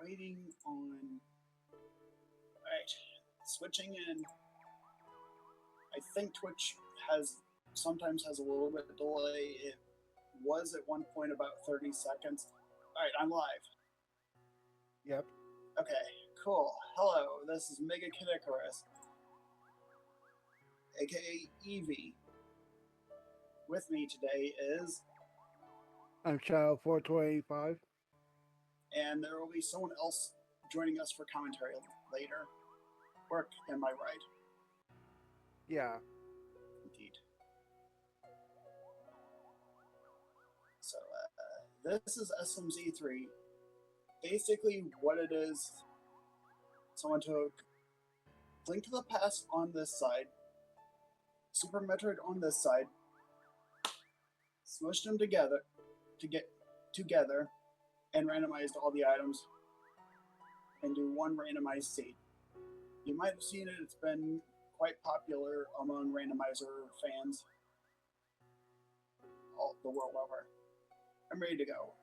waiting on. Alright, switching in. I think Twitch sometimes has a little bit of delay. It was at one point about 30 seconds. Alright, I'm live. Yep. Okay, cool. Hello, this is MegaKidIcarus, aka Eevee. With me today is. I'm Shadow 425. And there will be someone else joining us for commentary later. Work, am I right? Yeah. Indeed. So, this is SMZ3. Basically, what it is, someone took Link to the Past on this side, Super Metroid on this side, smushed them together and randomized all the items into one randomized seed. You might have seen it, it's been quite popular among randomizer fans all the world over. I'm ready to go.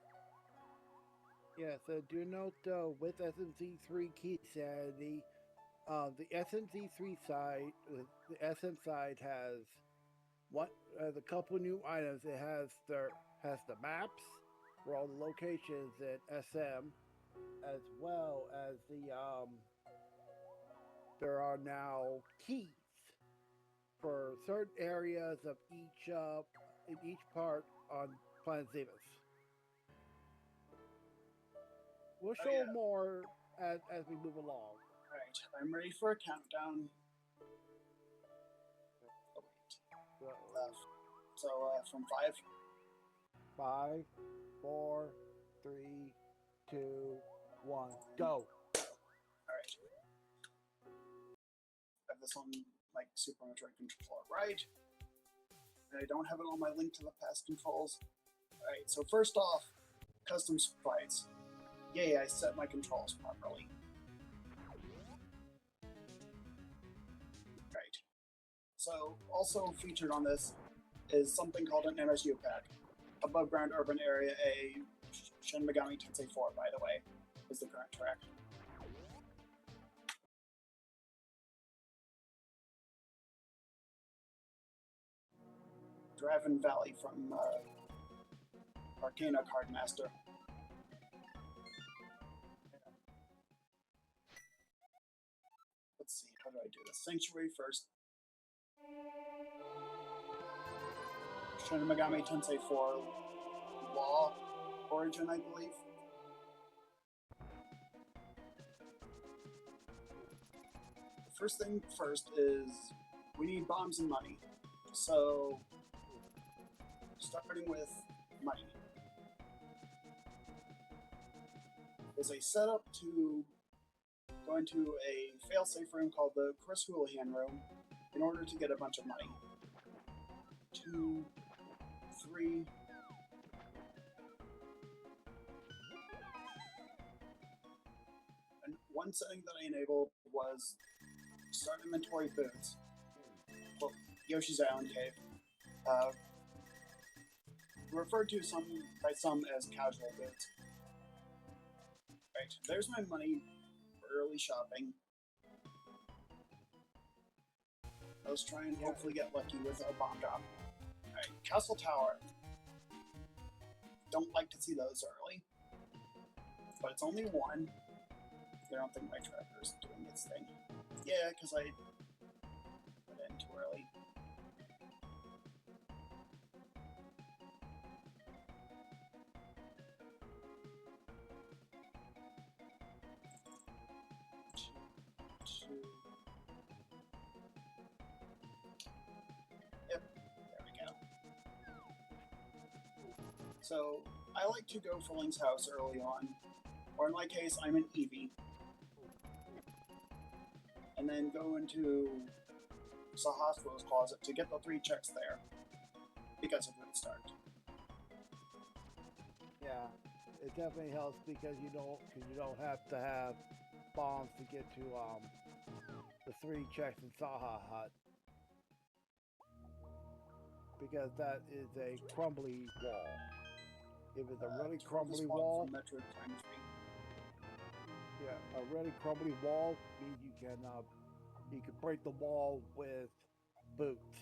Yeah, so do note though, with SMZ3 Keysanity, the SMZ3 side, the SM side has a couple new items. It has the maps for all the locations in SM, as well as there are now keys for certain areas of each part on Planet Zebus. We'll show more as we move along. Alright, I'm ready for a countdown. Oh, wait. So, from 5. 5, 4, 3, 2, 1, go. Alright. I have this on my Super Metroid controller, right? And I don't have it on my Link to the Past controls. Alright, so first off, custom sprites. Yay, I set my controls properly. Right. So, also featured on this is something called an MSU pack. Above Ground Urban Area A, Shin Megami Tensei 4, by the way, is the current track. Draven Valley from Arcana Cardmaster. Let's see, how do I do this? Sanctuary first. Shin Megami Tensei 4 Law Origin, I believe. The first thing first is we need bombs and money. So, starting with money. There's a setup to go into a failsafe room called the Chris Houlihan room in order to get a bunch of money. 2, 3. And one setting that I enabled was start inventory boots. Well, Yoshi's Island Cave. Referred to by some as casual boots. Right, there's my money for early shopping. Let's try and hopefully get lucky with a bomb drop. Alright, Castle Tower. Don't like to see those early. But it's only one. I don't think my tracker's doing its thing. Yeah, because I put it in too early. Yep, there we go. So, I like to go for Link's house early on, or in my case, I'm an Eevee. And then go into Sahasra's closet to get the 3 checks there, because of good start. Yeah, it definitely helps because you don't have to have bombs to get to the 3 checks in Saha Hut, because that is a crumbly wall. If it's a really crumbly wall, Metroid Prime 3. Yeah, a really crumbly wall means you can break the wall with boots.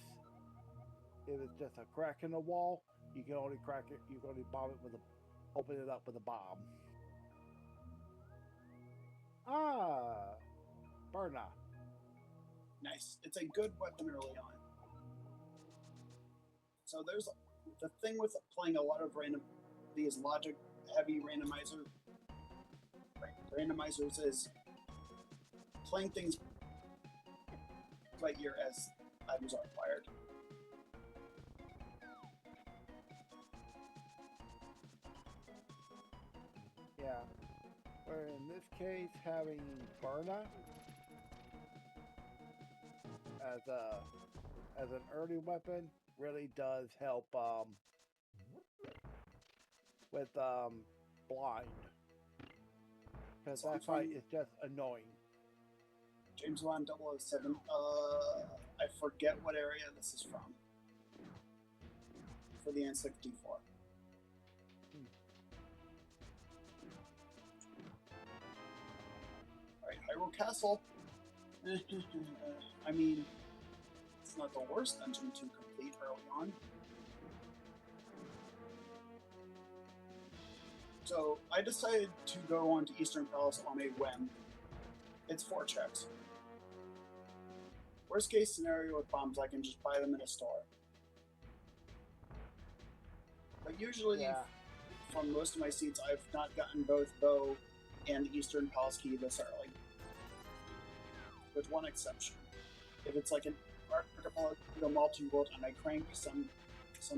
If it's just a crack in the wall, you can only crack it. You can only bomb it with open it up with a bomb. Ah, Berna. Nice. It's a good weapon early on. So there's the thing with playing a lot of these logic heavy randomizers is playing things right here as items are acquired. Yeah. Where in this case, having Berna as an early weapon really does help with blind, because So that fight is just annoying. James Bond 007. I forget what area this is from. For the N64. Alright, Hyrule Castle. I mean, it's not the worst dungeon to complete early on. So I decided to go on to Eastern Palace on a whim. It's 4 checks. Worst case scenario with bombs, I can just buy them in a store. But usually, from most of my seats, I've not gotten both bow and the Eastern Palace key this early. With one exception. If it's like an archipelago multi-world and I crank some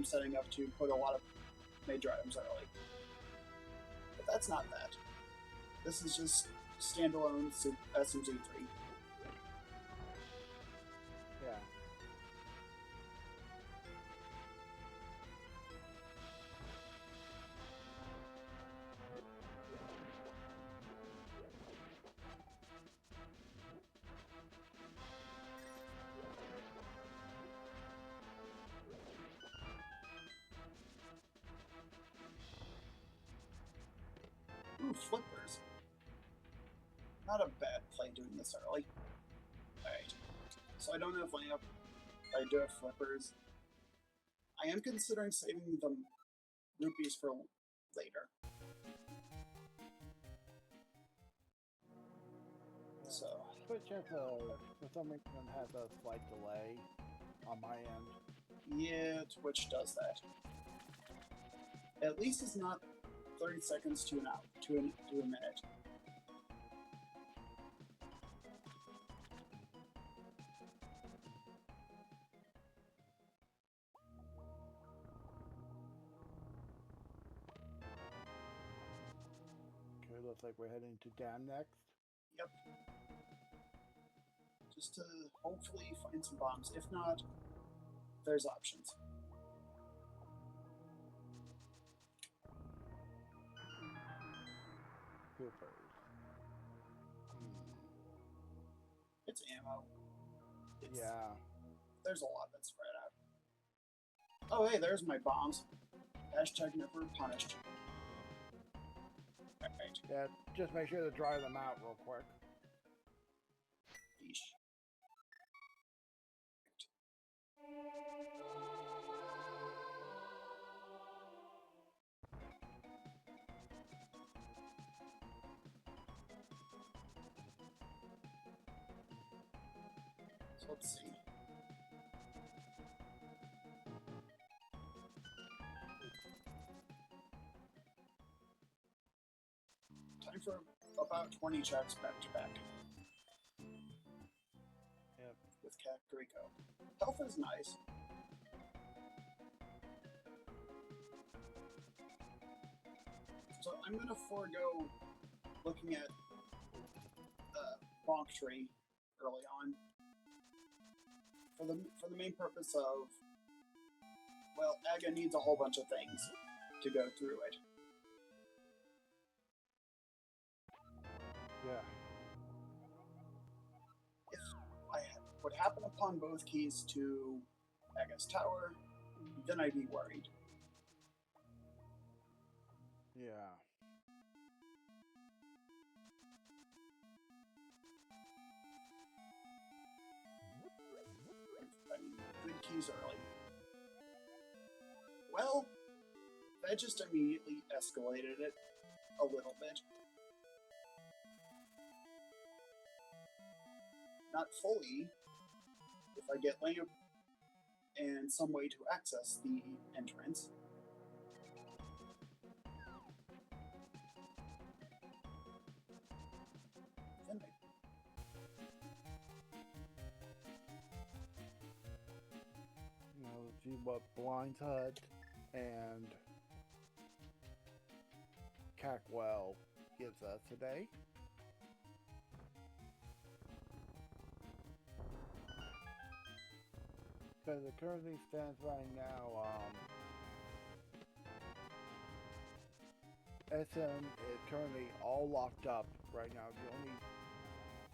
setting up to put a lot of major items early. But that's not that. This is just standalone SMZ3. Yeah. Ooh, flippers. Not a bad play doing this early. Alright. So I don't know if I do have flippers. I am considering saving the rupees for later. So Twitch for some reason has a slight delay on my end. yeah, Twitch does that. At least it's not 30 seconds to an hour, to a minute. Okay, looks like we're heading to Dam next. Yep. Just to hopefully find some bombs. If not, there's options. Coopers. It's ammo. Yeah. There's a lot that's spread out. Oh, hey, there's my bombs. Hashtag never punished. Alright. Yeah, just make sure to dry them out real quick. Yeesh. So let's see. Time for about 20 checks back to back. Yep. With Kakariko. Health is nice. So I'm going to forego looking at Bonk Tree early on for the main purpose of, well, Aga needs a whole bunch of things to go through it. Yeah. If I would happen upon both keys to Aga's tower, then I'd be worried. Yeah. these early. Well, that just immediately escalated it a little bit. Not fully. If I get lamp and some way to access the entrance. Then now let's see what Blind Hut and Cackwell gives us today. Because it currently stands right now, SM is currently all locked up right now. The only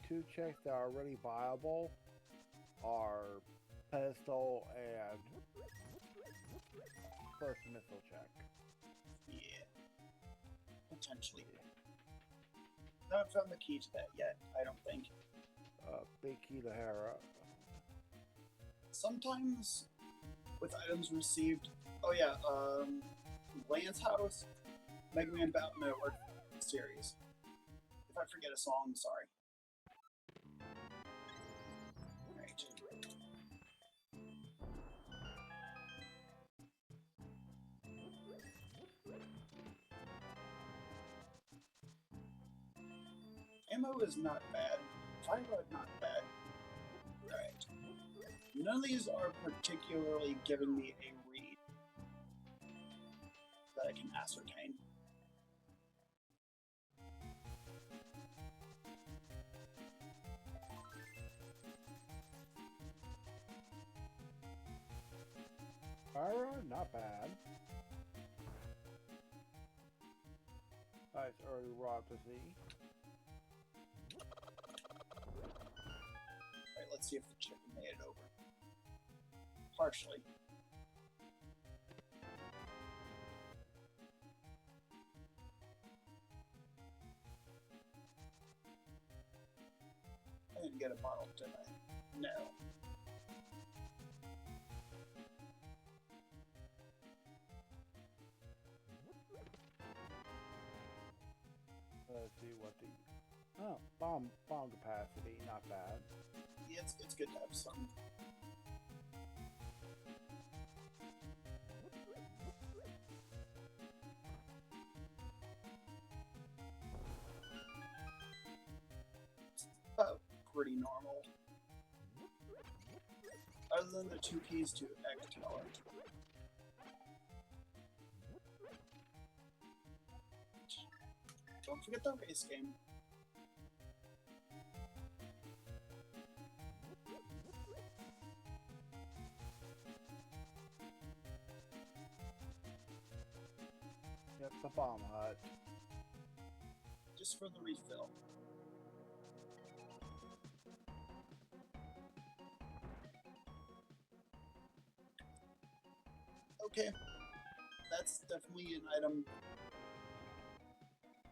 two checks that are really viable are pedestal and first missile check. yeah, potentially. I haven't found the key to that yet, I don't think. Big key to Hera. Sometimes with items received, oh yeah, Lance House, Mega Man Battle Network series. If I forget a song, I'm sorry. Right. Ammo is not bad. Fire rod not bad. Right. None of these are particularly giving me a read that I can ascertain. Fire, not bad. Nice early rock to see. Alright, let's see if the chicken made it over. Partially. I didn't get a bottle, did I? No. Let's see what the bomb capacity, not bad. Yeah, it's good to have some. Pretty normal. Other than the 2 keys to Egg Tower. Don't forget the race game. Yep, the bomb hut. Just for the refill. Okay, that's definitely an item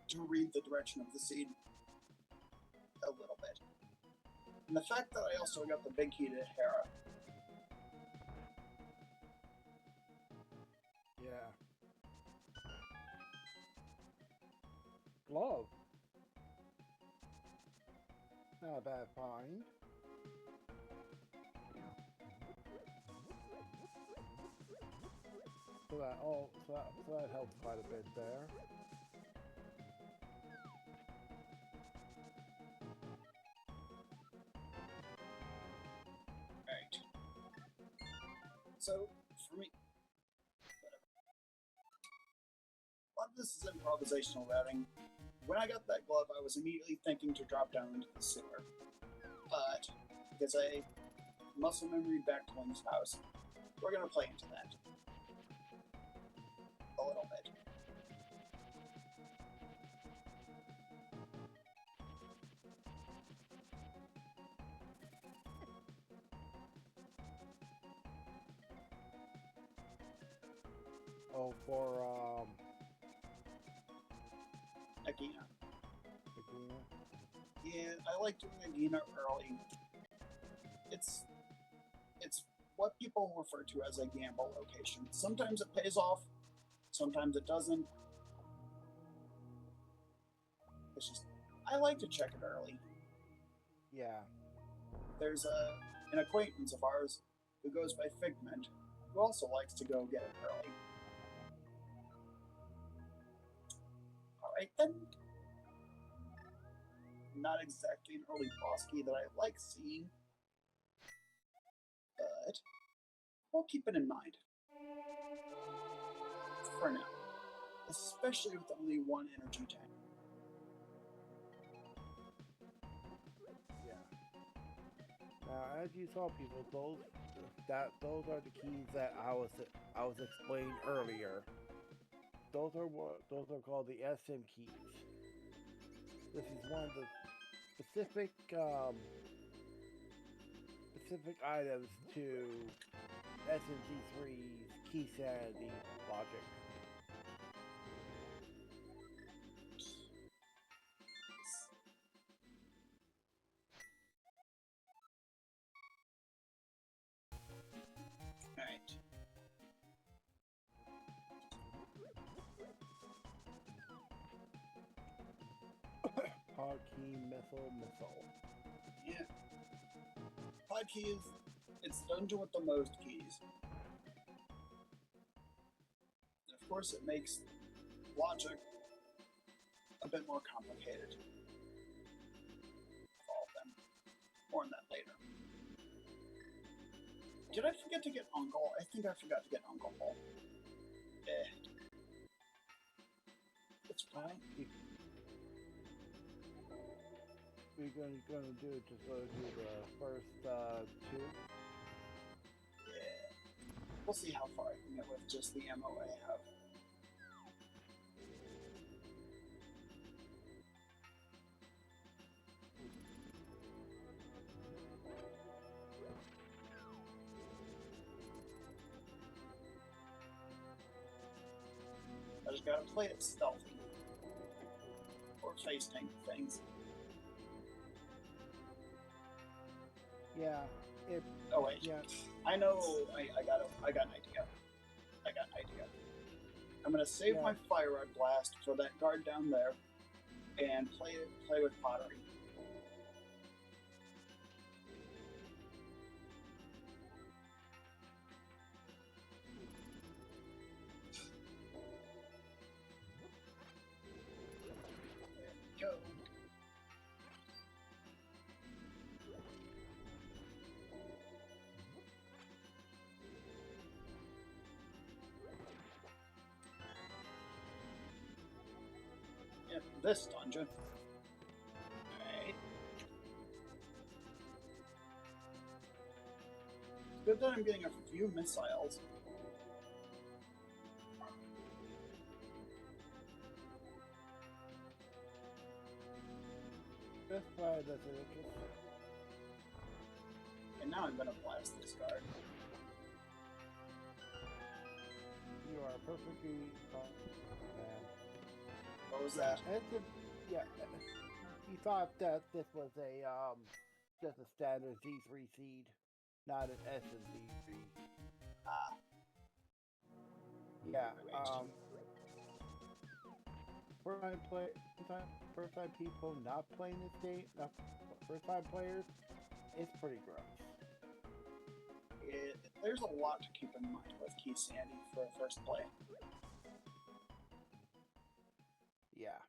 to read the direction of the seed a little bit. And the fact that I also got the big key to Hera. Yeah. Glove. Not a bad find. So that helps quite a bit there. Right. So, for me, a lot of this is improvisational routing. When I got that glove, I was immediately thinking to drop down into the sewer. But, because I muscle memory back to Link's house, we're going to play into that. A little bit. Oh, for Agina. Agina. Yeah, I like doing Agina early. It's what people refer to as a gamble location. Sometimes it pays off, sometimes it doesn't. It's just, I like to check it early. Yeah. There's an acquaintance of ours who goes by Figment, who also likes to go get it early. Alright then. Not exactly an early boss key that I like seeing, but we'll keep it in mind. For now. Especially with only one energy tank. As you saw, people, those are the keys that I was explaining earlier. Those are called the SM keys. This is one of the specific items to SMZ3's Keysanity logic. Pod key missile. Yeah. Pod key is it's dungeon with the most keys. And of course it makes logic a bit more complicated. All of them. More on that later. Did I forget to get Uncle? I think I forgot to get Uncle. It's fine. We're going to do just go do the first two. Yeah. We'll see how far I can get with just the MO I have. I just gotta play it stealthy. Or face tank things. Yeah. Oh wait. Yeah. I know. I got an idea. I'm gonna save my fire rod blast for that guard down there, and play with pottery. There we go. This dungeon. Alright. Good that I'm getting a few missiles. That's why that's interesting. And now I'm gonna blast this guard. You are perfectly man. What was that? You thought that this was a just a standard Z3 seed, not an S and Z3. Ah. Yeah. First time people not playing this game, first time players, it's pretty gross. There's a lot to keep in mind with Keysanity for a first play. Yeah.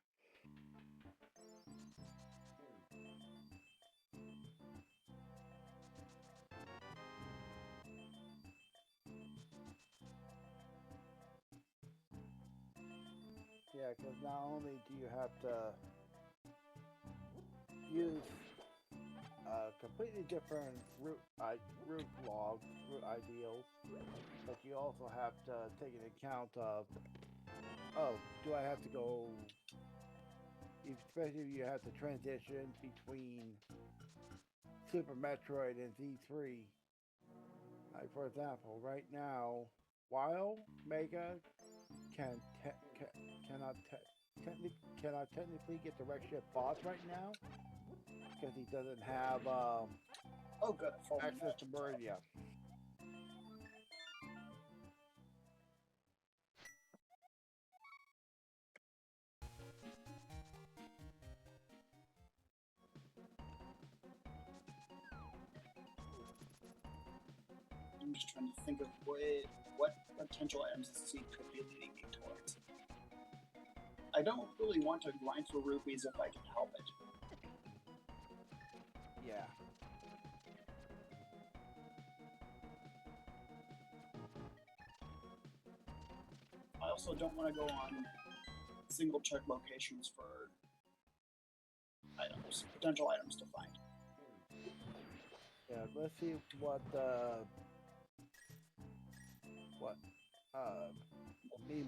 Yeah, because not only do you have to use completely different route logs, route ideals, but you also have to take into account of, oh, do I have to go, especially if you have to transition between Super Metroid and Z3. Like, for example, right now, while Mega cannot technically get the Wreck Ship boss right now, because he doesn't have oh good, access to Meridia. I'm just trying to think of what potential items the seed could be leading me towards. I don't really want to grind for rupees if I can help it. Yeah. I also don't want to go on single check locations for items, potential items to find. Yeah, let's see what the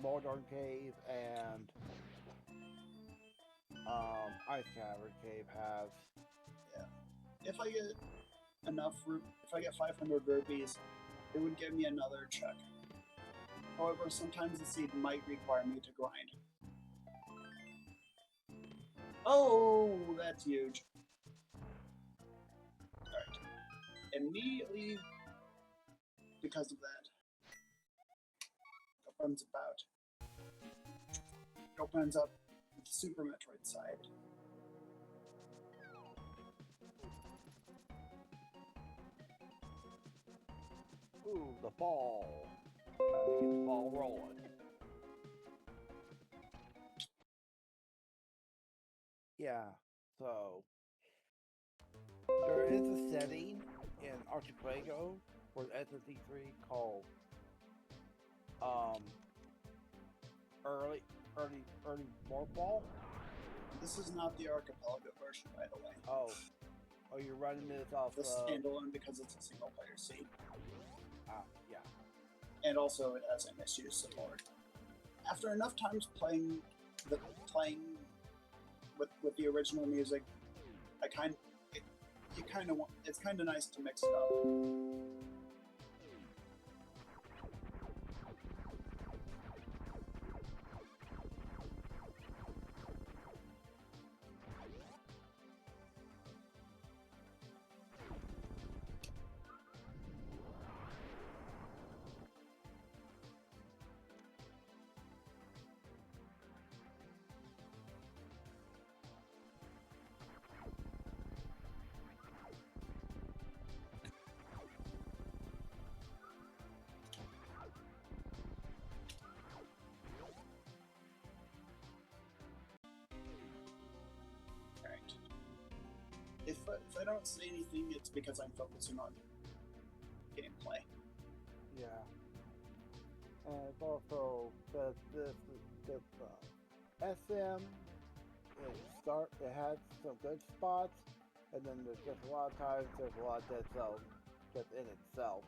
Mordor Cave and Ice Cavern Cave has. Yeah. If I get if I get 500 rupees, it would give me another check. However, sometimes the seed might require me to grind. Oh, that's huge. Alright. Immediately, because of that, it opens up the Super Metroid side. Ooh, the ball. Get the ball rolling. Yeah, so there is a setting in Archipelago for SSD3 called early warp ball. This is not the Archipelago version, by the way. Oh, you're running this off the standalone because it's a single player seed. Yeah. And also it has MSU support. After enough times playing with the original music, it's kind of nice to mix it up. If I don't say anything, it's because I'm focusing on gameplay. Yeah. And it's also the SM. It has some good spots, and then there's just a lot of times there's a lot dead cells just in itself.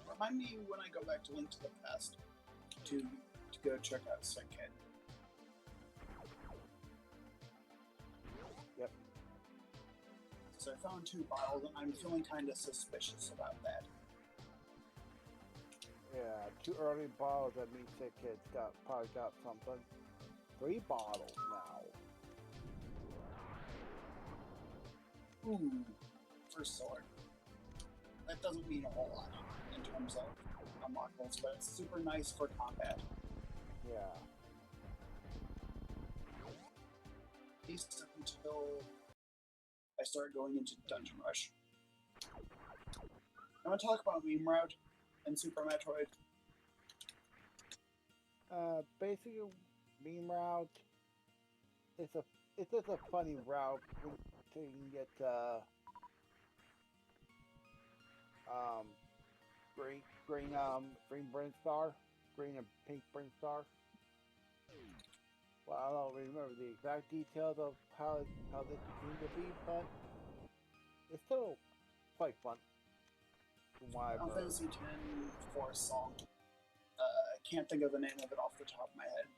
Remind me when I go back to Link to the Past to go check out Sinkhead. Yep. So I found 2 bottles, and I'm feeling kind of suspicious about that. Yeah, 2 early bottles, that means Sinkhead's probably got something. 3 bottles now. Ooh, first sword. That doesn't mean a whole lot in terms of unlockables, but it's super nice for combat. Yeah. At least until I start going into Dungeon Rush. I'm going to talk about Meme Route and Super Metroid. Basically, Meme Route, it's just a funny route so you can get green Brinstar, green and pink Brinstar. Well, I don't remember the exact details of how this came to be, but it's still quite fun. Final Fantasy X Forest song. I can't think of the name of it off the top of my head.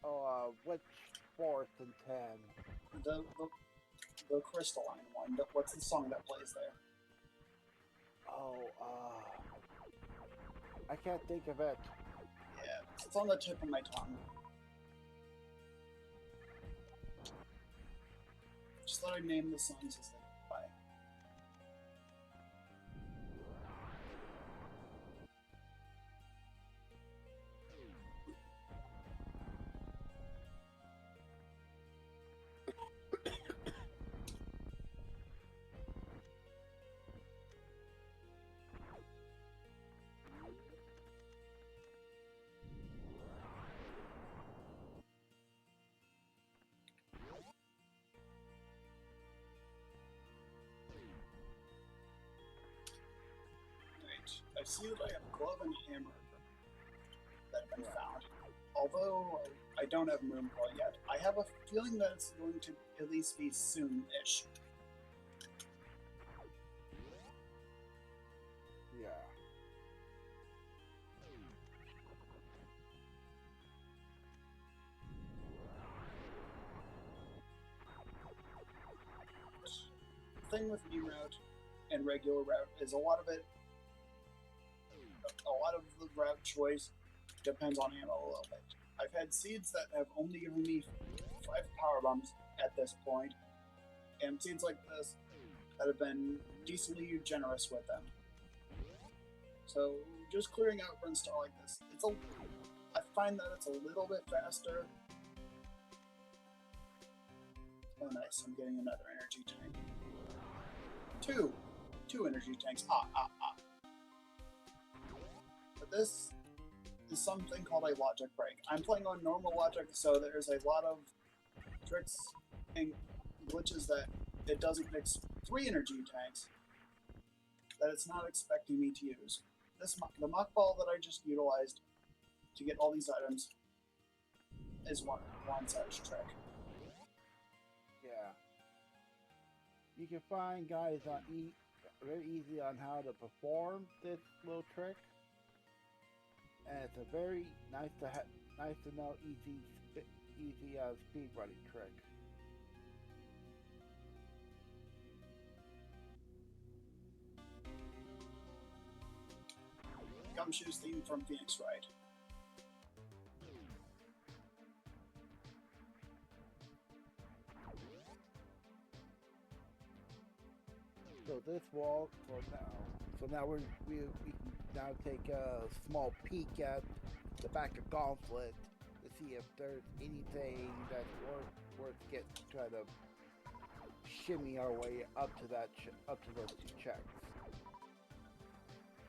Oh, which Forest in 10? The crystalline one. What's the song that plays there? Oh, I can't think of it. Yeah, it's on the tip of my tongue. Just thought I'd name the songs as they go by. see that I have glove and hammer that have been found. Although I don't have Moon Pearl yet, I have a feeling that it's going to at least be soon-ish. Yeah. The thing with new route and regular route is a lot of the route choice depends on ammo a little bit. I've had seeds that have only given me 5 power bombs at this point, and seeds like this that have been decently generous with them. So just clearing out runs to like this, I find that it's a little bit faster. Oh nice, I'm getting another energy tank. Two energy tanks. But this is something called a logic break. I'm playing on normal logic, so there's a lot of tricks and glitches that it doesn't mix 3 energy tanks that it's not expecting me to use. The muck ball that I just utilized to get all these items is one such trick. Yeah. You can find guys on very easy on how to perform this little trick, and it's a very nice to know easy speed running trick. Gumshoe's theme from Phoenix Wright. So this wall, so now we can now take a small peek at the back of Gauntlet to see if there's anything that's worth try to shimmy our way up to those 2 checks.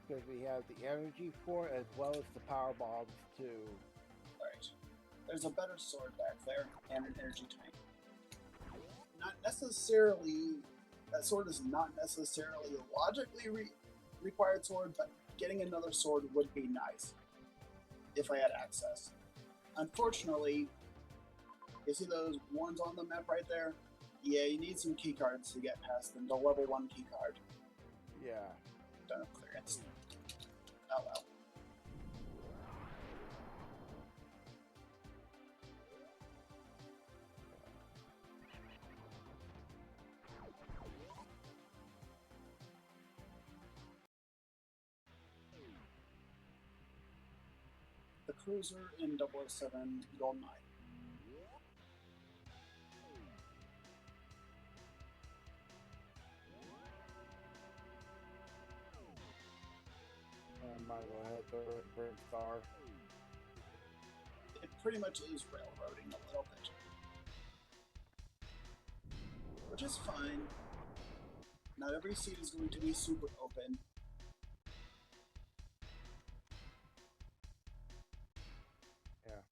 Because we have the energy for it as well as the power bombs too. Right. There's a better sword back there and an energy tank. Not necessarily. That sword is not necessarily a logically required sword, but getting another sword would be nice if I had access. Unfortunately, you see those ones on the map right there? Yeah, you need some key cards to get past them. The level 1 key card. Yeah. Don't have clearance. Oh well. The cruiser in 007 Goldeneye. Might as well head to Bird Star. It pretty much is railroading a little bit. Which is fine. Not every seat is going to be super open. Yeah.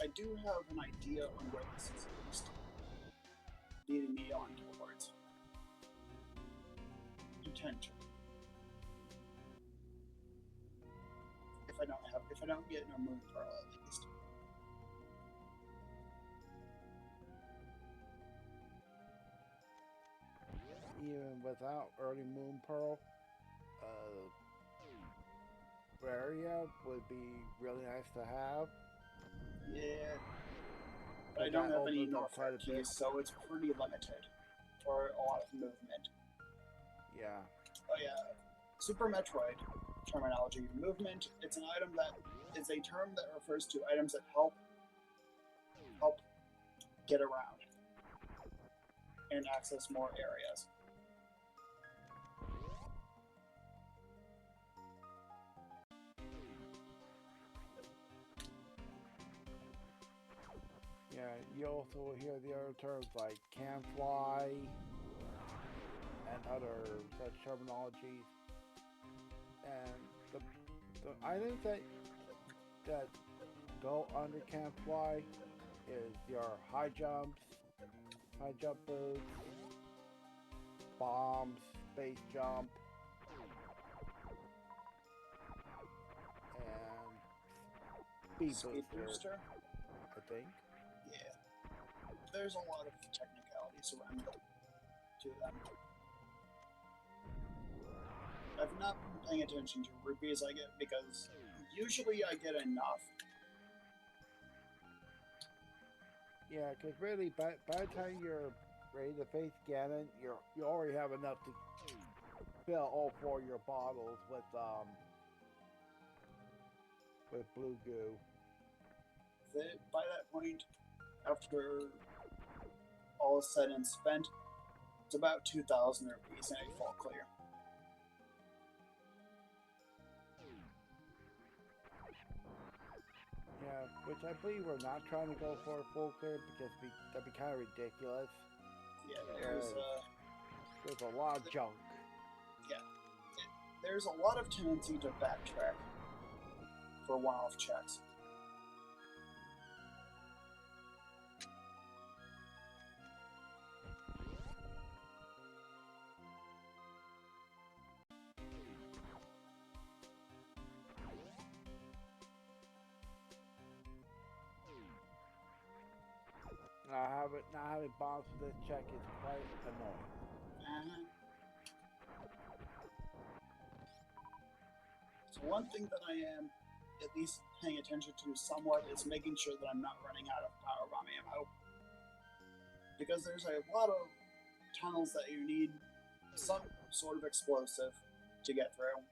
I do have an idea on where this is at least leading me on towards. Potential. If I don't get no Moon Pearl at least. Even without early Moon Pearl, area would be really nice to have. Yeah. But I don't have any North keys, so it's pretty limited for a lot of movement. Yeah. Oh yeah. Super Metroid terminology. Movement, it's an item that is a term that refers to items that help get around and access more areas. Yeah, you also hear the other terms like can fly and other such terminologies. And the items that go under can fly is your high jumps, high jump boots, bombs, space jump, and speed booster, I think. Yeah. There's a lot of technicalities around to them. I've not been paying attention to rupees I get because usually I get enough. Yeah, because really, by the time you're ready to face Ganon, you already have enough to fill all 4 of your bottles with blue goo. By that point, after all is said and spent, it's about 2,000 rupees and a full clear. Yeah, which I believe we're not trying to go for a full clear because that'd be kind of ridiculous. Yeah, there's a lot of junk. Yeah, there's a lot of tendency to backtrack for one-off checks. Not having bombs for this check is quite annoying. So one thing that I am at least paying attention to somewhat is making sure that I'm not running out of power bomb ammo. Because there's a lot of tunnels that you need some sort of explosive to get through.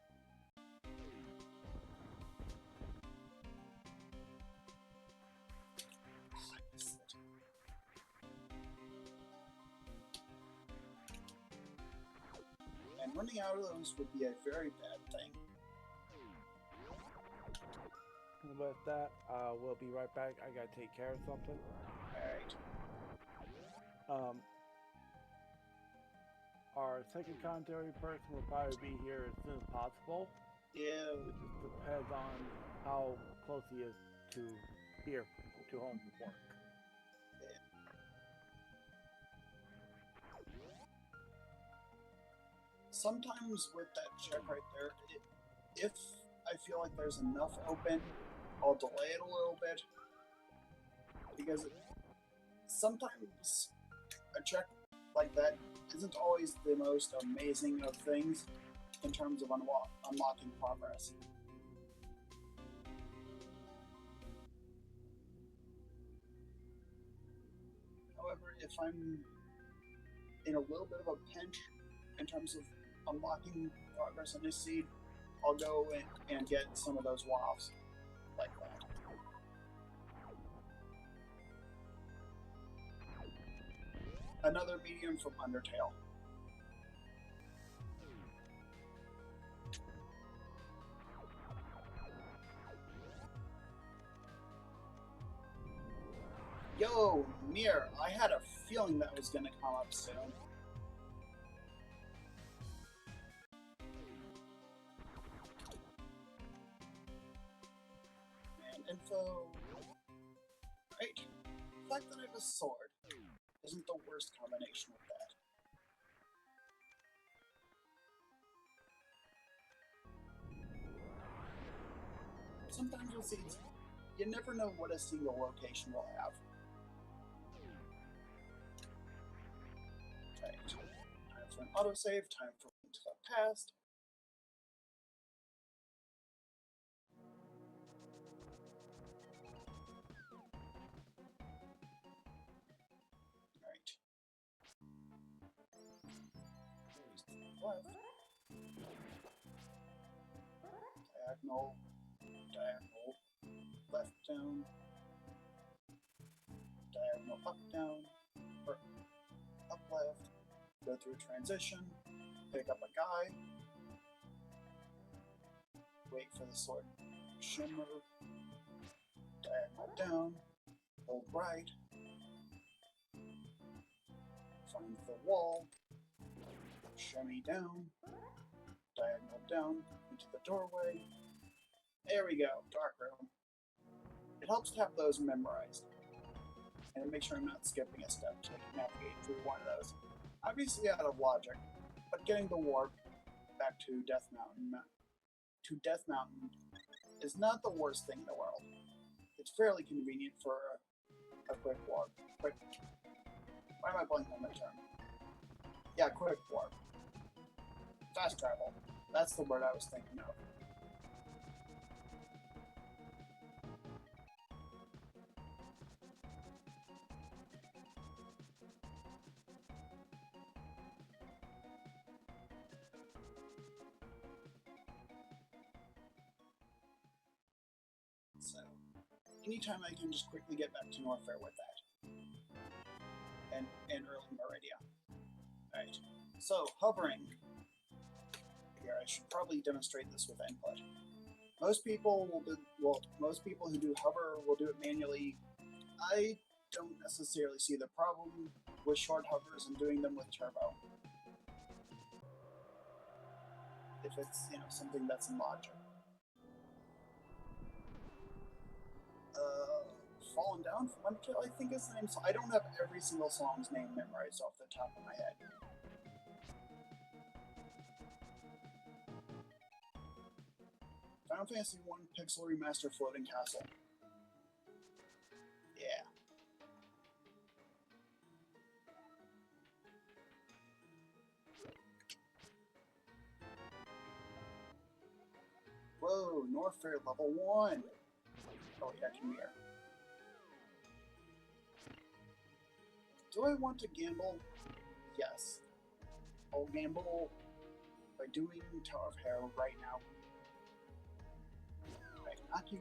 And running out of those would be a very bad thing. And with that, we'll be right back. I gotta take care of something. Alright. Our second commentary person will probably be here as soon as possible. Yeah. It just depends on how close he is to here, to home from work. Sometimes with that check right there, if I feel like there's enough open, I'll delay it a little bit. Because sometimes a check like that isn't always the most amazing of things in terms of unlocking progress. However, if I'm in a little bit of a pinch in terms of unlocking progress in this seed, I'll go and get some of those one-offs like that. Another medium from Undertale. Yo, Mir, I had a feeling that was gonna come up soon. And info. Right. The fact that I have a sword isn't the worst combination with that. Sometimes with seeds, you never know what a single location will have. Right. Time for an autosave, time for into the past. Alright. Left. Diagonal. Diagonal. Left down. Diagonal up down. Or up left. Go through a transition. Pick up a guy. Wait for the sword shimmer. Diagonal down. Hold right. Find the wall. Shimmy down. Diagonal down into the doorway. There we go, dark room. It helps to have those memorized. and make sure I'm not skipping a step to navigate through one of those. Obviously out of logic, but getting the warp back to Death Mountain is not the worst thing in the world. It's fairly convenient for a quick warp. Why am I blanking on that term? Yeah, quick warp. Fast travel. That's the word I was thinking of. So, anytime I can just quickly get back to Norfair with that. And early Meridia. Alright, so hovering. Here, I should probably demonstrate this with input. Most people who do hover will do it manually. I don't necessarily see the problem with short hovers and doing them with turbo. If it's, something that's in logic. Fallen Down from Undertale, I think is the name. So I don't have every single song's name memorized off the top of my head. Final Fantasy 1 Pixel Remaster Floating Castle. Yeah. Whoa, Norfair level 1. Oh yeah, come here. Do I want to gamble? Yes. I'll gamble by doing Tower of Hair right now. Right, knock you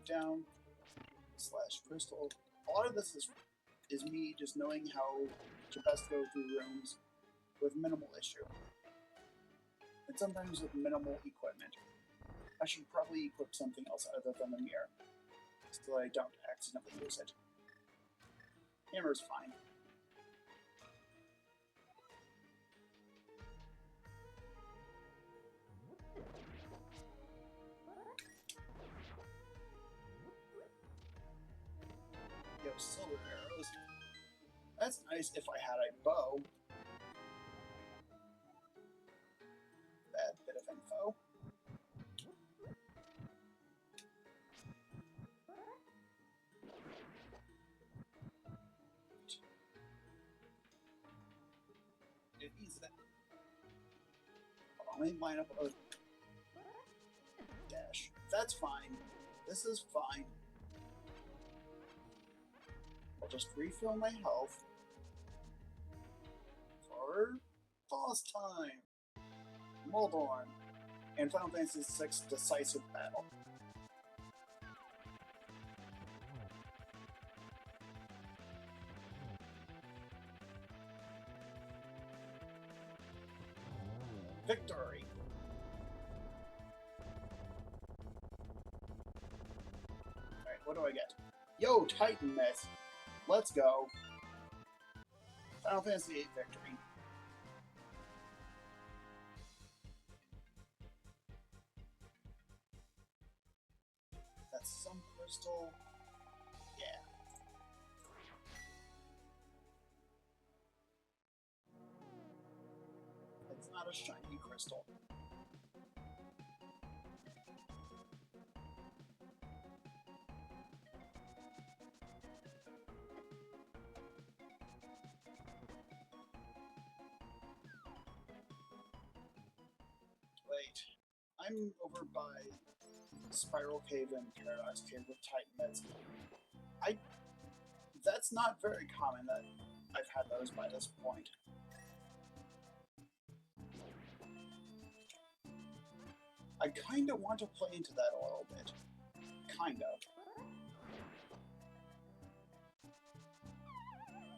down, slash crystal. A lot of this is me just knowing how to best go through rooms with minimal issue. And sometimes with minimal equipment. I should probably equip something else other than the mirror, so that I don't accidentally use it. Hammer's fine. Yo, silver arrows. That's nice if I had a bow. Bad bit of info. It needs that. Hold on, let me line up a dash. That's fine. This is fine. I'll just refill my health for boss time. Moldorn and Final Fantasy VI Decisive Battle. Victory! Alright, what do I get? Yo, Titan Myth! Let's go! Final Fantasy VIII Victory. That's some crystal. Yeah. It's not a shiny crystal. Wait, I'm over by Spiral Cave and Paradox Cave with Titan Myths. That's not very common that I've had those by this point. I kinda want to play into that a little bit. Kind of.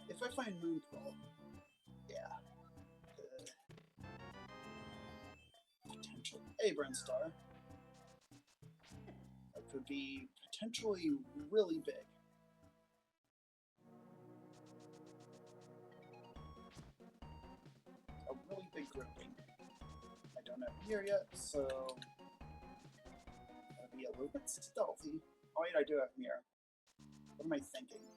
If I find Moon Pearl, yeah. Potential. Hey, Brinstar. That could be potentially really big. A really big grouping. I don't have here yet, so gotta be a little bit stealthy. Oh wait, I do have mirror. What am I thinking?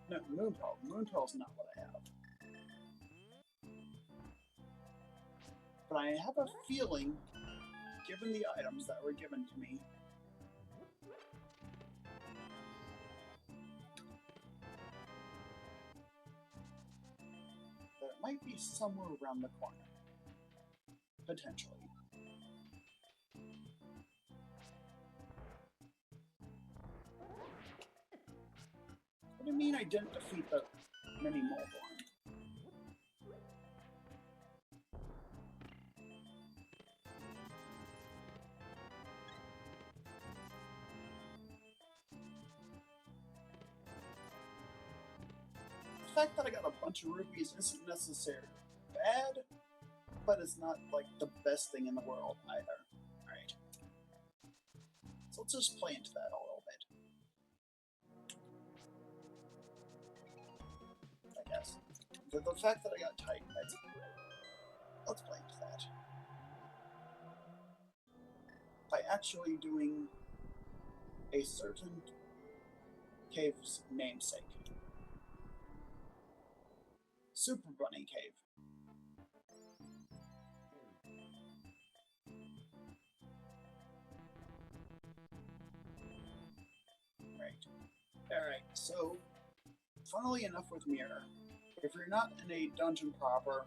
No, Moon Pearl. Moon Pearl's not what I have. But I have a feeling, given the items that were given to me, that it might be somewhere around the corner. Potentially. What do you mean I didn't defeat the mini Moleborn? The fact that I got a bunch of rupees isn't necessarily bad, but it's not like the best thing in the world either. Alright. So let's just play into that a little bit. I guess. The fact that I got Titan Heads. Let's play into that. By actually doing a certain cave's namesake. Super Bunny Cave. Alright, so, funnily enough with Mirror, if you're not in a dungeon proper,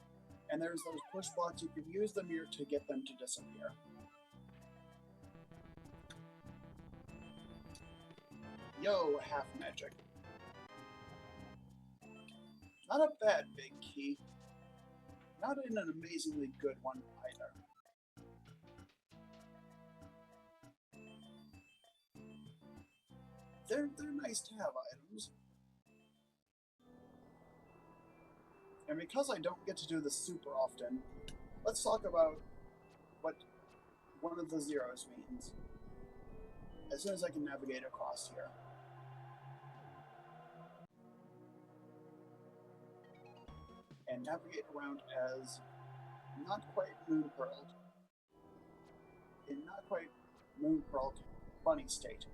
and there's those push blocks, you can use the mirror to get them to disappear. Yo, half magic. Not a bad big key. Not in an amazingly good one either. They're nice to have items. And because I don't get to do this super often, let's talk about what one of the zeros means. As soon as I can navigate across here. And navigate around as not quite Moon Pearled. In not quite Moon Pearled bunny state.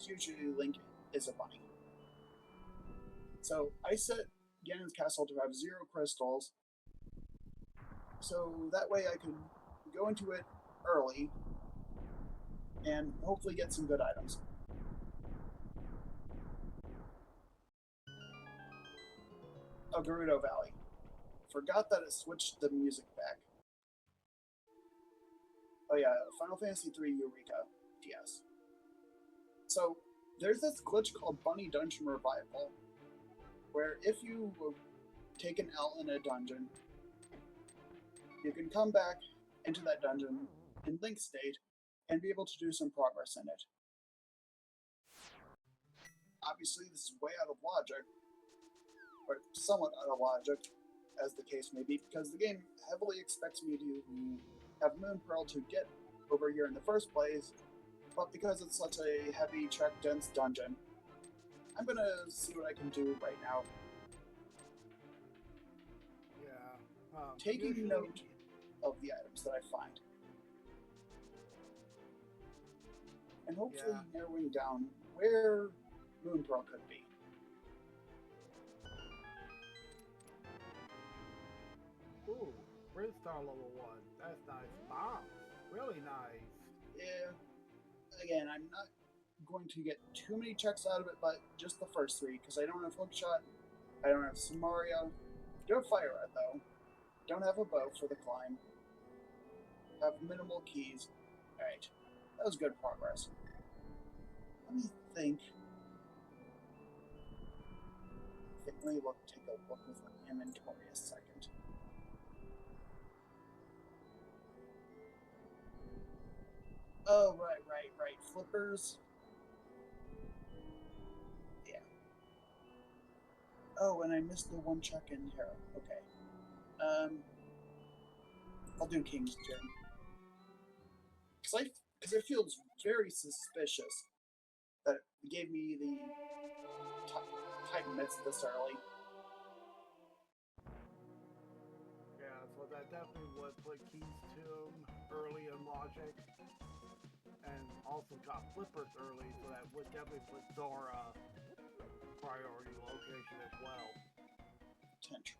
Usually Link is a bunny. So I set Ganon's castle to have 0 crystals, so that way I can go into it early and hopefully get some good items. Oh, Gerudo Valley. Forgot that it switched the music back. Oh yeah, Final Fantasy III Eureka DS. So, there's this glitch called Bunny Dungeon Revival, where if you take an L in a dungeon, you can come back into that dungeon in Link state and be able to do some progress in it. Obviously, this is way out of logic, or somewhat out of logic, as the case may be, because the game heavily expects me to have Moon Pearl to get over here in the first place, but because it's such a heavy, track-dense dungeon, I'm gonna see what I can do right now. Yeah. Taking note of the items that I find. And hopefully narrowing down where Moon Pearl could be. Ooh, Red Star level 1. That's nice. Wow, really nice. Yeah. Again, I'm not going to get too many checks out of it, but just the first 3, because I don't have Hookshot, I don't have Samaria, do have Fire Red though, don't have a bow for the climb, have minimal keys. Alright, that was good progress. Let me think. Let me take a look with my inventory a second. Oh, right. Flippers. Yeah. Oh, and I missed the one check in here. Okay. I'll do King's Gym. Because it feels very suspicious that it gave me the Titan Mitts this early. Yeah, so that definitely would put Keys Tomb early in logic. and also got flippers early, so that would definitely put Zora priority location as well. Potential.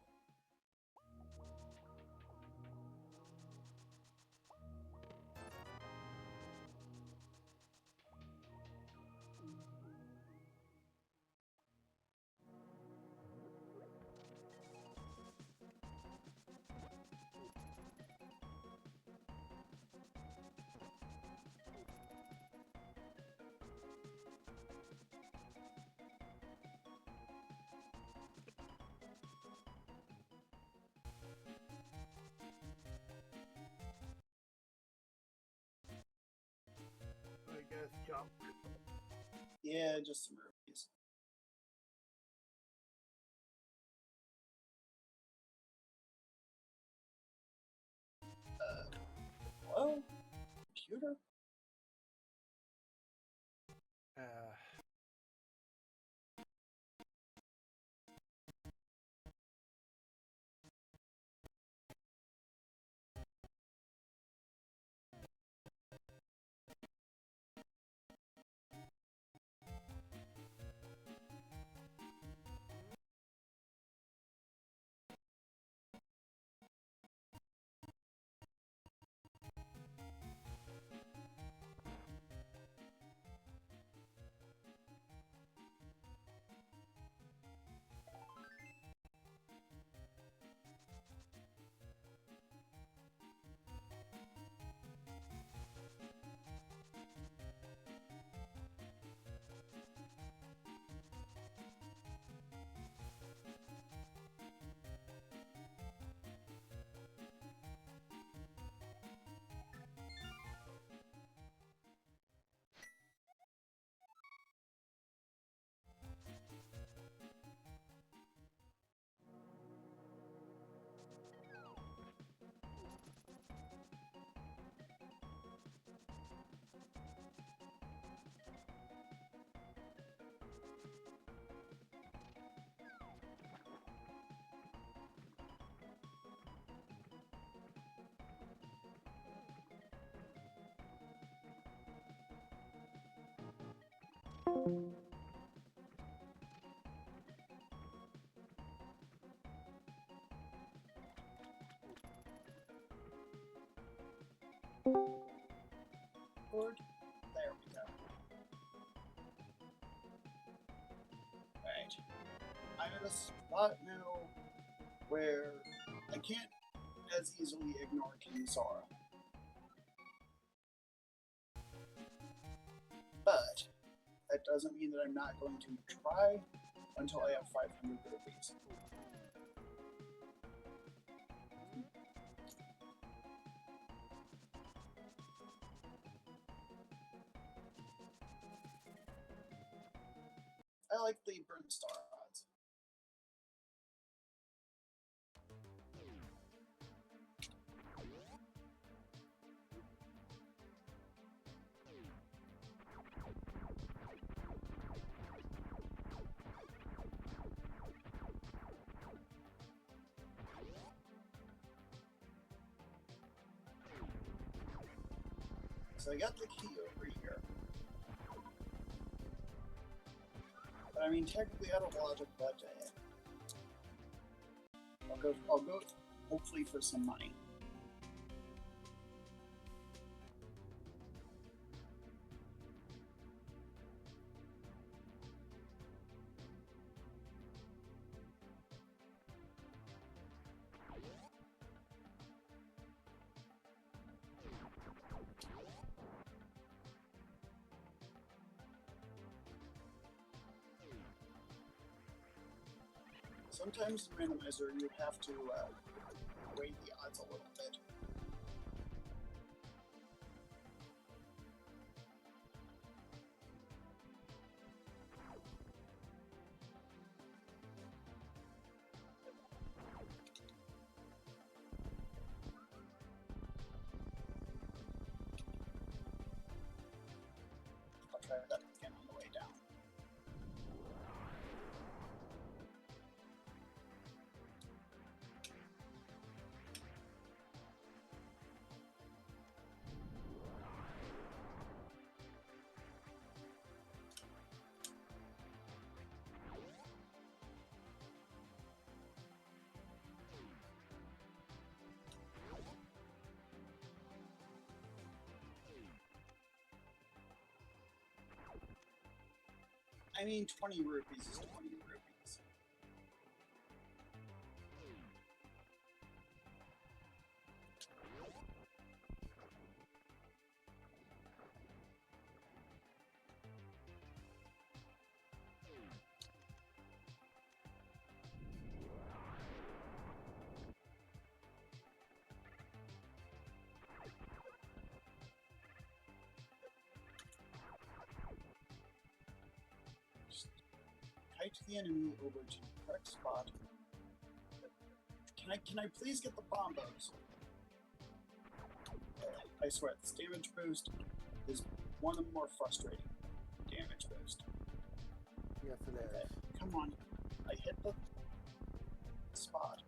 I guess jump. Yeah, just some rupees. Hello? Computer? Board. There we go. Right. I'm in a spot now where I can't as easily ignore King Zora. But that doesn't mean that I'm not going to try until I have 500 rupees. I like the burnt star odds. So I got the key over here. But I mean, technically, out of logic, but I'll go hopefully for some money. Sometimes the randomizer, you have to weigh the odds a little bit. I'll try that again on the way down. I mean, 20 rupees is 20 rupees. Kite the enemy over to the correct spot. Can I please get the bombos? I swear, this damage boost is one of the more frustrating damage boost. Yes, it is. Okay, come on. I hit the spot.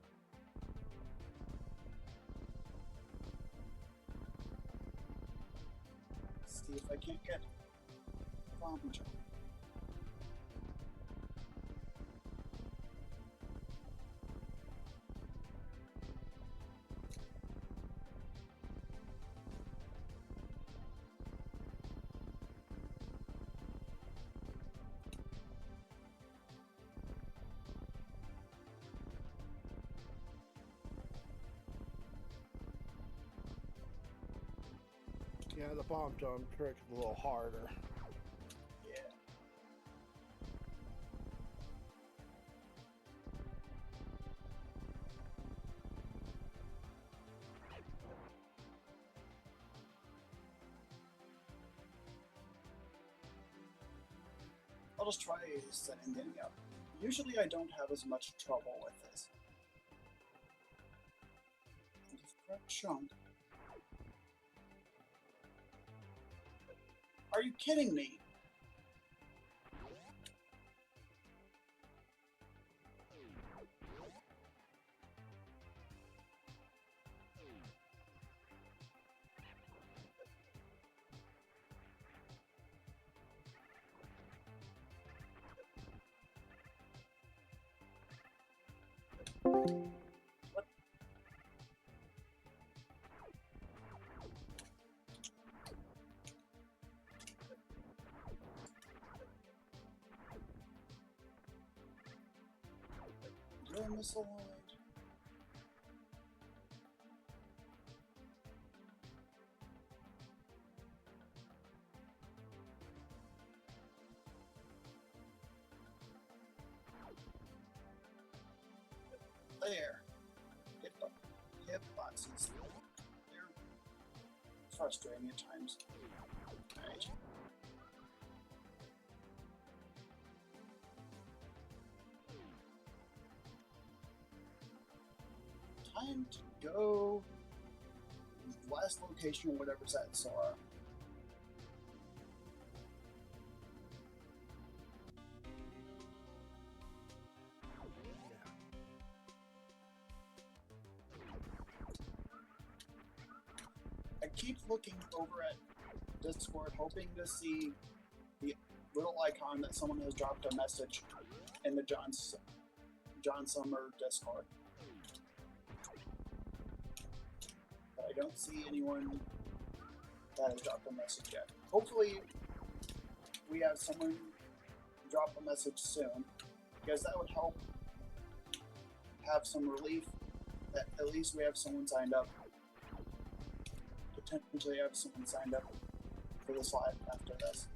See if I can't get bomb jump. Yeah, the bomb jump trick is a little harder. Yeah. I'll just try setting them up. Usually I don't have as much trouble with this. Correct chunk. Are you kidding me? What? You're misaligned. There. Hitboxes. They're frustrating at times. Alright. Time to go. Last location or whatever's at Sora. I keep looking over at Discord, hoping to see the little icon that someone has dropped a message in the Jon Summer Discord. But I don't see anyone that has dropped a message yet. Hopefully, we have someone drop a message soon, because that would help have some relief that at least we have someone signed up. Potentially have someone signed up for this live after this.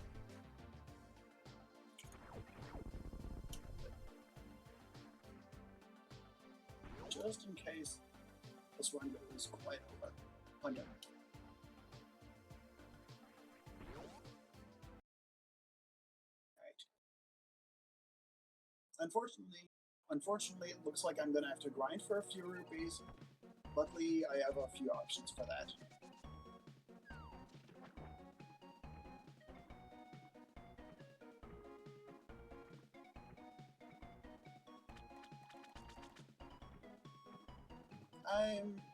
Just in case this one goes quite over. Under. Right. Unfortunately, it looks like I'm gonna have to grind for a few rupees. Luckily, I have a few options for that.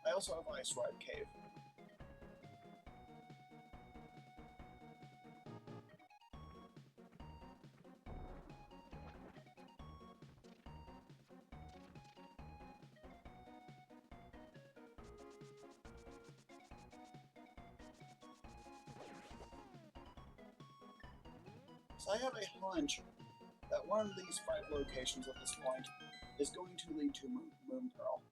I also have Ice Ride Cave. So I have a hunch that one of these 5 locations at this point is going to lead to Moon Pearl.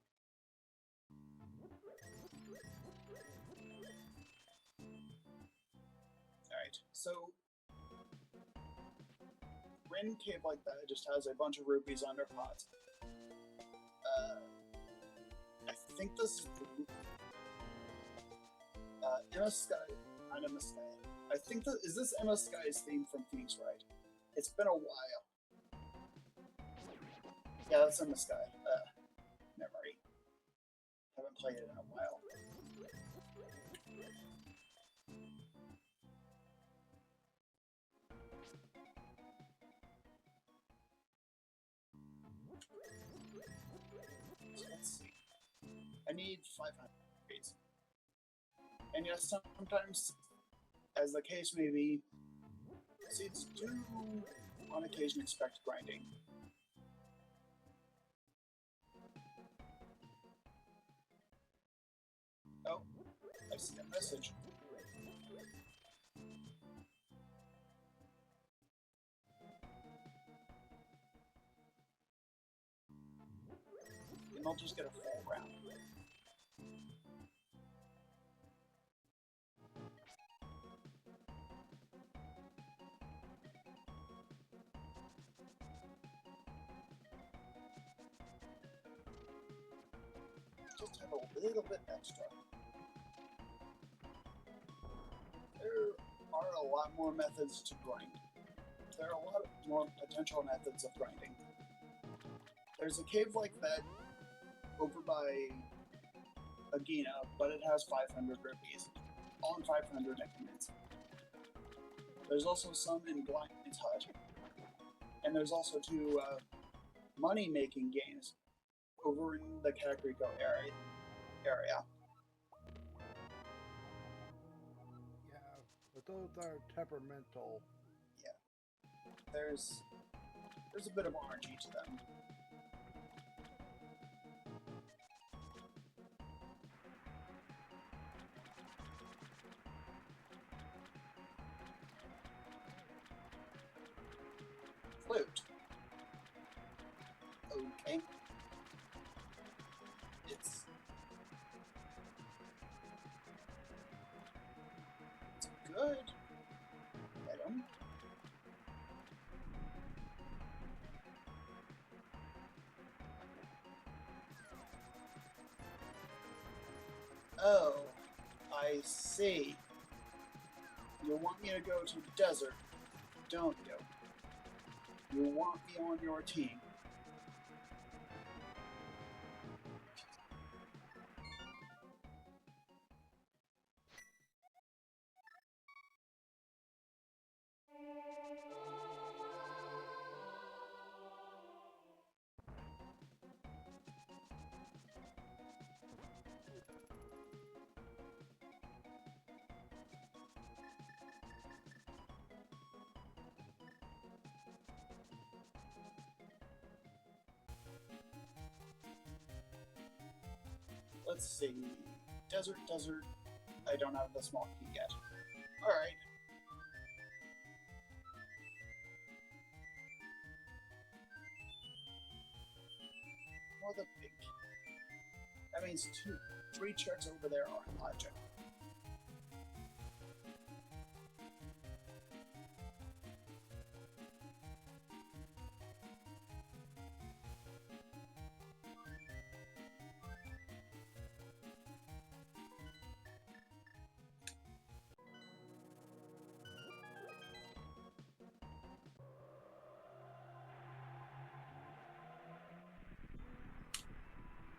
Alright, so random cave like that just has a bunch of rupees under pots. I think this is Emma Sky, not Emma Sky. I think that is this Emma Sky's theme from Phoenix Wright. It's been a while. Yeah, that's Emma Sky. Memory. Haven't played it in a while. So let's see. I need 500 rupees. And yes, sometimes, as the case may be, seeds do on occasion expect grinding. Oh, I see a message. And I'll just get a full round. Just have a little bit extra. There are a lot more methods to grind. There are a lot more potential methods of grinding. There's a cave like that over by Agina, but it has 500 rupees. All in 500 increments. There's also some in Glidman's Hut. And there's also 2 money-making games over in the Kakariko area. Yeah, but those are temperamental. Yeah. There's a bit of RNG to them. Flute. Okay. It's good. Item. Oh, I see. You want me to go to the desert, don't you? You want me on your team. Let's see. Desert. I don't have the small key yet. Alright. Well, the big. That means 3 charts over there are in logic.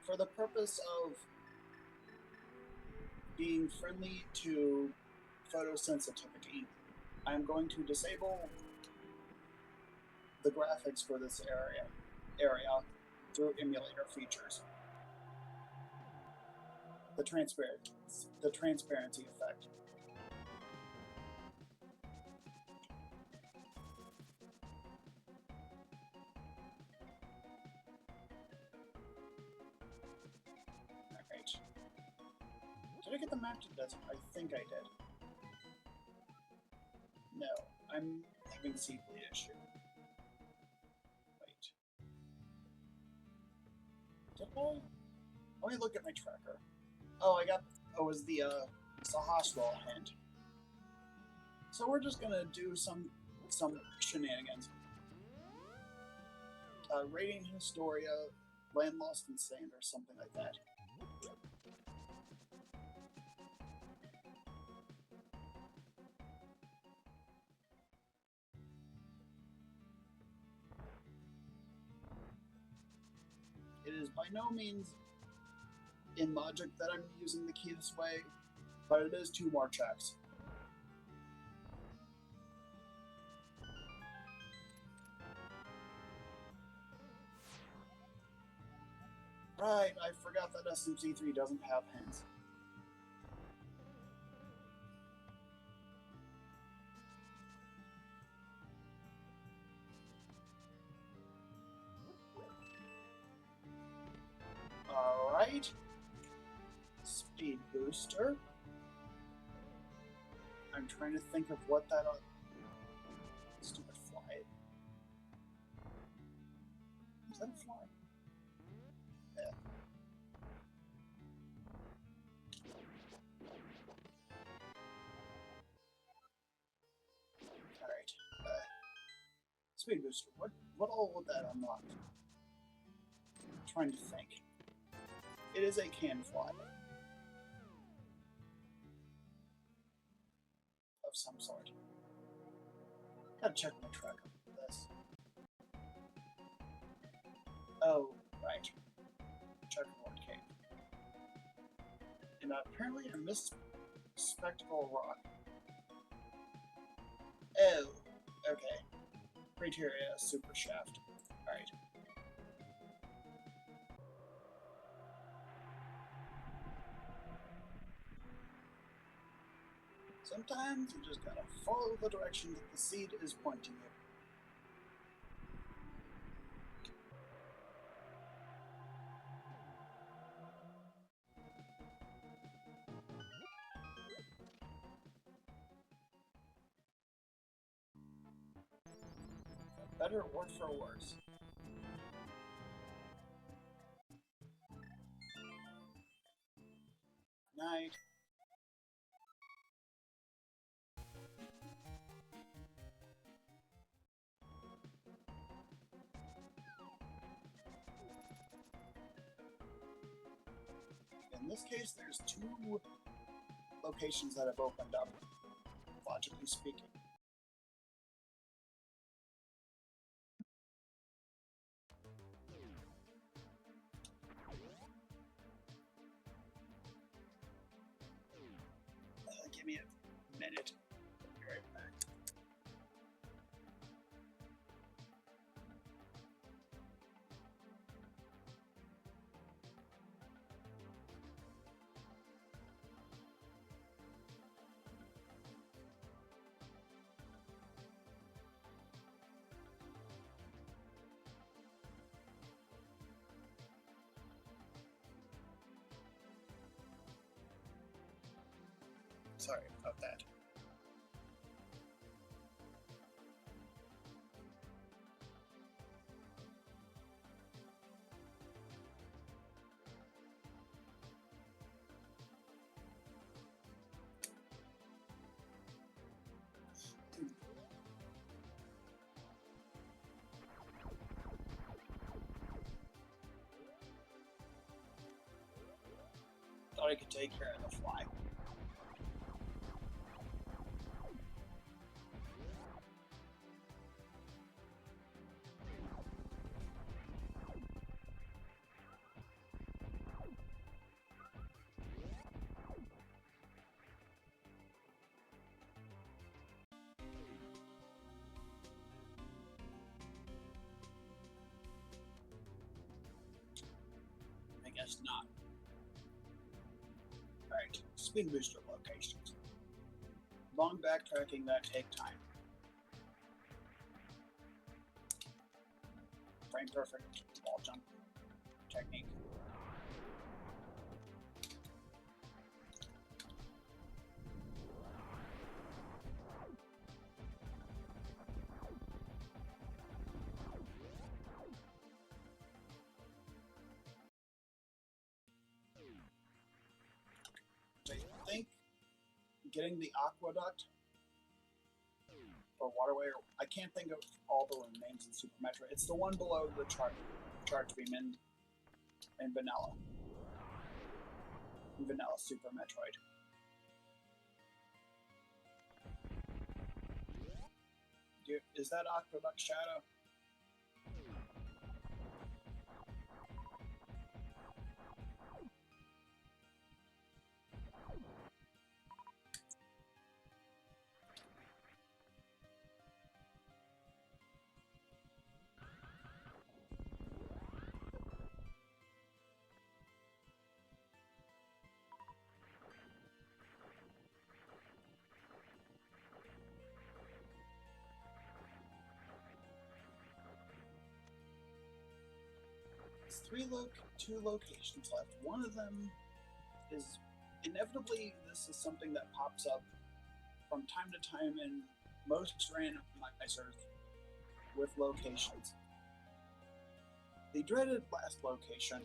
For the purpose of being friendly to photosensitivity, I'm going to disable the graphics for this area through emulator features. The transparency effect. Did I get the map to the desert? I think I did. No, I'm having a seed bleed issue. Well, let me look at my tracker. Oh, it was the hospital hint. So we're just gonna do some shenanigans. Rating Historia, Land Lost in Sand, or something like that. It is by no means in logic that I'm using the key this way, but it is 2 more checks. Right, I forgot that SMC3 doesn't have hints. Alright. Speed booster. I'm trying to think of what that... Stupid fly. Is that a fly? Yeah. Alright. Speed booster. What all would that unlock? I'm trying to think. It is a can fly. Of some sort. Gotta check my tracker for this. Oh, right. Checkerboard cape. And apparently I missed Spectacle Rock. Oh, okay. Criteria Super Shaft. Alright. Sometimes you just gotta follow the direction that the seed is pointing you. For better or for worse. Night. In this case, there's 2 locations that have opened up, logically speaking. Give me a minute. I'll be right back. Sorry about that. Thought I could take care of the fly. I guess not. Alright, speed booster locations. Long backtracking that take time. Frame perfect wall jump technique. getting the aqueduct or waterway. I can't think of all the names in Super Metroid. It's the one below the charge beam in Vanilla. In Vanilla Super Metroid. Is that Aqueduct Shadow? Two locations left. One of them is inevitably, this is something that pops up from time to time in most randomizers with locations. The dreaded last location.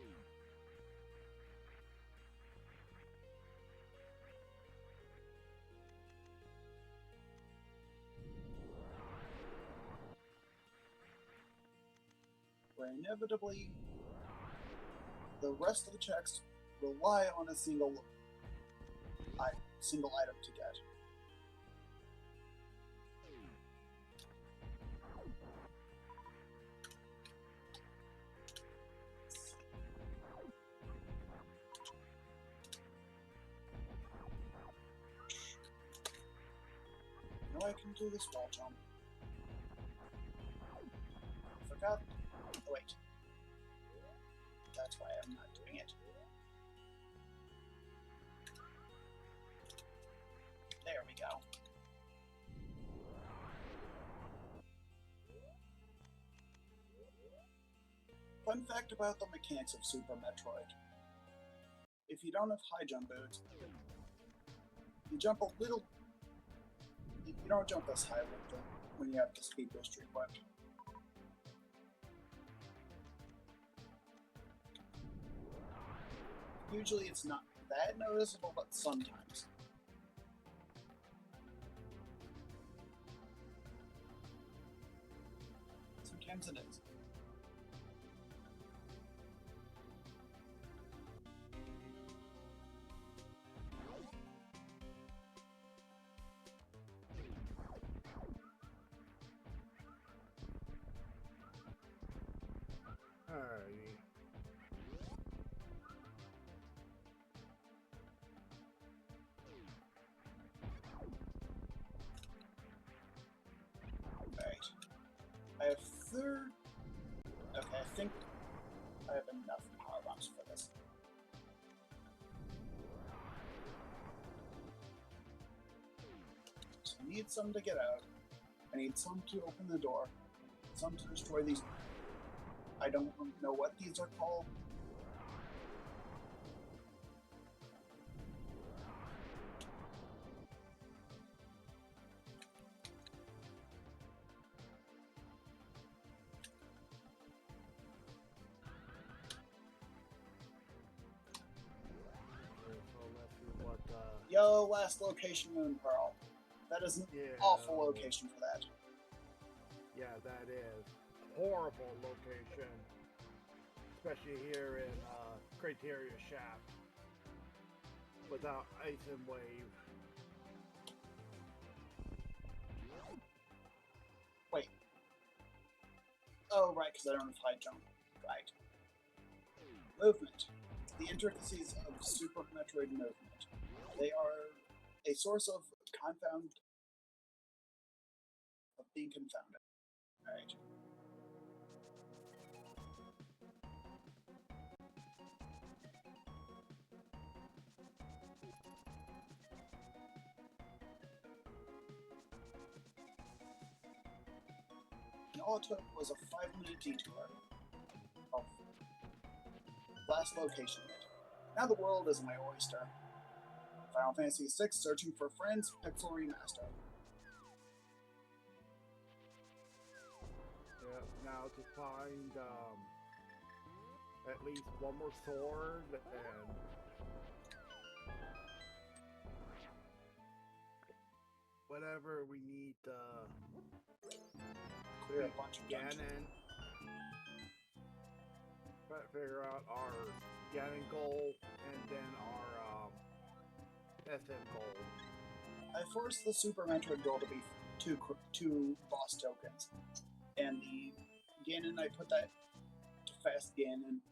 Where inevitably the rest of the checks rely on a single item to get. I know I can do this wall jump. Forgot. Oh, wait. That's why I'm not doing it. There we go. Fun fact about the mechanics of Super Metroid. If you don't have high jump boots, you jump a little... You don't jump as high with when you have the speed boost equipped. Usually it's not that noticeable, but sometimes. Sometimes it is. Alrighty. I have third. Okay, I think I have enough power bombs for this. So I need some to get out. I need some to open the door. Some to destroy these. I don't know what these are called. Yo, last location, Moon Pearl. That is an awful location for that. Yeah, that is. Horrible location. Especially here in Criteria Shaft. Without Ice and Wave. Wait. Oh, right, because I don't have high jump. Right. Movement. The intricacies of Super Metroid movement. They are a source of being confounded. Alright. And all it took was a 5-minute detour of last location. Now the world is my oyster. Final Fantasy VI Searching for Friends Pixel Remaster. Yeah, now to find at least one more sword and whatever we need to Clear a bunch of dungeons. Ganon. Try to figure out our Ganon goal and then our SM goal. I forced the Super Metroid goal to be two boss tokens, and the Ganon, I put that to fast Ganon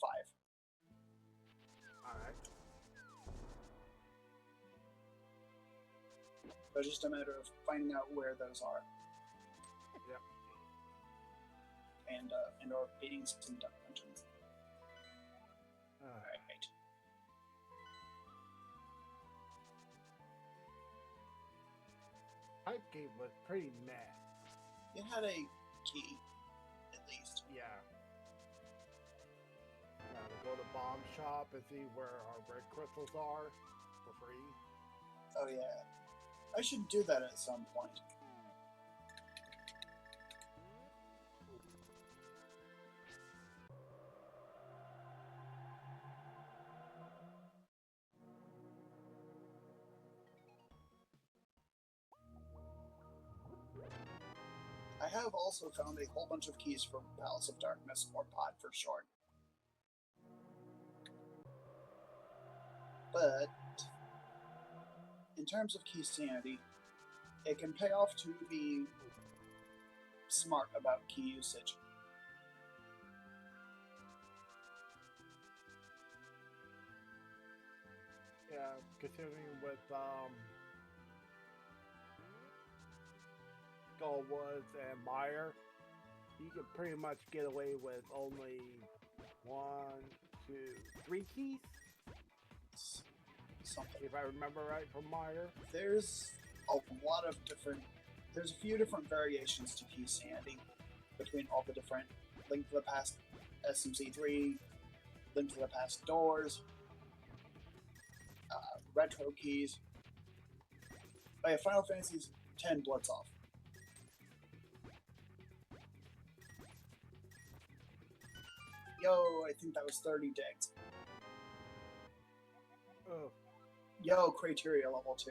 5. Alright. So it's just a matter of finding out where those are. Yep. And or beating some dungeons. Alright. Pipe game was pretty meh. It had a key, at least. Yeah. To go to bomb shop and see where our red crystals are for free. Oh yeah. I should do that at some point. I have also found a whole bunch of keys for Palace of Darkness, or POD for short. But in terms of Keysanity, it can pay off to be smart about key usage. Yeah, considering with Gullwoods and Meyer, you can pretty much get away with only 1, 2, 3 keys. Something. If I remember right from Meyer. There's a few different variations to Keysanity between all the different Link to the Past SMC3, Link to the Past doors, retro keys. Oh yeah, Final Fantasy X Blitz off. Yo, I think that was 30 digs. Oh. Yo, Criteria level 2.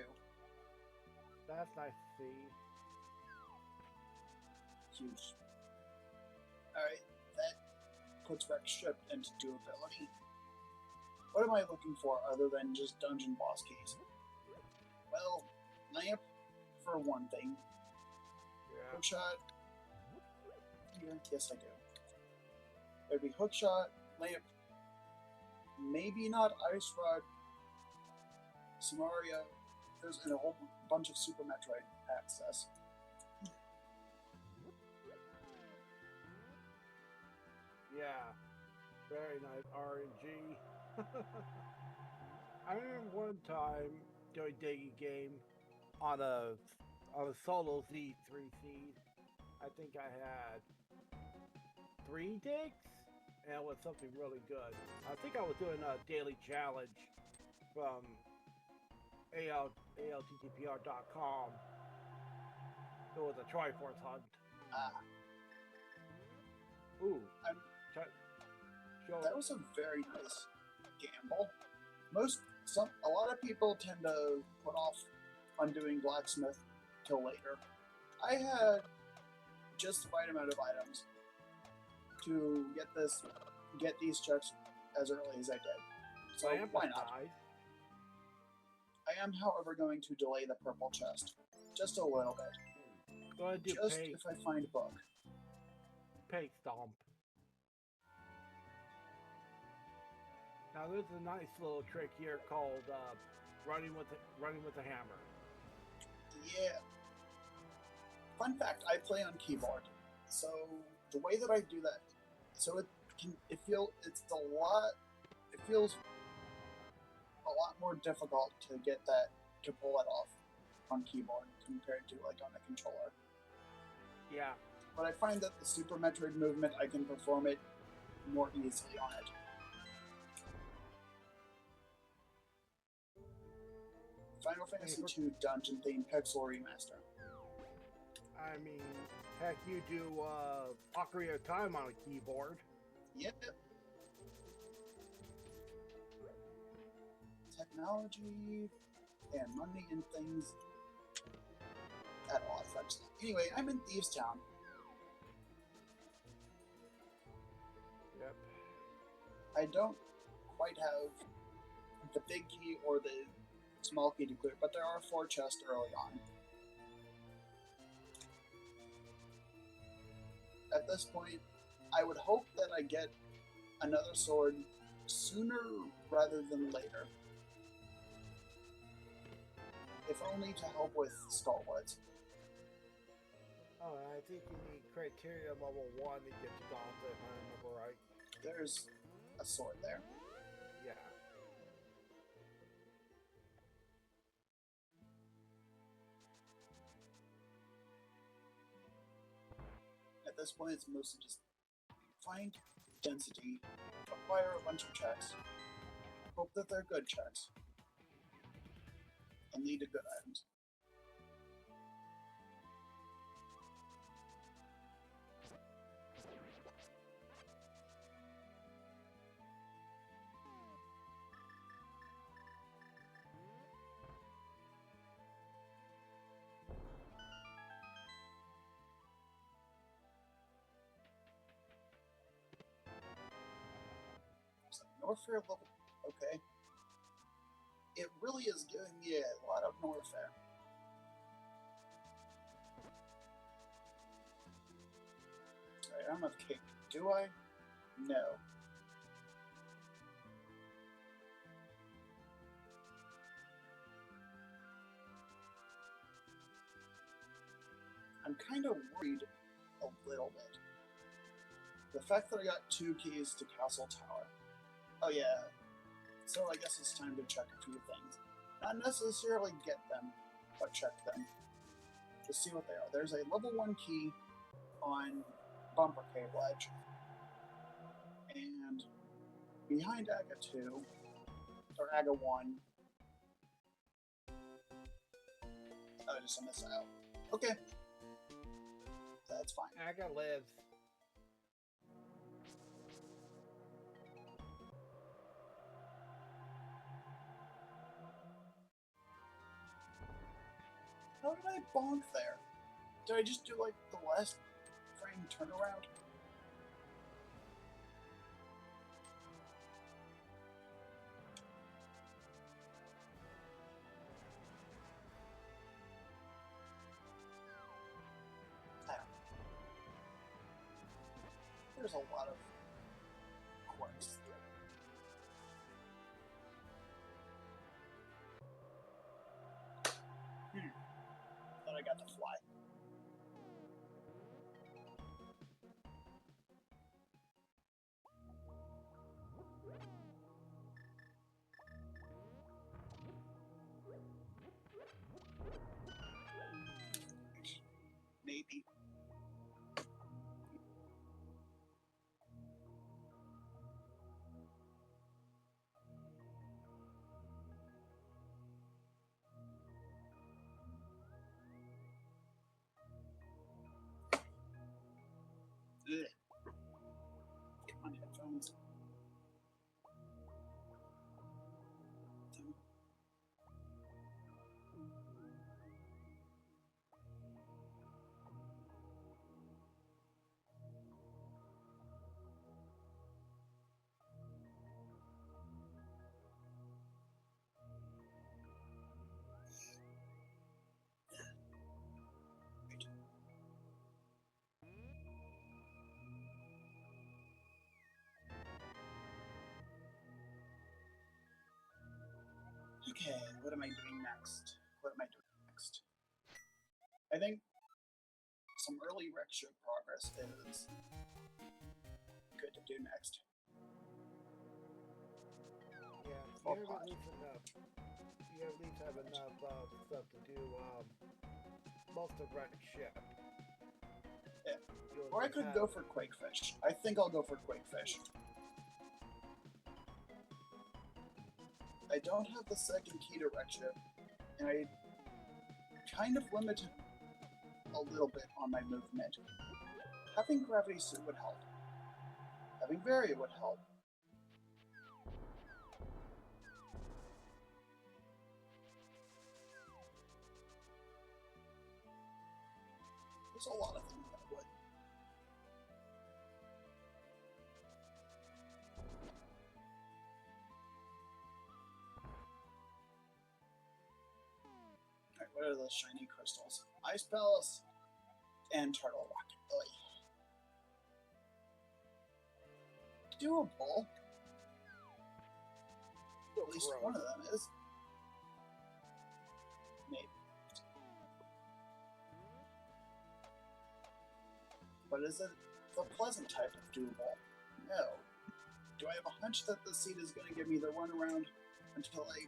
That's nice to see. Huge. Alright, that puts Rex Ship into durability. What am I looking for other than just dungeon boss keys? Well, lamp for one thing. Yeah. Hookshot. Here, yes I do. There'd be hookshot, lamp, maybe not ice rod, Samaria. There's a whole bunch of Super Metroid access. Yeah, very nice RNG. I remember one time doing digging game on a solo Z3 seed. I think I had 3 digs, and it was something really good. I think I was doing a daily challenge from ALTTPR.com. It was a Triforce hunt. Ooh. That was a very nice gamble. A lot of people tend to put off undoing blacksmith till later. I had just the right amount of items to get these checks as early as I did. So why not? I am, however, going to delay the purple chest just a little bit. Go ahead and do just if I find a book. Pay stomp. Now there's a nice little trick here called running with a hammer. Yeah. Fun fact: I play on keyboard, so the way that I do that, so it feels a lot more difficult to get that to pull it off on keyboard compared to like on a controller. Yeah. But I find that the Super Metroid movement, I can perform it more easily on it. Final Fantasy II Dungeon Theme Pixel Remaster. I mean, heck, you do Ocarina of Time on a keyboard. Yep. Technology and money and things. at all affects it. Anyway, I'm in Thieves Town. Yep. I don't quite have the big key or the small key to clear, but there are 4 chests early on. At this point, I would hope that I get another sword sooner rather than later. If only to help with Skullwoods. Oh, I think you need criteria level 1 to get the gauntlet, if I remember right. There's a sword there. Yeah. At this point, it's mostly just find density, acquire a bunch of checks, hope that they're good checks, and lead to good items. Norfair level, okay. It really is giving me a lot of Norfair. Right, I don't have cake. Do I? No. I'm kind of worried a little bit. The fact that I got 2 keys to Castle Tower. Oh yeah, so I guess it's time to check a few things. Not necessarily get them, but check them. To see what they are. There's a level 1 key on Bumper Cave Ledge. And behind Aga 2, or Aga 1. Oh, just a miss out. Okay. That's fine. Aga lives. How did I bonk there? Did I just do like the last frame turnaround? There's a lot of quirks. Thought I got to fly. Maybe. Ugh. Get my headphones. Okay, what am I doing next? I think some early lecture progress is good to do next. Yeah, you have at least enough. You at least have enough stuff to do most of Wreck Ship. Yeah. Or I could go for Quakefish. I think I'll go for Quakefish. I don't have the second key to Wreck Ship, and I kind of limited a little bit on my movement. Having Gravity Suit would help. Having Varia would help. There's a lot of things that would. Alright, what are those shiny crystals? Ice Palace and Turtle Rock. Doable. At least one of them is. Maybe. But is it the pleasant type of doable? No. Do I have a hunch that the seed is going to give me the runaround until I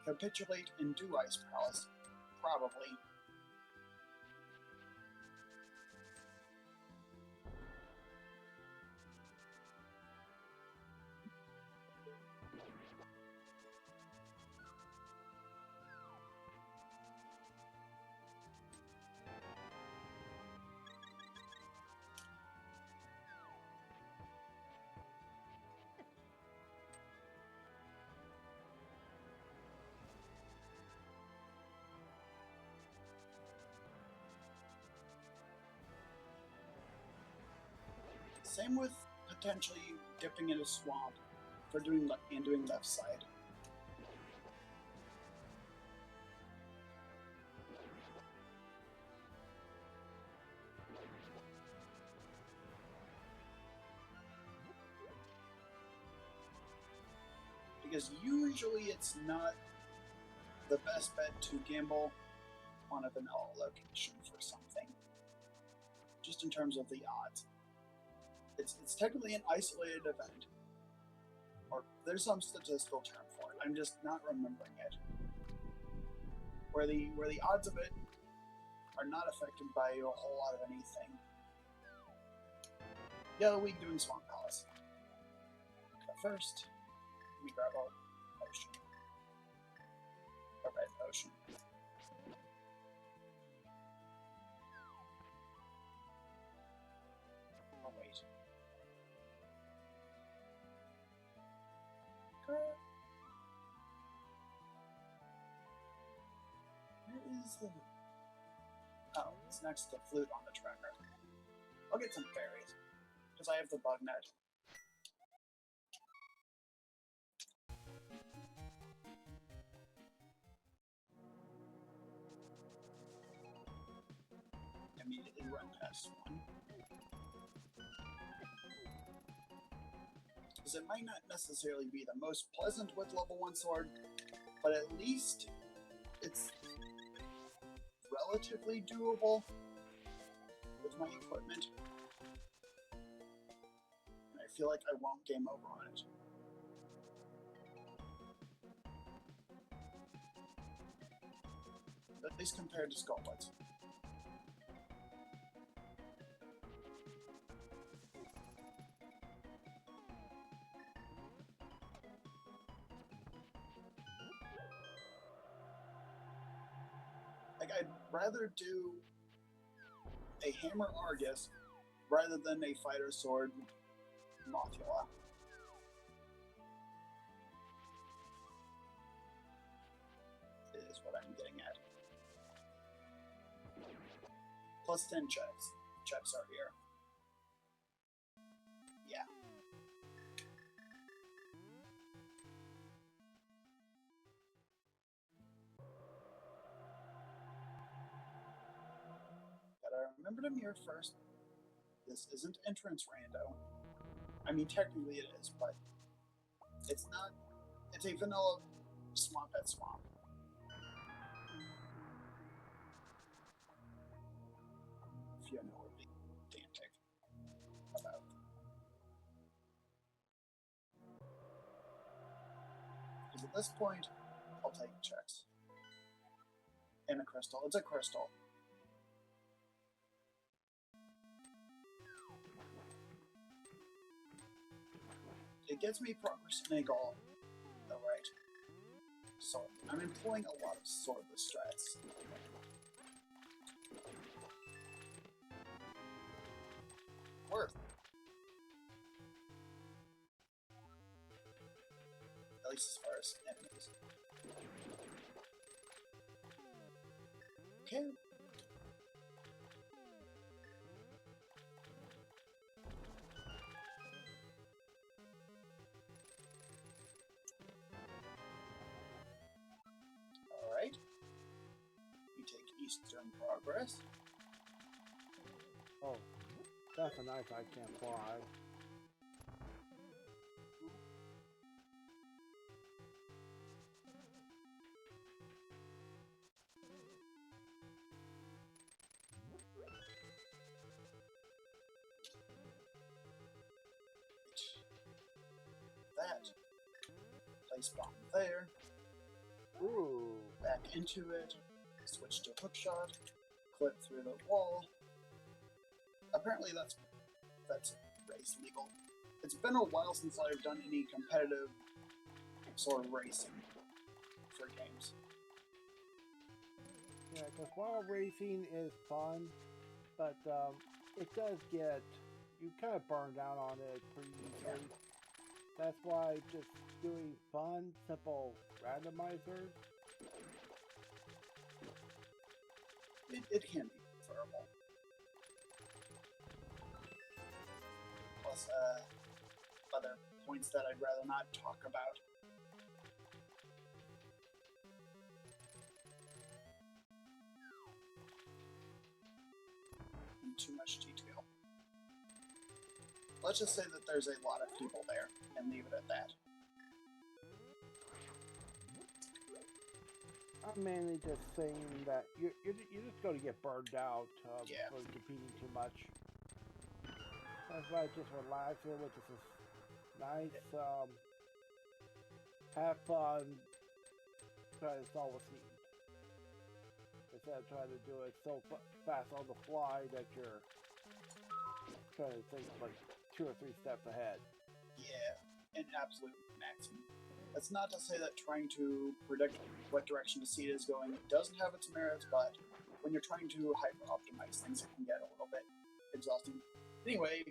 capitulate and do Ice Palace? Probably. Same with potentially dipping in a swamp for doing left side. Because usually it's not the best bet to gamble on a vanilla location for something. Just in terms of the odds. It's technically an isolated event. Or there's some statistical term for it. I'm just not remembering it. Where the odds of it are not affected by a whole lot of anything. Yellow Week doing Swamp Palace. But first, let me grab our potion. A red potion. Oh wait. Where is the... Oh, it's next to Flute on the tracker. I'll get some fairies, because I have the bug net. Immediately run past one. Because it might not necessarily be the most pleasant with level 1 sword, but at least it's relatively doable with my equipment. And I feel like I won't game over on it. At least compared to Skullblades. Like, I'd rather do a Hammer Argus rather than a Fighter Sword Mothula. Is what I'm getting at. Plus 10 checks. Checks are here. Yeah. Gotta remember to mirror first. This isn't entrance rando. I mean, technically it is, but it's not. It's a vanilla swamp at swamp. If you know what the Dantic about. Because at this point, I'll take checks. And a crystal. It's a crystal. It gets me progress in a goal. Alright. So, I'm employing a lot of swordless strats. Worth. At least as far as enemies. Okay. progress. Oh, that's a nice I can't fly. That. Place bomb there. Ooh. Back into it. Switch to hookshot. Clip through the wall. Apparently that's race legal. It's been a while since I've done any competitive sort of racing for games. Yeah, because while racing is fun, but it does get, you kind of burn down on it pretty easily. That's why just doing fun, simple randomizers. It can be preferable. Plus, other points that I'd rather not talk about. In too much detail. Let's just say that there's a lot of people there, and leave it at that. I'm mainly just saying that you're just going to get burned out for competing too much. That's why I just relax here with this nice, have fun, try to solve a scene. Instead of trying to do it so fast on the fly that you're trying to think like 2 or 3 steps ahead. Yeah, an absolute maximum. That's not to say that trying to predict what direction the seed is going doesn't have its merits, but when you're trying to hyper-optimize things, it can get a little bit exhausting. Anyway,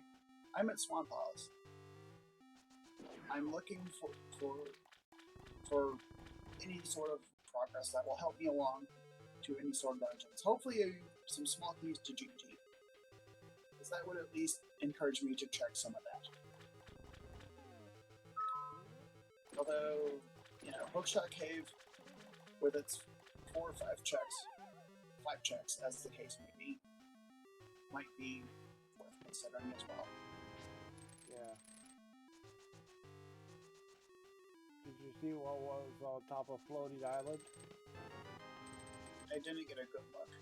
I'm at Swan Paws. I'm looking for any sort of progress that will help me along to any sort of dungeons. Hopefully some small keys to GT. Because that would at least encourage me to check some of that. Although, you know, Hookshot Cave, with its 4 or 5 checks as the case may be, might be worth considering as well. Yeah. Did you see what was on top of Floating Island? I didn't get a good look.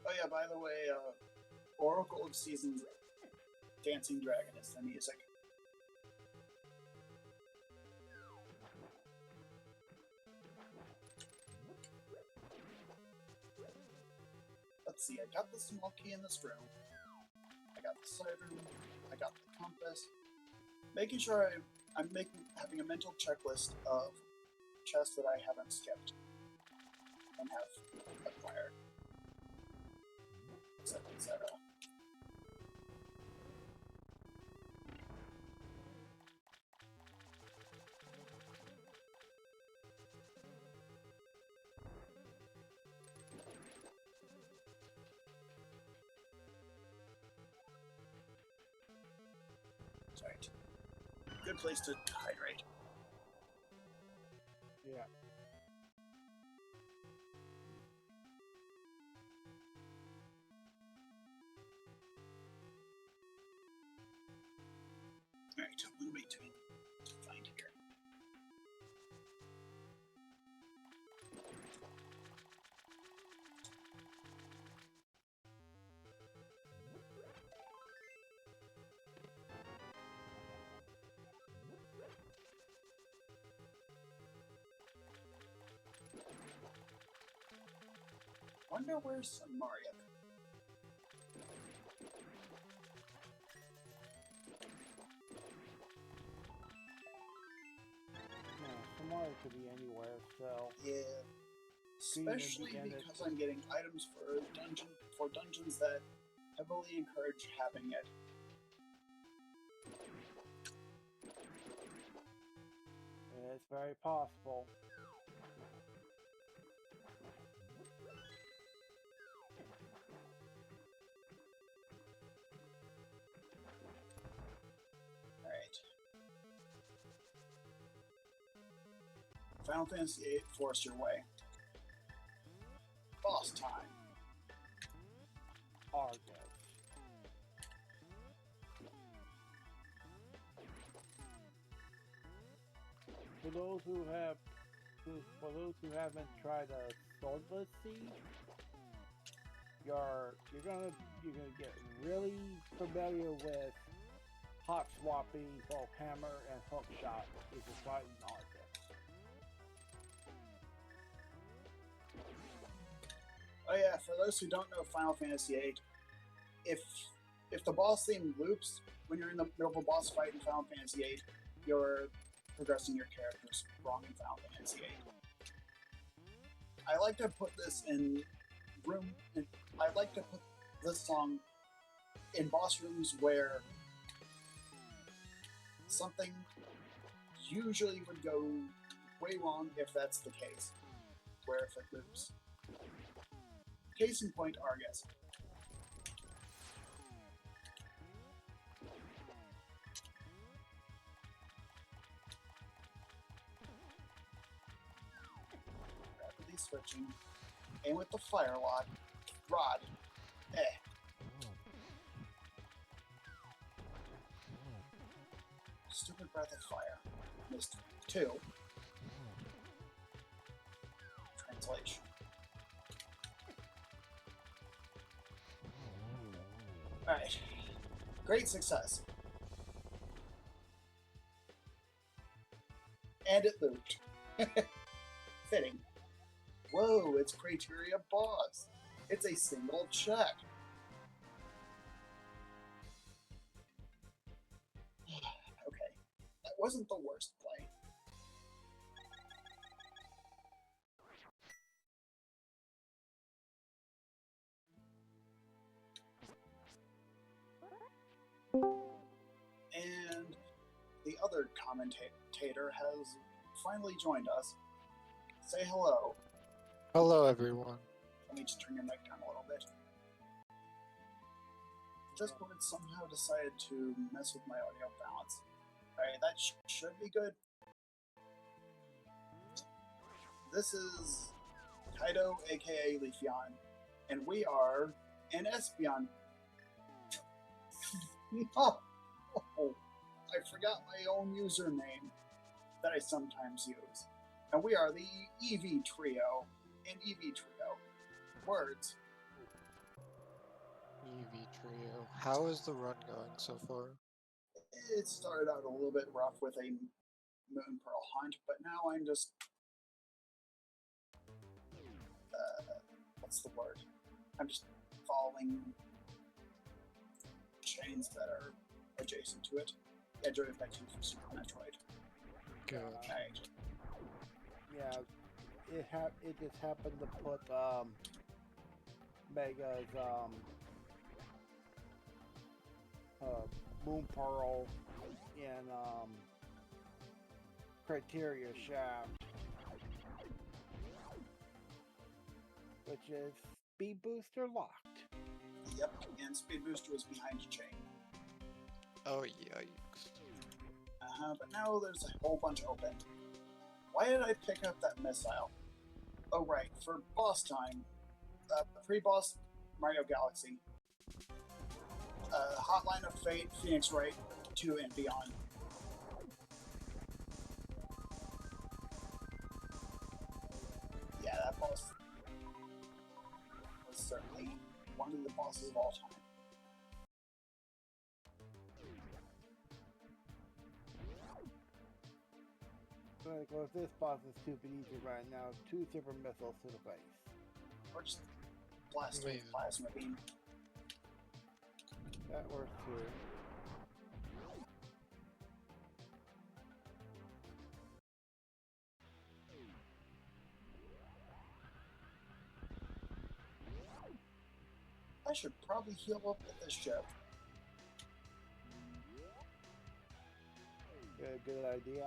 Oh yeah, by the way, Oracle of Seasons Dancing Dragon is the music. Let's see, I got the small key in this room. I got the side room. I got the compass. Making sure I'm having a mental checklist of chests that I haven't skipped and have acquired, etc., etc. Right. Good place to hydrate. Yeah. Alright, what am I doing to find here? Wonder where's Mario? Yeah, Mario could be anywhere, so. Yeah. Especially because I'm getting items for dungeons that heavily encourage having it. It's very possible. Final Fantasy VIII forced your way. Boss time. Argus. For those who haven't tried a swordless siege, you're gonna get really familiar with hot swapping both hammer and hook shot if you're fighting Argus. Oh yeah, for those who don't know Final Fantasy VIII, if the boss theme loops when you're in the middle of a boss fight in Final Fantasy VIII, you're progressing your characters wrong in Final Fantasy VIII. I like to put this in I like to put this song in boss rooms where something usually would go way wrong if that's the case. Where if it loops. Case in point, Argus. Rapidly switching. Aim with the fire rod. Stupid breath of fire. Missed 2. Translation. Alright. Great success. And it looped. Fitting. Whoa, it's criteria boss. It's a single check. Okay. That wasn't the worst play. And the other commentator has finally joined us. Say hello. Hello, everyone. Let me just turn your mic down a little bit. Discord somehow decided to mess with my audio balance. Alright, that should be good. This is Kaido, aka Leafeon, and we are an Espeon. No! I forgot my own username that I sometimes use. And we are the EV Trio. And EV Trio. Words. EV Trio. How is the run going so far? It started out a little bit rough with a Moon Pearl hunt, but now I'm just... what's the word? I'm just following chains that are adjacent to it. Yeah, Joy's back to you for Super Metroid. Good. Right. Yeah, it just happened to put Mega's Moon Pearl in Criteria Shaft, which is Speed Booster locked. Yep, and Speed Booster was behind a chain. Oh, yikes. But now there's a whole bunch open. Why did I pick up that missile? Oh right, for boss time. Pre-boss Mario Galaxy. Hotline of Fate, Phoenix Wright, 2 and beyond. Yeah, that boss was certainly one of the bosses of all time. Like, well, if this boss is stupid easy right now, 2 super missiles to the face. Or just blast with plasma beam. That works too. I should probably heal up with this ship. Good idea.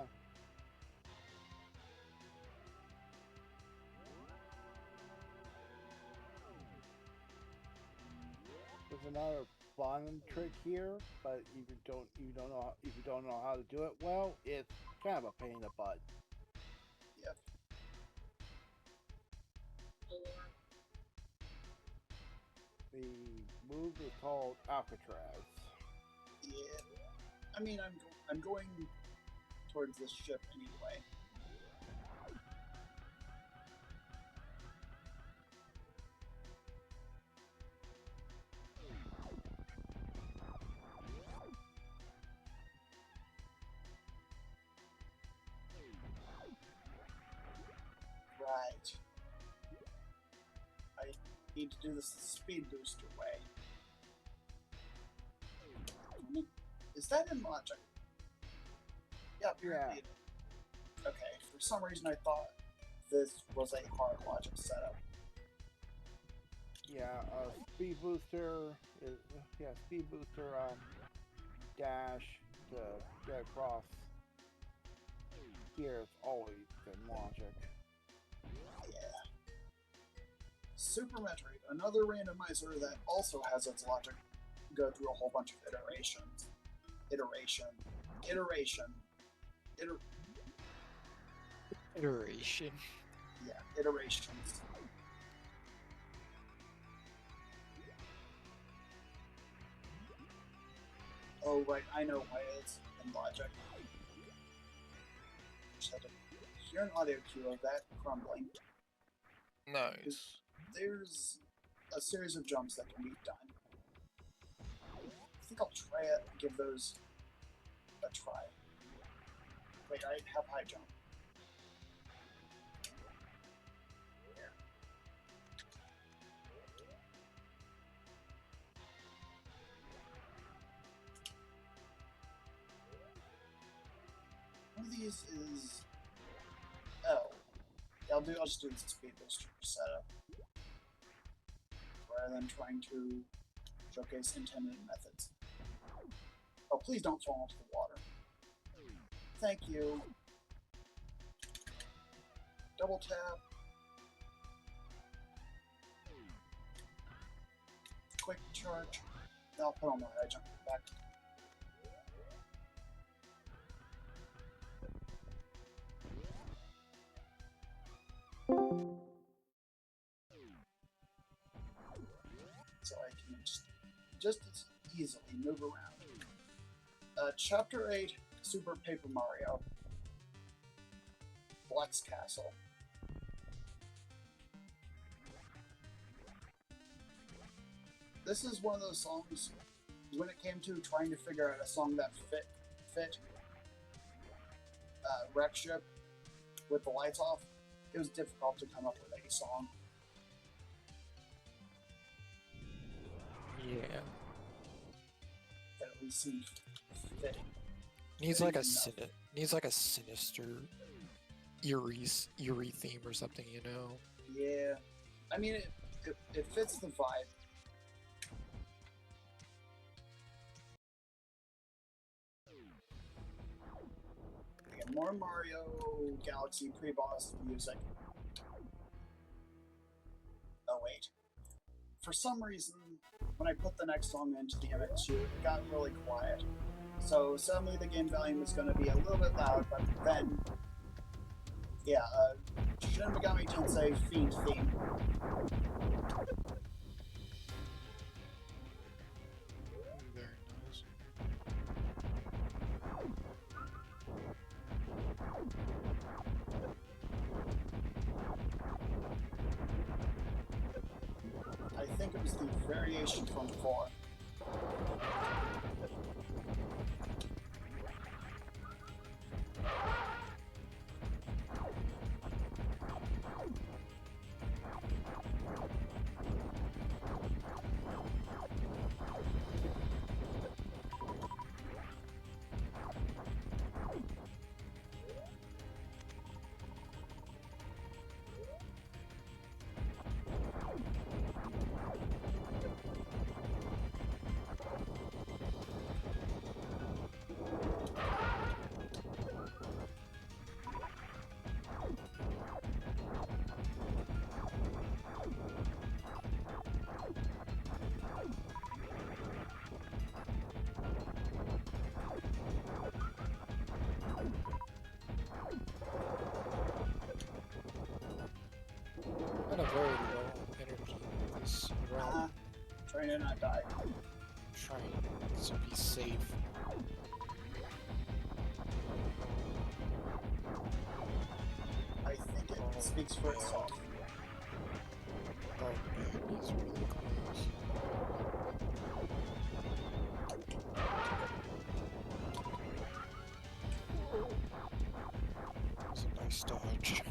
There's another fun trick here, but if you don't know how to do it well, it's kind of a pain in the butt. Yep. The move is called Alcatraz. Yeah. I mean, I'm going towards this ship anyway. Right. I need to do this the speed booster way. Is that in logic? Yeah, apparently it is. Okay, for some reason I thought this was a hard logic setup. Yeah, speed booster is speed booster dash to get across here is always been logic. Yeah. Super Metroid, another randomizer that also has its logic go through a whole bunch of iterations. Iteration. Yeah, iterations. Oh, right, I know why it's in logic. Just had to hear an audio cue of that crumbling. Nice. There's a series of jumps that can be done. I think I'll try it, give those a try. Wait, I have high jump. There. One of these is... Oh. I'll just do the speed booster setup. Rather than trying to showcase intended methods. Oh, please don't fall into the water. Thank you. Double tap. Quick charge. I'll put on my high jump back. So I can just as easily move around. Chapter 8, Super Paper Mario. Black's Castle. This is one of those songs, when it came to trying to figure out a song that fit Wreck Ship with the lights off, it was difficult to come up with a song. Yeah. That at least seemed fitting. Needs like a sinister, eerie theme or something, you know? Yeah. I mean, it fits the vibe. Again, more Mario Galaxy pre-boss music. Oh wait. For some reason, when I put the next song into the image, it got really quiet. So suddenly the game volume is going to be a little bit loud, but then, yeah, Shin Megami Tensei Fiend theme. Very nice. I think it was the variation from 4. Kind of very low energy this round. Trying to not die. Trying to be safe. I think it speaks for itself. Oh man, he's really close. That was a nice dodge.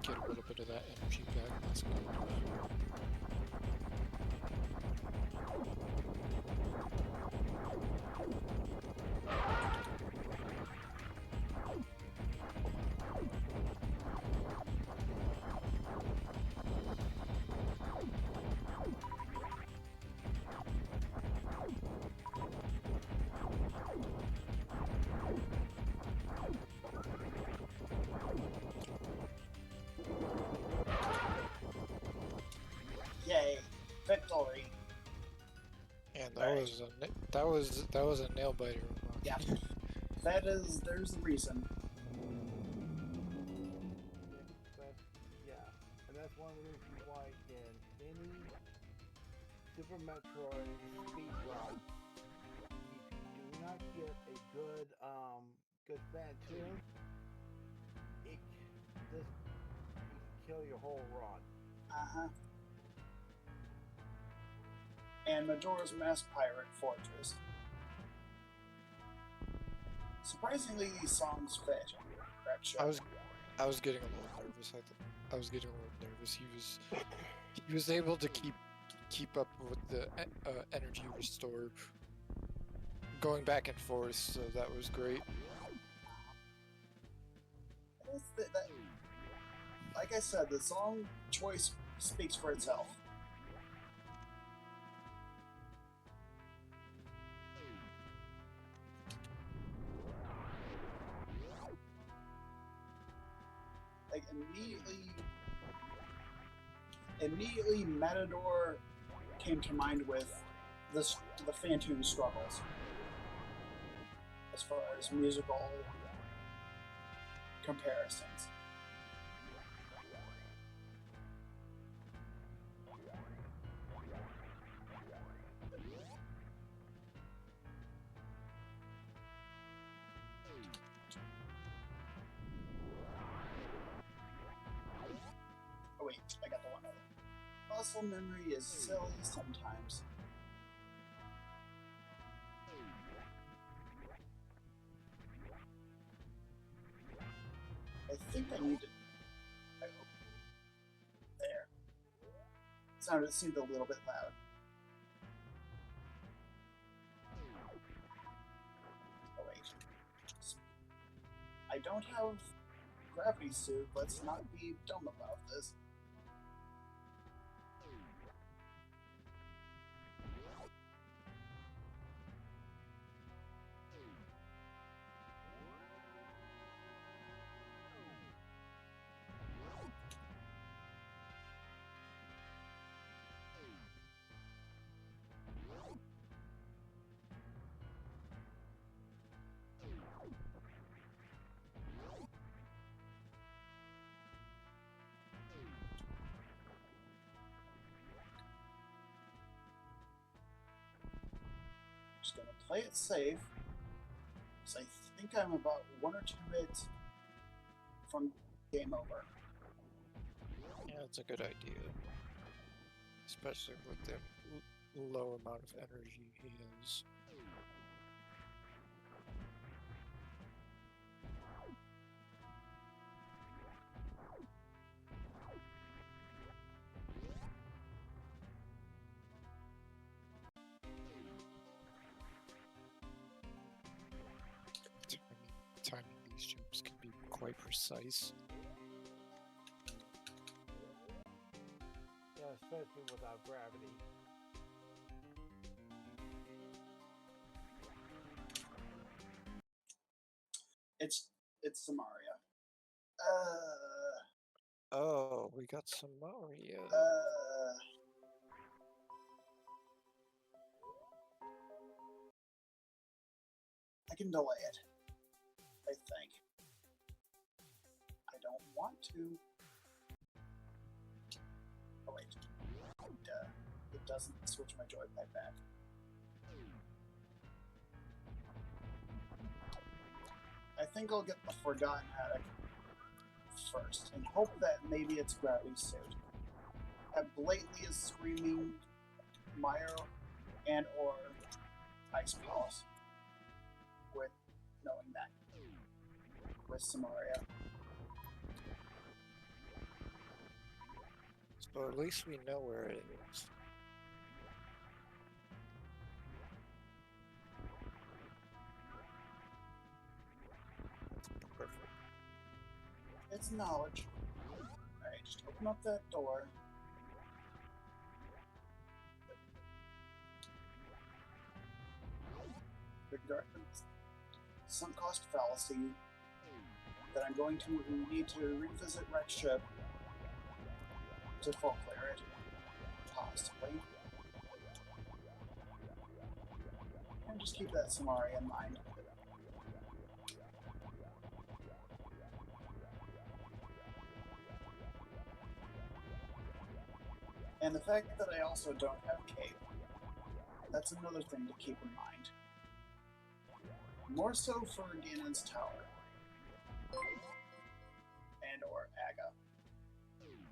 Get a little bit of that energy back. That's good. Yay! Victory! And that Right. was a nail biter. Yeah. There's the reason. Yeah, and that's one of the reasons why in any Super Metroid speedrun, if you do not get a good fan tune, this you can kill your whole run. Uh-huh. And Majora's Mask Pirate Fortress. Surprisingly, these songs fit. Correct, sure. I was getting a little nervous. I was getting a little nervous. He was able to keep up with the energy restore, going back and forth. So that was great. Like I said, the song choice speaks for itself. Like immediately Matador came to mind with the Phantoon struggles as far as musical comparisons. Oh wait, I got the one other. Muscle memory is silly sometimes. I think I need to. I hope. There. Seemed a little bit loud. Oh wait. I don't have gravity suit. Let's not be dumb about this. Just gonna play it safe, because I think I'm about 1 or 2 hits from game over. Yeah, that's a good idea. Especially with the low amount of energy he has. Timing these jumps can be quite precise. Yeah, especially without gravity. It's Samaria. Oh, we got some Mario. I can delay it. I think. I don't want to. Oh wait. It doesn't switch my joypad back. I think I'll get the Forgotten Attic first and hope that maybe it's Gravity Suit. That blatantly is screaming Mire and or Ice Palace with knowing that. With Samaria. So at least we know where it is. Perfect. It's knowledge. Alright, just open up that door. Sunk cost fallacy that I'm going to need to revisit Rex ship to full clear it, possibly. And just keep that Samaria in mind. And the fact that I also don't have cape. That's another thing to keep in mind. More so for Ganon's Tower. And or Aga.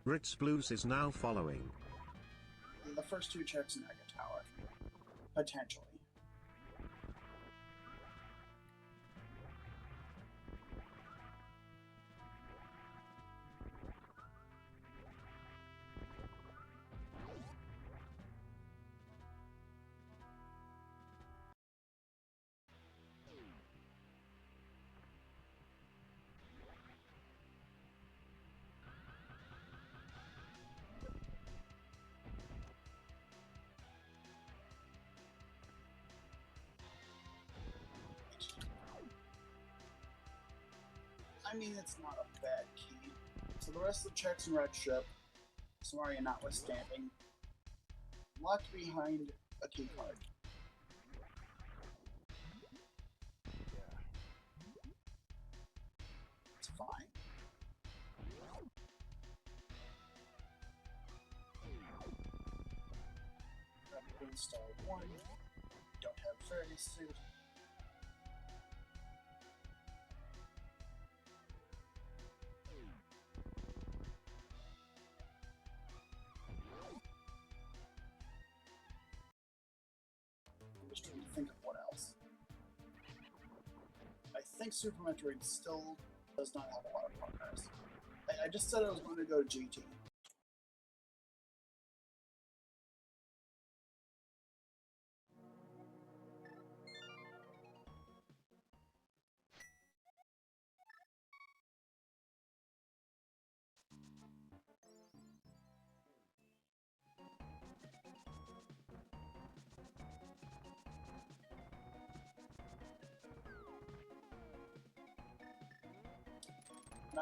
Ritz Blues is now following. The first two checks in Aga Tower. Potentially. I mean, it's not a bad key. So the rest of the checks in Red Ship, Samaria notwithstanding, locked behind a key card. It's fine. Grab the install one. Don't have fairy suit. Just trying to think of what else. I think Super Metroid still does not have a lot of partners. I just said I was going to go to GT. And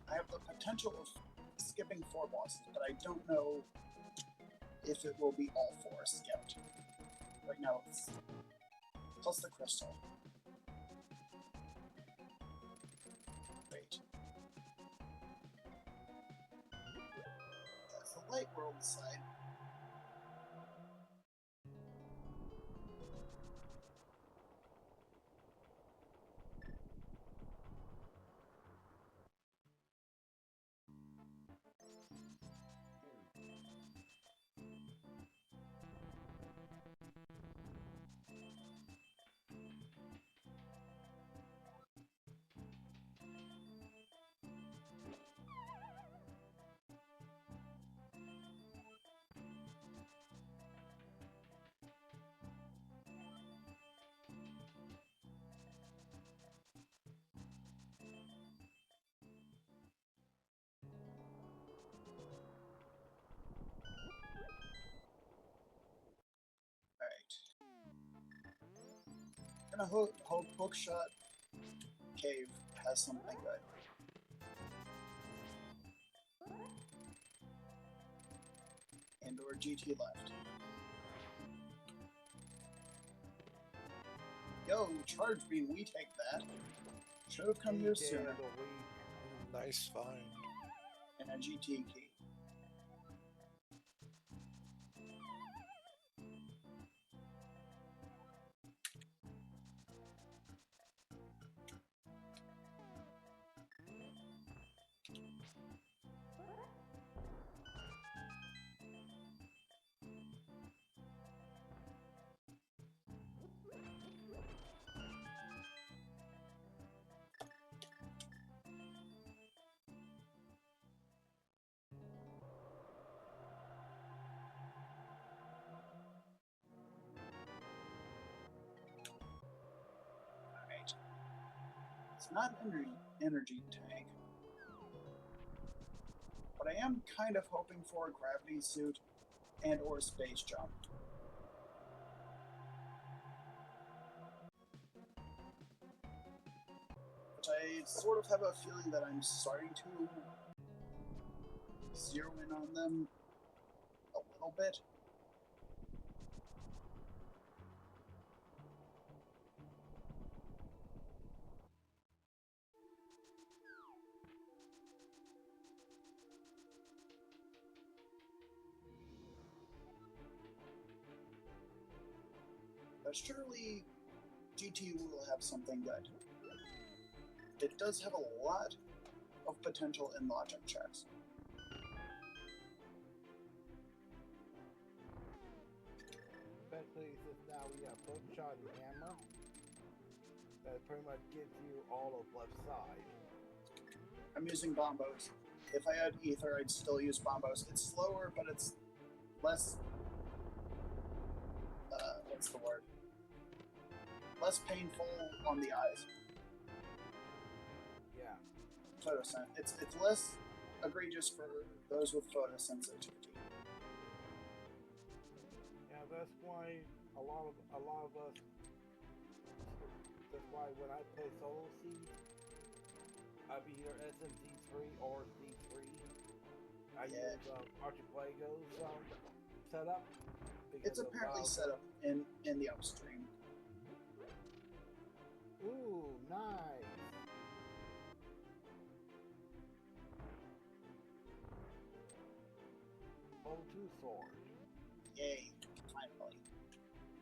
I have the potential of skipping 4 bosses, but I don't know if it will be all 4 skipped. Right now it's plus the crystal. Wait. That's the light world side. And a hookshot cave has something good. And or GT left. Yo, charge beam, we take that. Should have come Any here day sooner. of the week. Nice find. And a GT key. Alright. It's not an energy tank. But I am kind of hoping for a gravity suit and or space jump. Which I sort of have a feeling that I'm starting to zero in on them a little bit. But surely GT will have something good. It does have a lot of potential in logic checks. Especially since now we have both shot and hammer. That pretty much gives you all of left side. I'm using bombos. If I had ether, I'd still use bombos. It's slower, but it's less. What's the word? Less painful on the eyes. Yeah. It's less egregious for those with photosensitivity. Yeah, that's why a lot of us. That's why when I play solo seed, I'd be either SMC3 or C3. I use Archipelago's setup. It's apparently set up in the upstream. Ooh, nice. O2 sword. Yay, finally.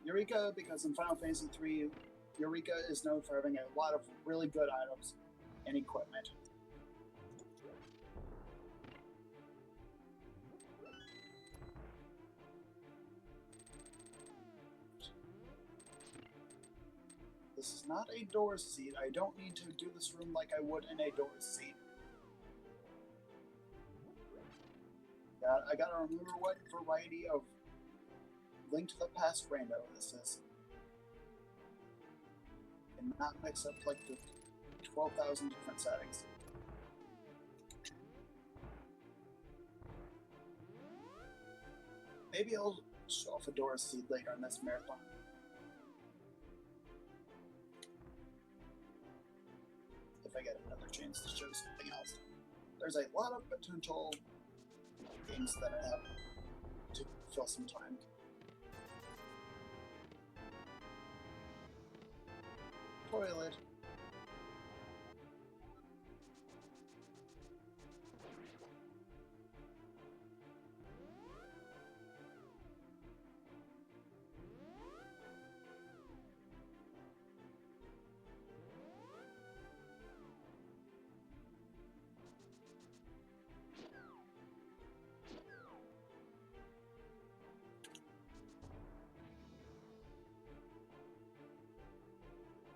Eureka, because in Final Fantasy III, Eureka is known for having a lot of really good items and equipment. This is not a door seat. I don't need to do this room like I would in a door seat. I gotta remember what variety of Link to the Past rando this is. And not mix up like the 12,000 different settings. Maybe I'll show off a Dora seed later in this marathon. If I get another chance to show something else. There's a lot of potential games that I have to fill some time. Toilet.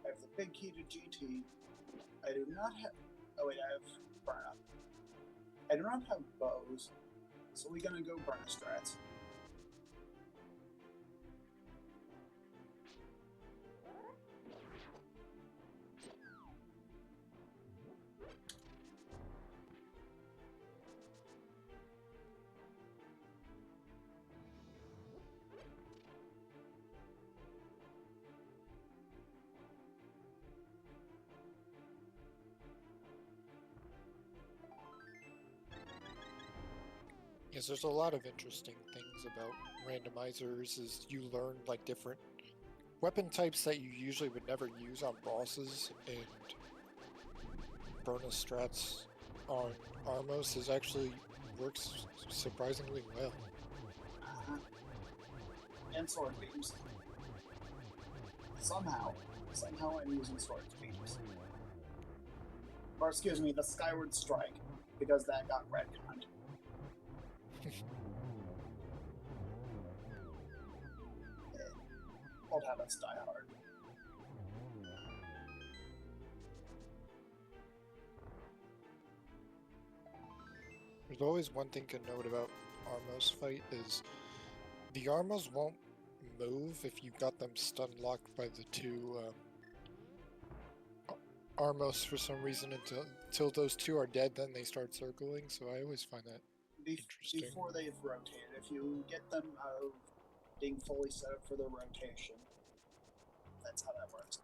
I have the big key to GT. I do not have. Oh wait, I have burn up. I do not have bows, so we're gonna go burn strats. Yes, there's a lot of interesting things about randomizers. Is you learn like different weapon types that you usually would never use on bosses and bonus strats on Armos is actually works surprisingly well. And sword beams. Somehow I'm using sword beams. Or excuse me, the Skyward Strike, because that got retconned. Old habits die hard. There's always one thing to note about Armos fight is the Armos won't move if you got them stun locked by the two Armos for some reason until those two are dead, then they start circling. So I always find that interesting. Before they've rotated, if you get them out of being fully set up for the rotation, that's how that works.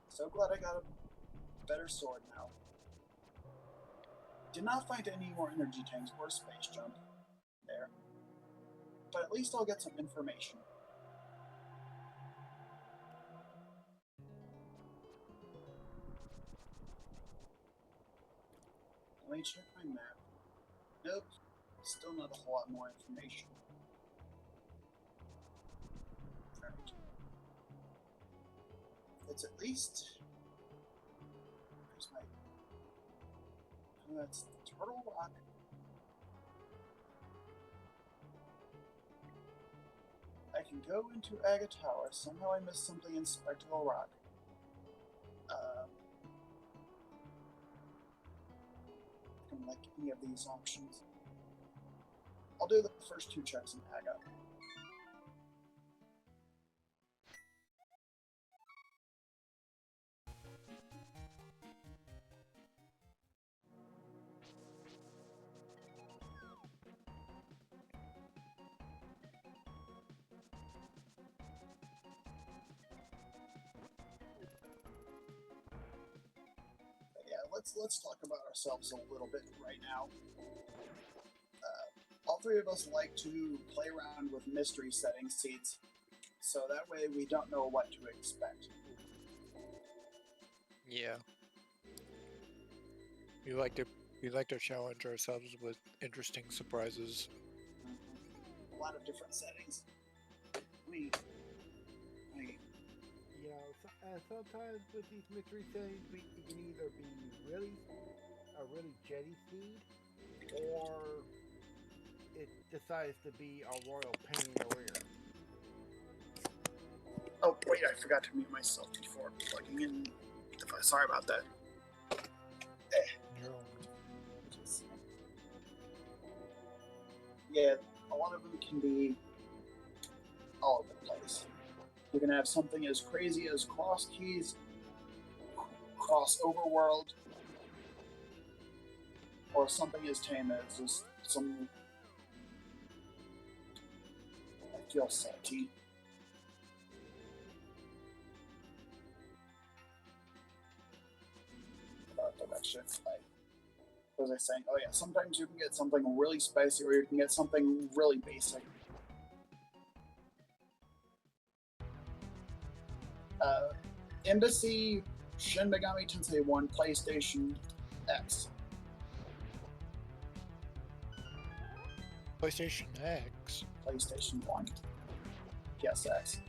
So glad I got a better sword now. Did not find any more energy tanks or space jump there, but at least I'll get some information. Let me check my map. Nope, still not a whole lot more information. Right. It's at least. Where's my. Oh, that's Turtle Rock. I can go into Aga Tower. Somehow I missed something in Spectacle Rock. I don't like any of these options. I'll do the first two checks in Aga. Let's talk about ourselves a little bit right now. All three of us like to play around with mystery setting seeds, so that way we don't know what to expect. Yeah. We like to challenge ourselves with interesting surprises. A lot of different settings. You know, sometimes with these mystery settings, we can either be a really jetty seed, or it decides to be a royal pain in the rear. Oh wait, I forgot to mute myself before plugging in the device. Sorry about that. Yeah, a lot of them can be all over the place. You can have something as crazy as cross keys, cross overworld, or something as tame as just some. I feel salty. About direction. What was I saying? Oh yeah, sometimes you can get something really spicy, or you can get something really basic. Embassy, Shin Megami Tensei 1, PlayStation X. PlayStation X. PlayStation 1. PSX.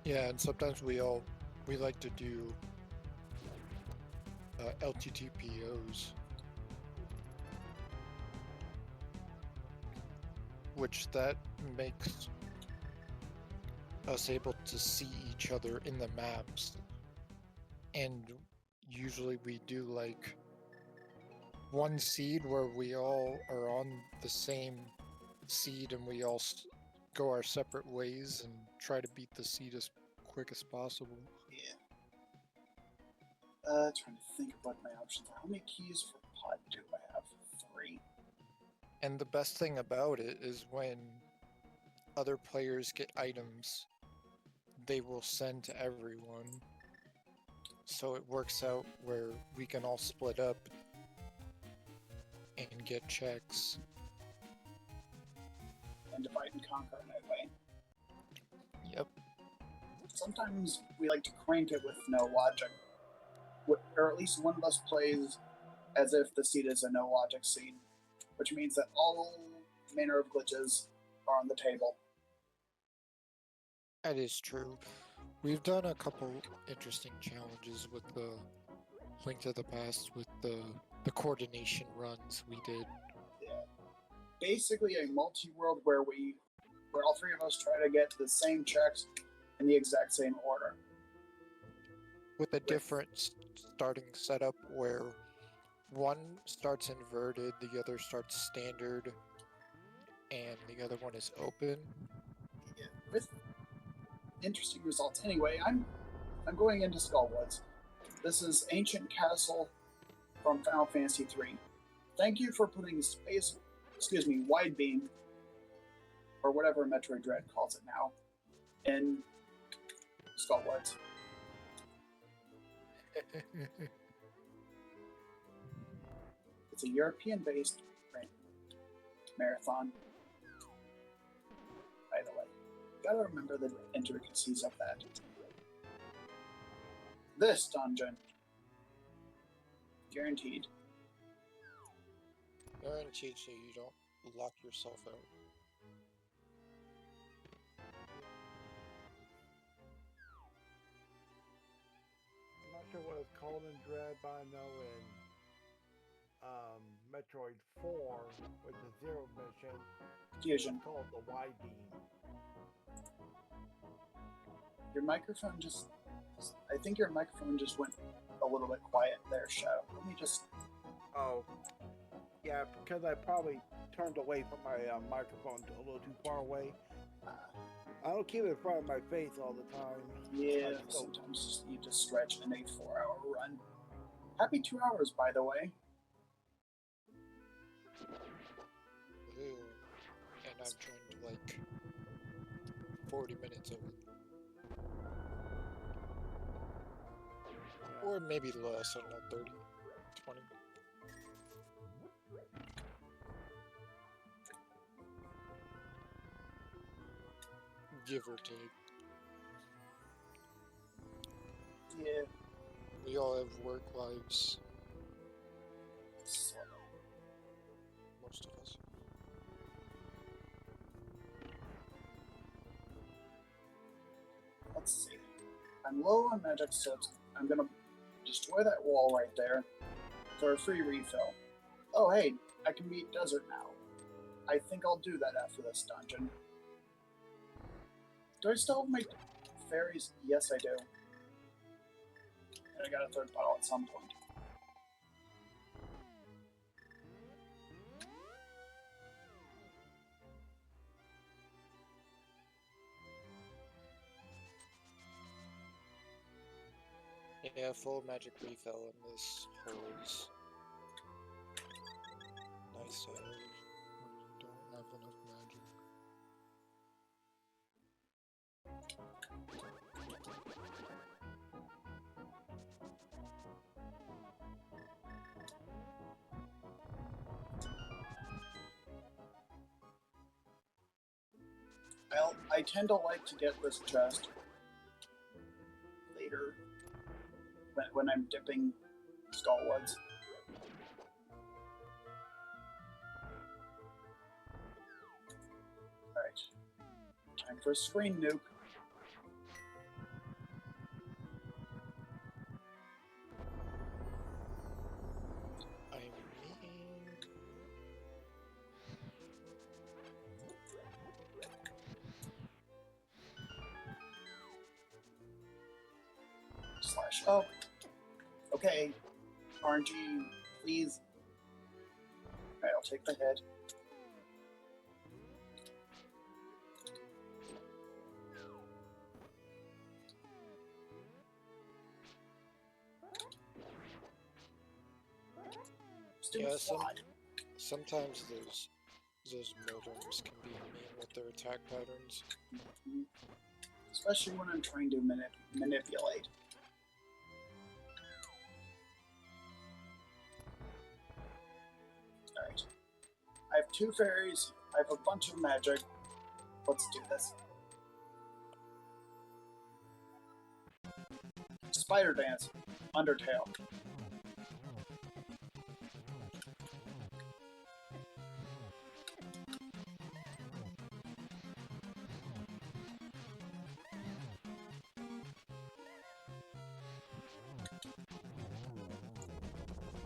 Yeah, and sometimes we like to do LTTPOs, which that makes us able to see each other in the maps, and usually we do like one seed where we all are on the same seed and we all go our separate ways and try to beat the seed as quick as possible. Yeah. Trying to think about my options. How many keys for pod do I have? 3. And the best thing about it is when other players get items, they will send to everyone. so it works out where we can all split up and get checks. And divide and conquer in that way. Yep. Sometimes we like to crank it with no logic. Or at least one of us plays as if the seed is a no logic seed, which means that all manner of glitches are on the table. That is true. We've done a couple interesting challenges with the Link to the Past with the coordination runs we did. Yeah. Basically a multi-world where all three of us try to get the same checks in the exact same order. With a different starting setup where one starts inverted, the other starts standard, and the other one is open. Yeah, with interesting results. Anyway, I'm going into Skullwoods. This is Ancient Castle from Final Fantasy III. Thank you for putting Wide Beam, or whatever Metroid Dread calls it now, in Skullwoods. It's a European-based marathon. By the way, gotta remember the intricacies of that. This dungeon, guaranteed. Guaranteed so you don't lock yourself out. I'm not sure what it's called in Dread, but I know in Metroid 4, with the Zero mission, Fusion. it's called the Wide Beam. Your microphone I think your microphone just went a little bit quiet there, Shadow. Let me just... Oh. Yeah, because I probably turned away from my microphone a little too far away. I don't keep it in front of my face all the time. Yeah, sometimes you need to stretch in a 4-hour run. Happy 2 hours, by the way. Ew. And I've turned like 40 minutes of it. Or maybe less, I don't know, 30, 20. Give or take. Yeah. We all have work lives. Sort of. Most of us. Let's see. I'm low on magic, so I'm gonna destroy that wall right there for a free refill. Oh, hey, I can beat Desert now. I think I'll do that after this dungeon. Do I still have my fairies? Yes, I do. And I got a third bottle at some point. Yeah, full magic refill in this holds. Nice to have when you don't have enough magic. Well, I tend to like to get this chest later when I'm dipping Skullwoods. Alright. Time for a screen nuke. I mean... Slash up. Okay. RNG, please. Alright, I'll take the head. Yeah, Fly. sometimes those modems can be mean with their attack patterns. Especially when I'm trying to manipulate. have 2 fairies. I have a bunch of magic. Let's do this. Spider Dance. Undertale.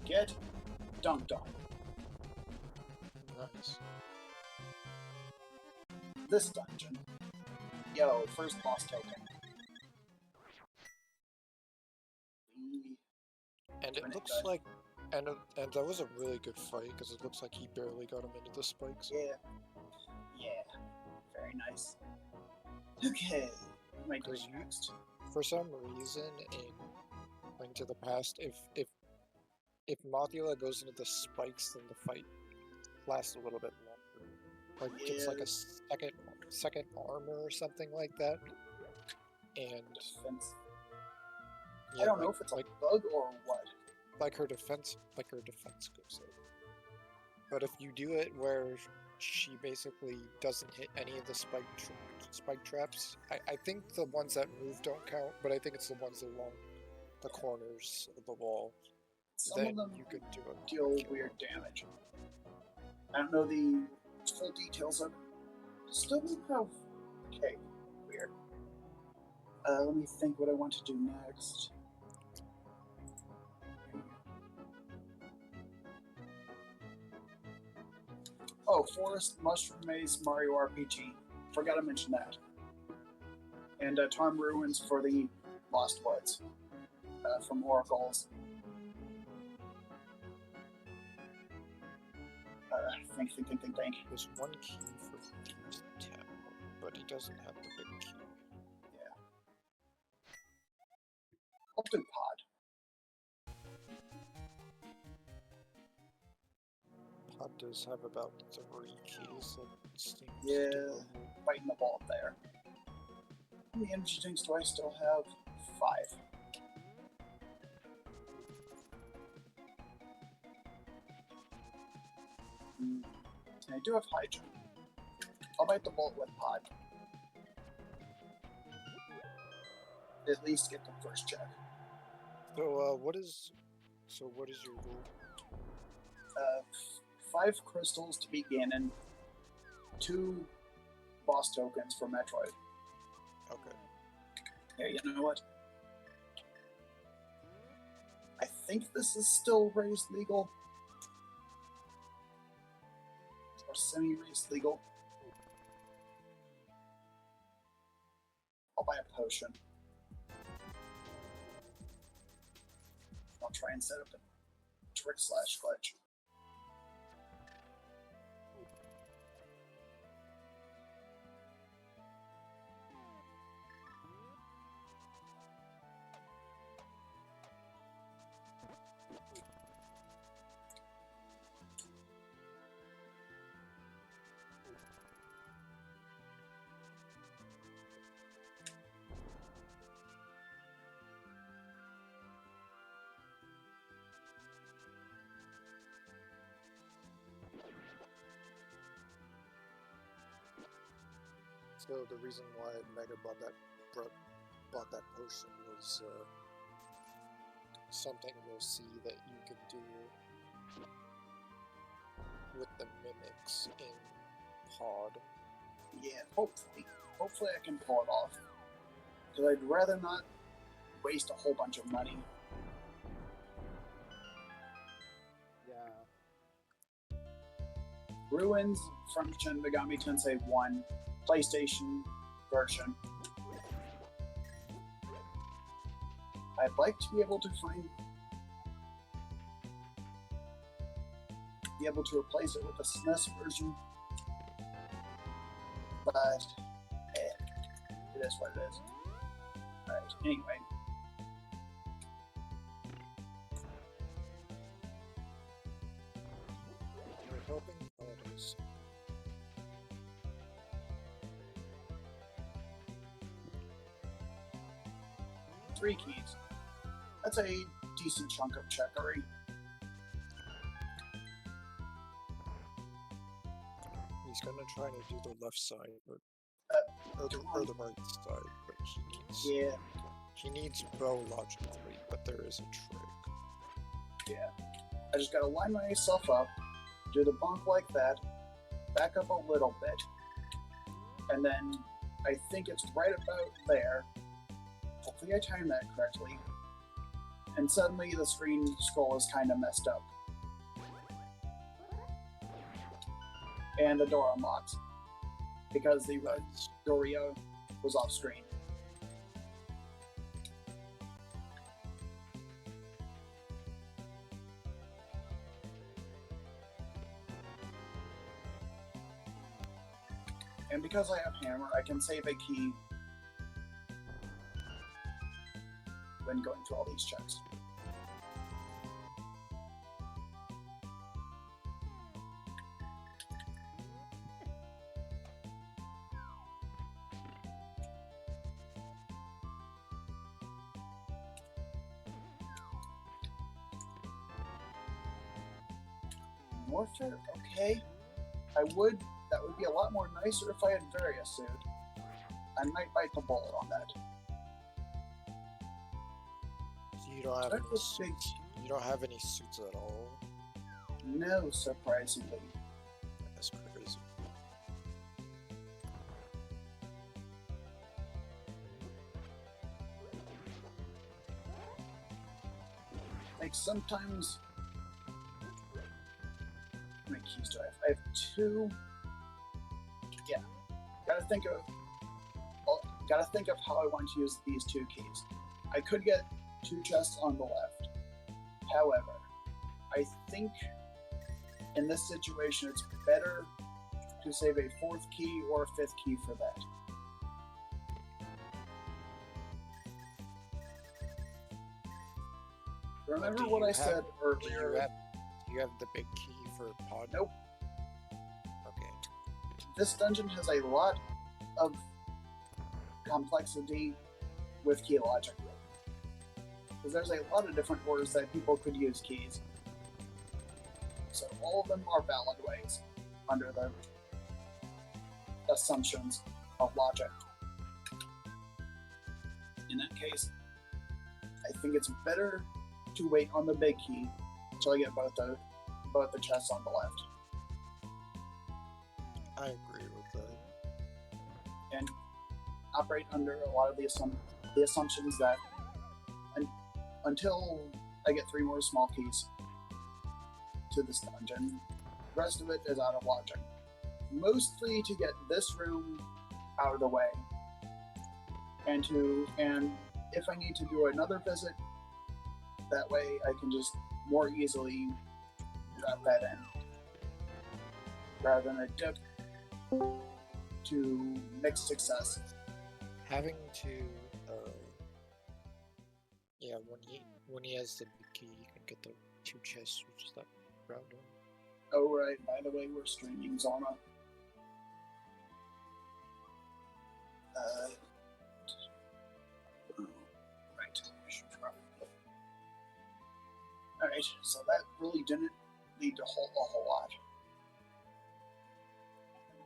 Get dunked on. Nice. This dungeon. Yo, first boss token. And it Pretty looks good. like, and that was a really good fight because it looks like he barely got him into the spikes. Yeah. Yeah. Very nice. Okay. What am I doing Because you- next? For some reason, in Link to the Past, if Mothula goes into the spikes, then the fight lasts a little bit longer. Like it's like a second armor or something like that. And Defense. yeah, I don't know if it's like a bug or what. her defense goes up. But if you do it where she basically doesn't hit any of the spike traps, I think the ones that move don't count, but I think it's the ones along the corners of the wall. Some Then of them you could do it. deal weird damage. I don't know the full details of it. Still have. Okay, weird. Let me think what I want to do next. Oh, Forest Mushroom Maze Mario RPG. Forgot to mention that. And Tarm Ruins for the Lost Woods from Oracles. Think. There's one key for Thieves' Tower, but he doesn't have the big key. I'll do Pod. Pod does have about 3 keys that seems Yeah. to Biting the ball there. How many energy drinks do I still have? 5. And I do have high jump. I'll bite the bolt with Pod. At least get the first check. So what is your rule? 5 crystals to begin and 2 boss tokens for Metroid. Okay. Yeah, you know what? I think this is still race legal. Or semi-race legal. I'll buy a potion. I'll try and set up a trick / glitch. So the reason why Mega bought that potion was something we'll see that you can do with the mimics in Pod. Yeah, hopefully. Hopefully I can pull it off. Because I'd rather not waste a whole bunch of money. Yeah. Ruins from Shin Megami Tensei 1, PlayStation version. I'd like to be able to be able to replace it with a SNES version. But it is what it is. Alright, anyway. You're helping others. 3 keys. That's a decent chunk of checkery. He's gonna try to do the left side, but or come the right side, but Yeah, he needs bow logic 3, but there is a trick. yeah. I just gotta line myself up, do the bump like that, back up a little bit, and then I think it's right about there. Hopefully I timed that correctly. And suddenly the screen scroll is kind of messed up. And the door unlocks. Because the red Doria was off screen. And because I have hammer, I can save a key when going through all these checks. Warfare, okay. That would be a lot more nicer if I had Varia suit. I might bite the bullet on that. So you don't have any suits. You don't have any suits at all. No, surprisingly. That's crazy. Like sometimes. How many keys do I have? I have 2. Yeah. Gotta think of how I want to use these 2 keys. I could get 2 chests on the left. However, I think in this situation it's better to save a 4th key or a 5th key for that. Remember what I said earlier? Do you have the big key for pod? Nope. Okay. This dungeon has a lot of complexity with key logic. Because there's a lot of different orders that people could use keys. So all of them are valid ways under the assumptions of logic. In that case, I think it's better to wait on the big key until I get both the chests on the left. I agree with that. And operate under a lot of the assumptions that until I get 3 more small keys to this dungeon, the rest of it is out of logic. Mostly to get this room out of the way, and if I need to do another visit, that way I can just more easily drop that in, rather than a dip to mixed success. Having to, yeah, when he has the big key, you can get the 2 chests, which is that round one. Oh right, by the way, we're streaming Zona. Right, I should probably. Alright, so that really didn't lead to a whole lot.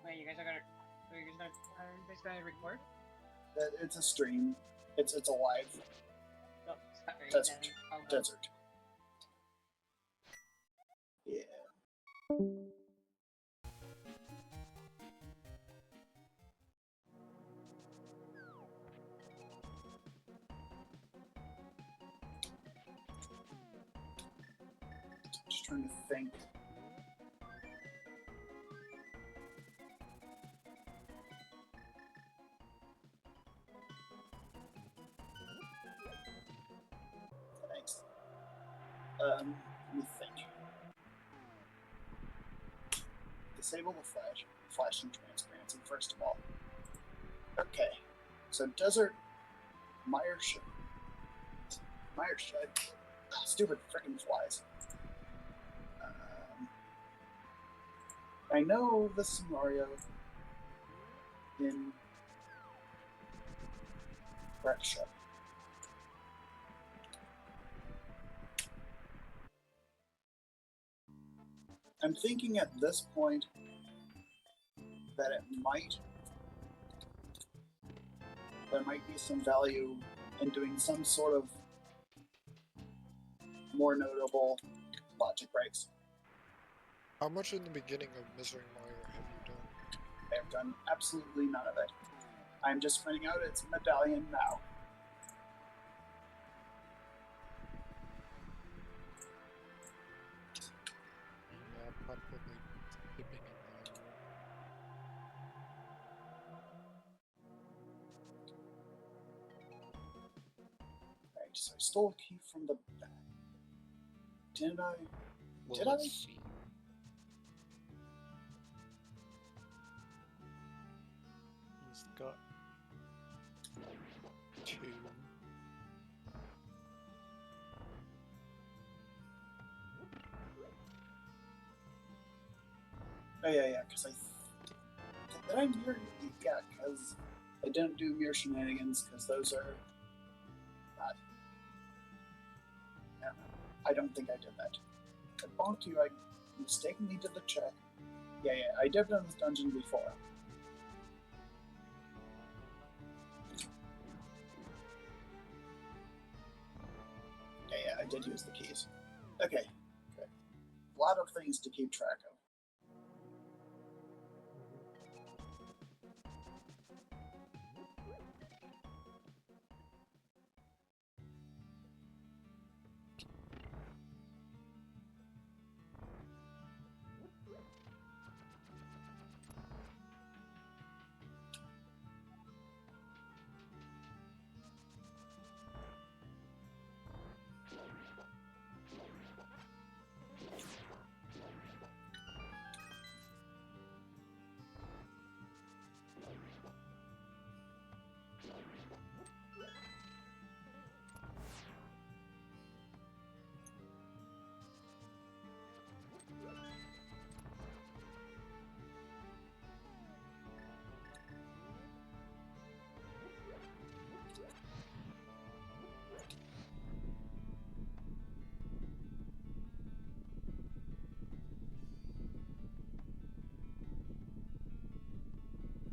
Wait, you guys gonna record? It's a stream. It's a live No, sorry. desert. Then I'll go. Desert. Yeah. Just trying to think. Thanks. Let me think. Disable the flash and transparency first of all. Okay, so desert Meyershed. Stupid freaking flies. I know this scenario in Brexit. I'm thinking at this point that there might be some value in doing some sort of more notable logic breaks. How much in the beginning of Misery Mario have you done? I have done absolutely none of it. I'm just finding out its medallion now. Yeah, probably dipping in that. Right, so I stole a key from the back. Didn't I? Well, Did let's I? see. He's got 2. Oh yeah, because did I mirror? Yeah, because I didn't do mirror shenanigans because those are not. Yeah, I don't think I did that. I bonked you. I mistakenly did the check. Yeah, I did it in this dungeon before. Yeah, I did use the keys. Okay, good. A lot of things to keep track of.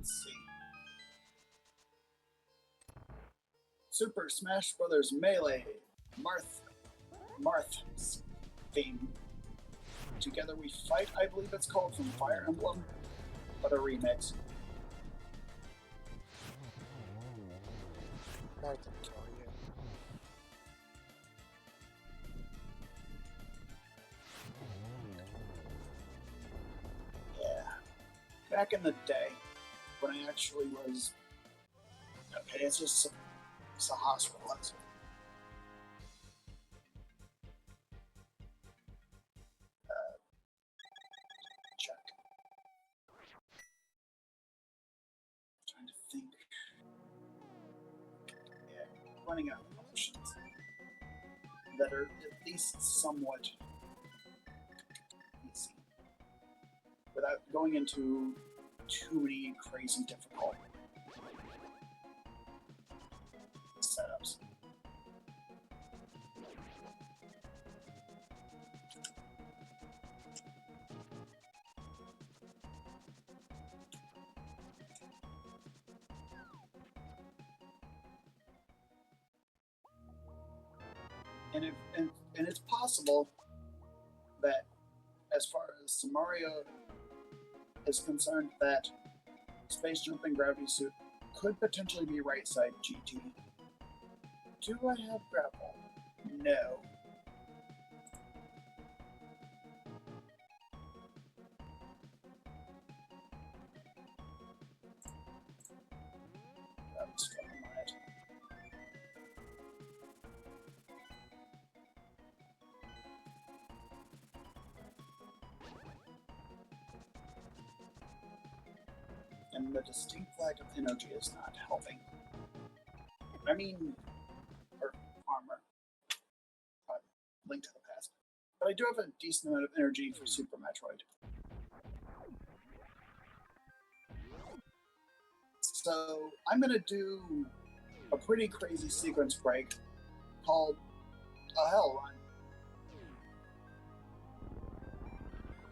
Let's see. Super Smash Bros. Melee, Marth's theme. Together We Fight, I believe it's called, from Fire Emblem, but a remix. Martha, oh yeah. Yeah. Back in the day, when I actually was. Okay, it's a hospital. Check. Trying to think. Yeah, running out of options that are at least somewhat easy without going into too many crazy difficult setups. And it's possible that, as far as Mario is concerned, that Space Jumping Gravity Suit could potentially be right side GT. Do I have grapple? No. That was fun on it. And the distinct lack of energy is not helping. I mean, or armor. Link to the past. But I do have a decent amount of energy for Super Metroid. So I'm going to do a pretty crazy sequence break called a Hell Run.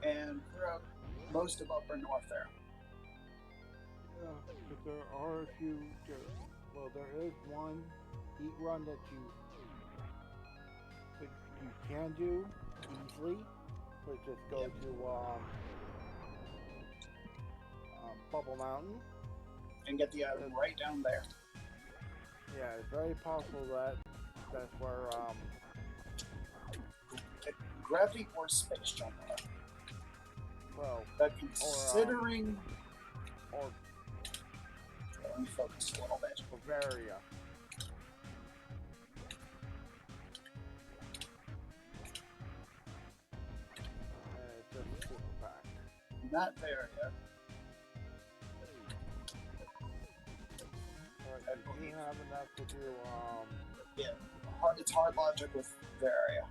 And throughout most of Upper North there. But there are a few. Well, there is one heat run that you can do easily. So just go Yep. to Bubble Mountain. And get the item right down there. Yeah, it's very possible that that's where Gravity or space jump. well, But considering... or Let me focus a little bit. Bavaria. It's just super pack. Not there yet. Alright, you do have enough to do It's hard logic with Varia.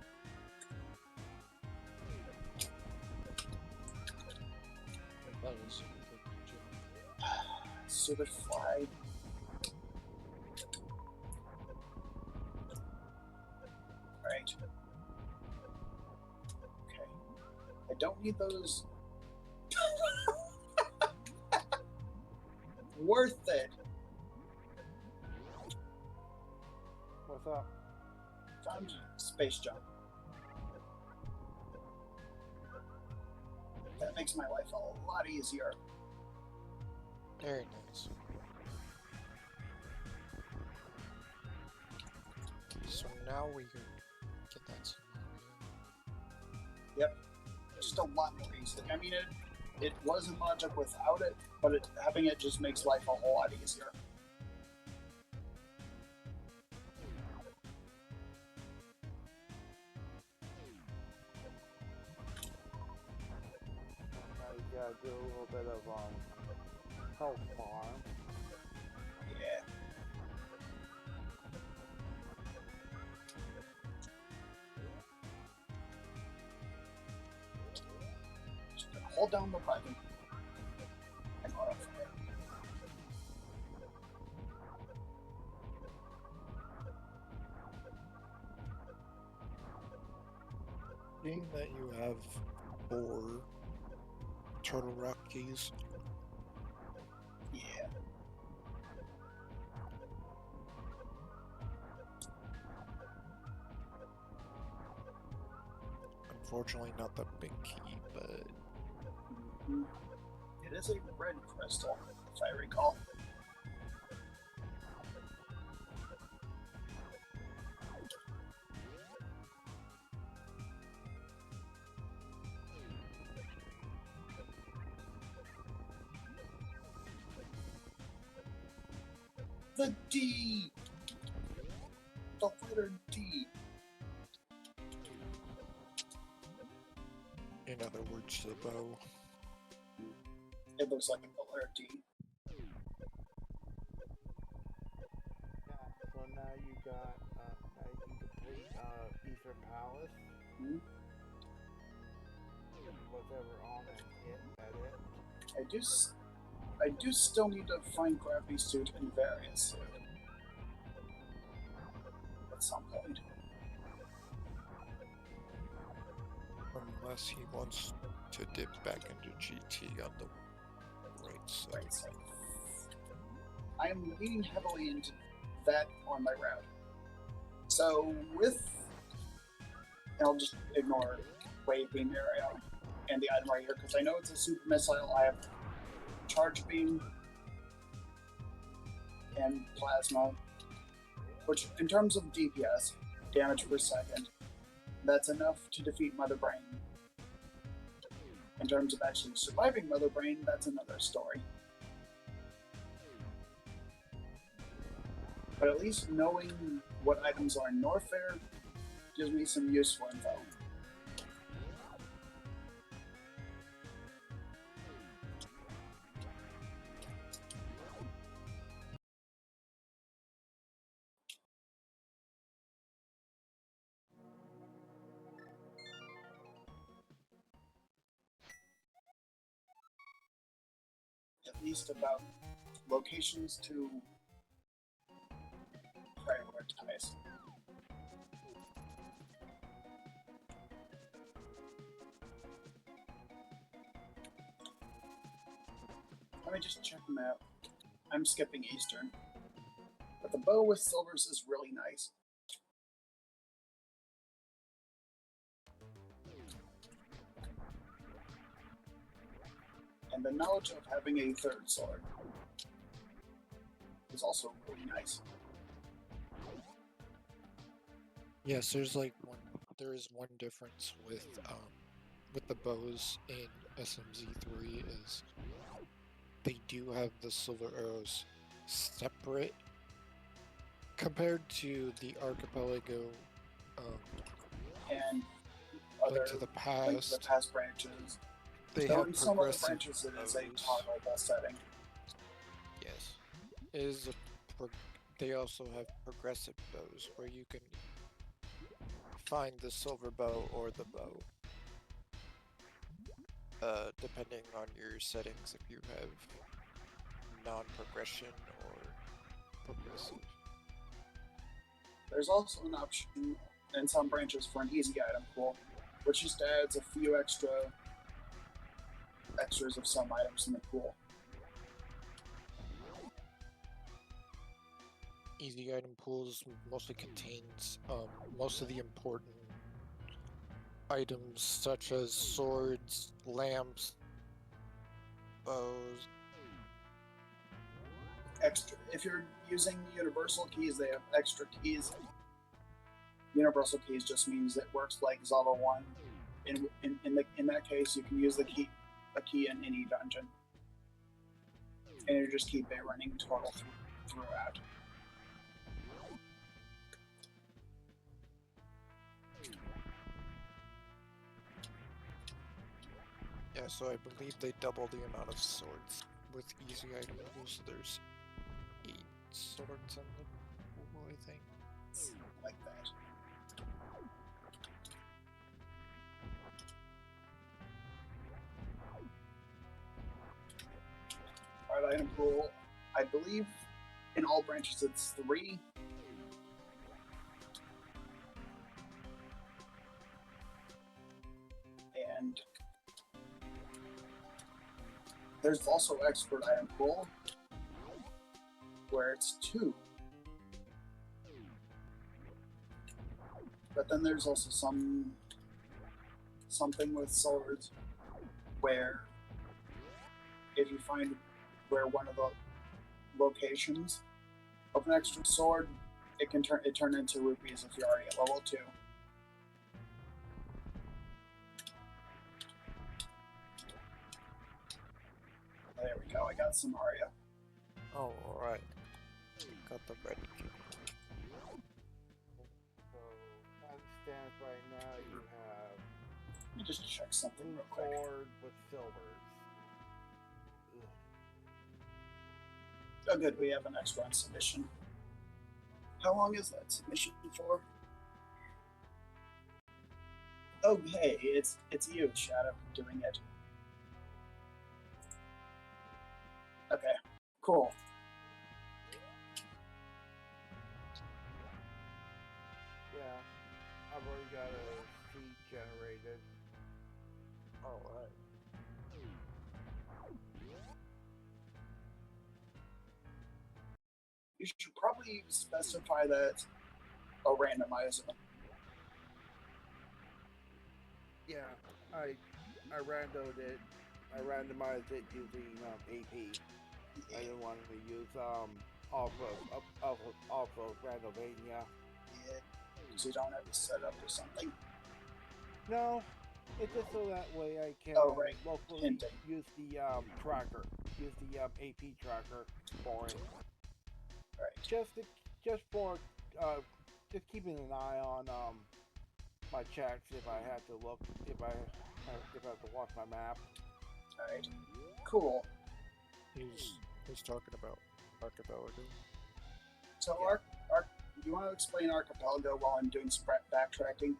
That was Stupid fly. Right. Okay. I don't need those. Worth it. what's up? Found space jump. That makes my life a lot easier. very nice. So now we can get that scenario. Just a lot more easy. I mean, it wasn't logic without it, but having it just makes life a whole lot easier. Now you gotta do a little bit of health farm. Yeah. Just hold down the button. And auto fire. Being that you have 4 turtle rock keys, Yeah. unfortunately not the big key, but Mhm. It is a red crystal, if I recall. The D! The letter D. in other words, the bow. It looks like the letter D. Yeah, so now you got, now you can complete, Ether Palace. Hmm? Whatever on and hit at it. I do still need to find Gravity Suit and Various Suit. At some point. Unless he wants to dip back into GT on the right side. Right side. I am leaning heavily into that on my route. So with, and I'll just ignore Wave Beam area and the item right here because I know it's a super missile. I have Charge Beam and Plasma, which in terms of DPS, damage per second, that's enough to defeat Mother Brain. In terms of actually surviving Mother Brain, that's another story. But at least knowing what items are in Norfair gives me some useful info. At least about locations to prioritize. Let me just check them out. I'm skipping Eastern. But the bow with silvers is really nice. And the knowledge of having a third sword is also really nice. Yes, there is one difference with the bows in SMZ3 is they do have the silver arrows separate compared to the archipelago And other Link to the Link to the Past. Past branches. They So have in some of the progressive branches it is a bows. toggleable setting. Yes, it is they also have progressive bows where you can find the silver bow or the bow, depending on your settings. If you have non-progression or progressive. There's also an option in some branches for an easy item pool, which just adds a few extras of some items in the pool. Easy item pools mostly contains most of the important items such as swords, lamps, bows. Extra. If you're using universal keys, they have extra keys. Universal keys just means it works like Zelda 1. In that case, you can use a key in any dungeon, and you just keep a running total throughout. Yeah, so I believe they double the amount of swords with easy item pools. So there's 8 swords on the pool, I think. Like that. Alright, item pool. I believe in all branches it's 3. And there's also expert item pool where it's 2. But then there's also something with swords where if you find where one of the locations of an extra sword, it can turn into rupees if you're already at level 2. There we go, I got some Aria. Oh, alright. Got the red key. So, as it stands right now, you have Let me just check something blue real quick. sword with silvers. Ugh. Oh good, we have an extra on submission. How long is that submission for? Oh hey, it's you, Shadow, doing it. Okay, cool. Yeah, I've already got a seed generated. Alright. You should probably specify that a randomizer. Yeah, I randomed it. I randomized it using AP. I didn't want to use off of Randomania. Yeah, because you don't have it set up or something. No, it's just so that way I can right. locally Hinting. use the tracker, use the AP tracker for it. Right. Just for just keeping an eye on my checks if I had to look if I have to watch my map. Alright. Cool. He's talking about archipelago. So, Yeah. do you want to explain Archipelago while I'm doing some backtracking?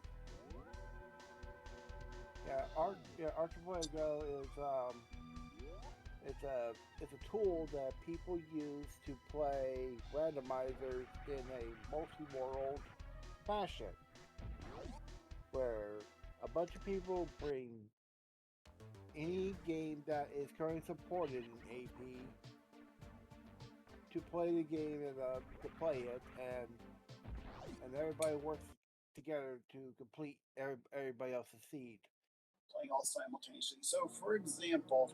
Yeah, Archipelago is it's a tool that people use to play randomizers in a multi-world fashion, where a bunch of people bring any game that is currently supported in AP to play the game and to play it, and everybody works together to complete everybody else's seed. Playing all simultaneously. So, for example,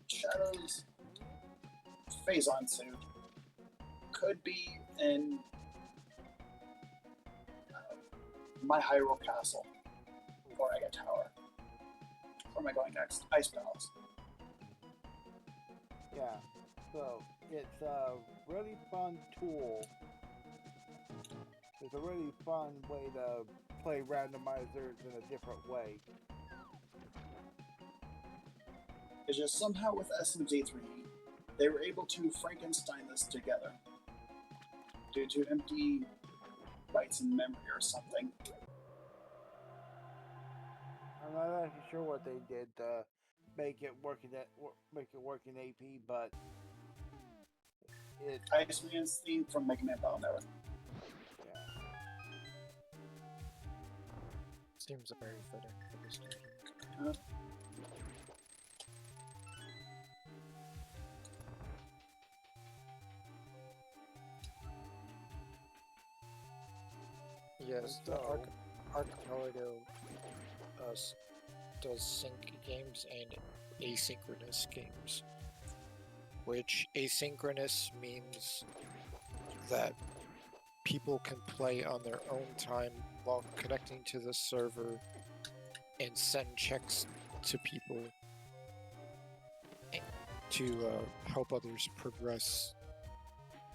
Shadow's Phazon suit could be in my Hyrule Castle, or Ega Tower. Where am I going next? Ice Palace. Yeah, so it's a really fun tool. It's a really fun way to play randomizers in a different way. It's just somehow with SMZ3, they were able to Frankenstein this together due to empty bytes in memory or something. I'm not actually sure what they did to make it work in AP, but it. Iceman's theme from Mega Man Battle Network. Yeah. Seems very fitting for this game. Yes, the So- Archipelago does sync games and asynchronous games. Which asynchronous means that people can play on their own time while connecting to the server and send checks to people to help others progress.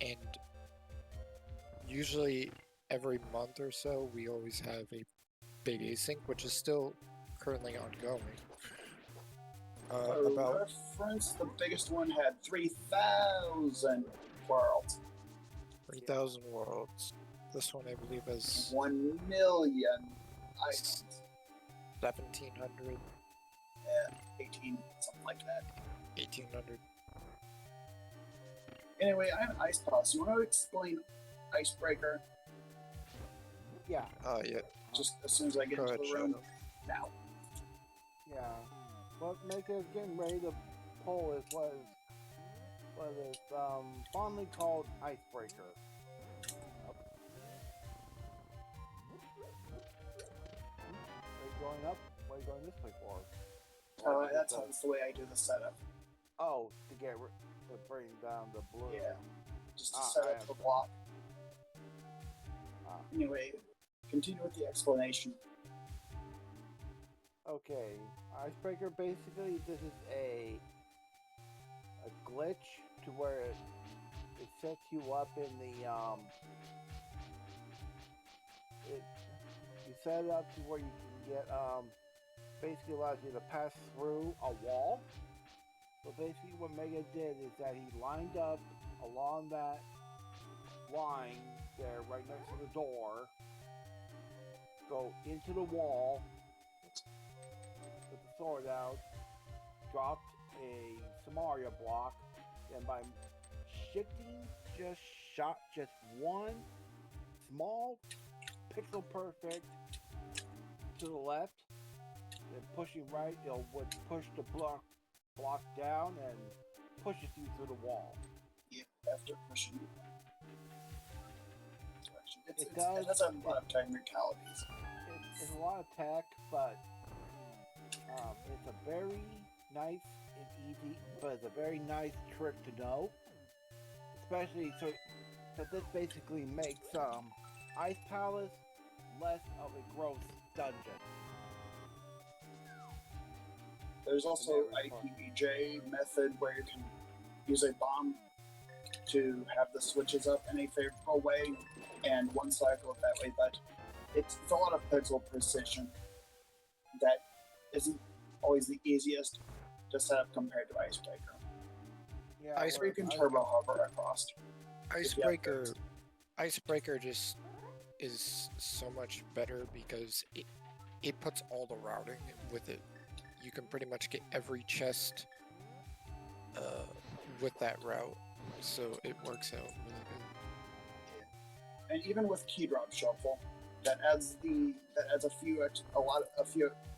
And usually every month or so we always have a big async, which is still currently ongoing. For About reference, the biggest one had 3,000 worlds. 3,000 worlds. This one I believe has 1 million items. 1,700, Yeah, 18, something like that. 1,800. Anyway, I'm Ice Palace. You want to explain Icebreaker Yeah. Yeah. just as soon as I get Go into ahead, the room? Shadow. Now. Yeah. What makes us getting ready to pull is what is fondly called Icebreaker. Are you going up? What are you going this way for? That's the way I do the setup. Oh, to bring down the blue. Yeah. Just to Ah, set I up the understand. block. Ah. Anyway, continue with the explanation. Okay, Icebreaker basically this is a glitch to where it sets you up in the you set it up to where you can get basically allows you to pass through a wall. So basically what Mega did is that he lined up along that line there right next to the door, go into the wall, with the sword out, dropped a Samaria block, and by shifting shot one small pixel perfect to the left, then pushing right, it would push the block down and pushes you through the wall. Yeah, after pushing direction. It does. It has a lot of technicalities. It's a lot of tech, but it's a very nice and easy, but it's a very nice trick to know. Especially so this basically makes Ice Palace less of a gross dungeon. There's also IPVJ method where you can use a bomb to have the switches up in a favorable way, and one cycle it that way, but it's a lot of pixel precision that isn't always the easiest to set up compared to Icebreaker. Yeah, Or you can turbo hover across. Icebreaker just is so much better because it puts all the routing with it. You can pretty much get every chest with that route, so it works out really good. And even with key drop shuffle, that adds a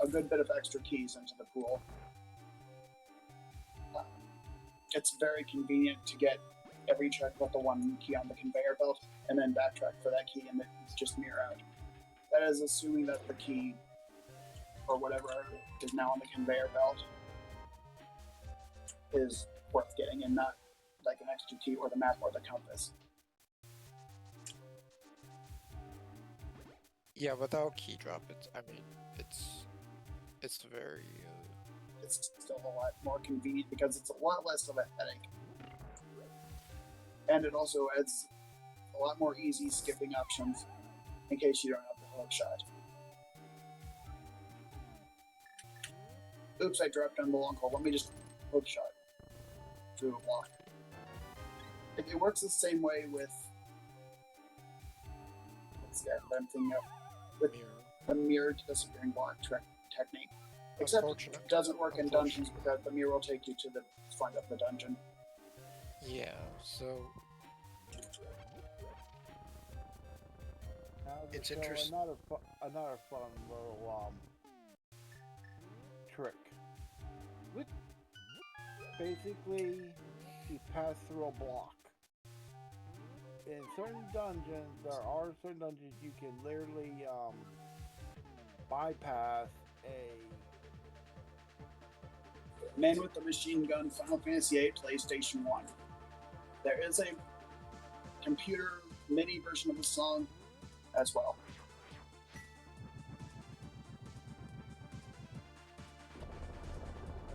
good bit of extra keys into the pool. it's very convenient to get every check with the one key on the conveyor belt, and then backtrack for that key, and then just mirror out. That is assuming that the key, or whatever is now on the conveyor belt, is worth getting, and not like an extra key or the map or the compass. Yeah, without key drop, it's very. It's still a lot more convenient because it's a lot less of a headache. And it also adds a lot more easy skipping options in case you don't have the hook shot. Oops, I dropped down the long hole. Let me just hook shot through a block. It works the same way with what's that I'm thinking of? With the mirror disappearing block technique. Except it doesn't work in dungeons because the mirror will take you to the front of the dungeon. Yeah, so it's interesting. Another fun little trick. With basically, you pass through a block. In certain dungeons, there are certain dungeons you can literally bypass a Man with the Machine Gun, Final Fantasy VIII, PlayStation 1. There is a computer MIDI version of the song as well.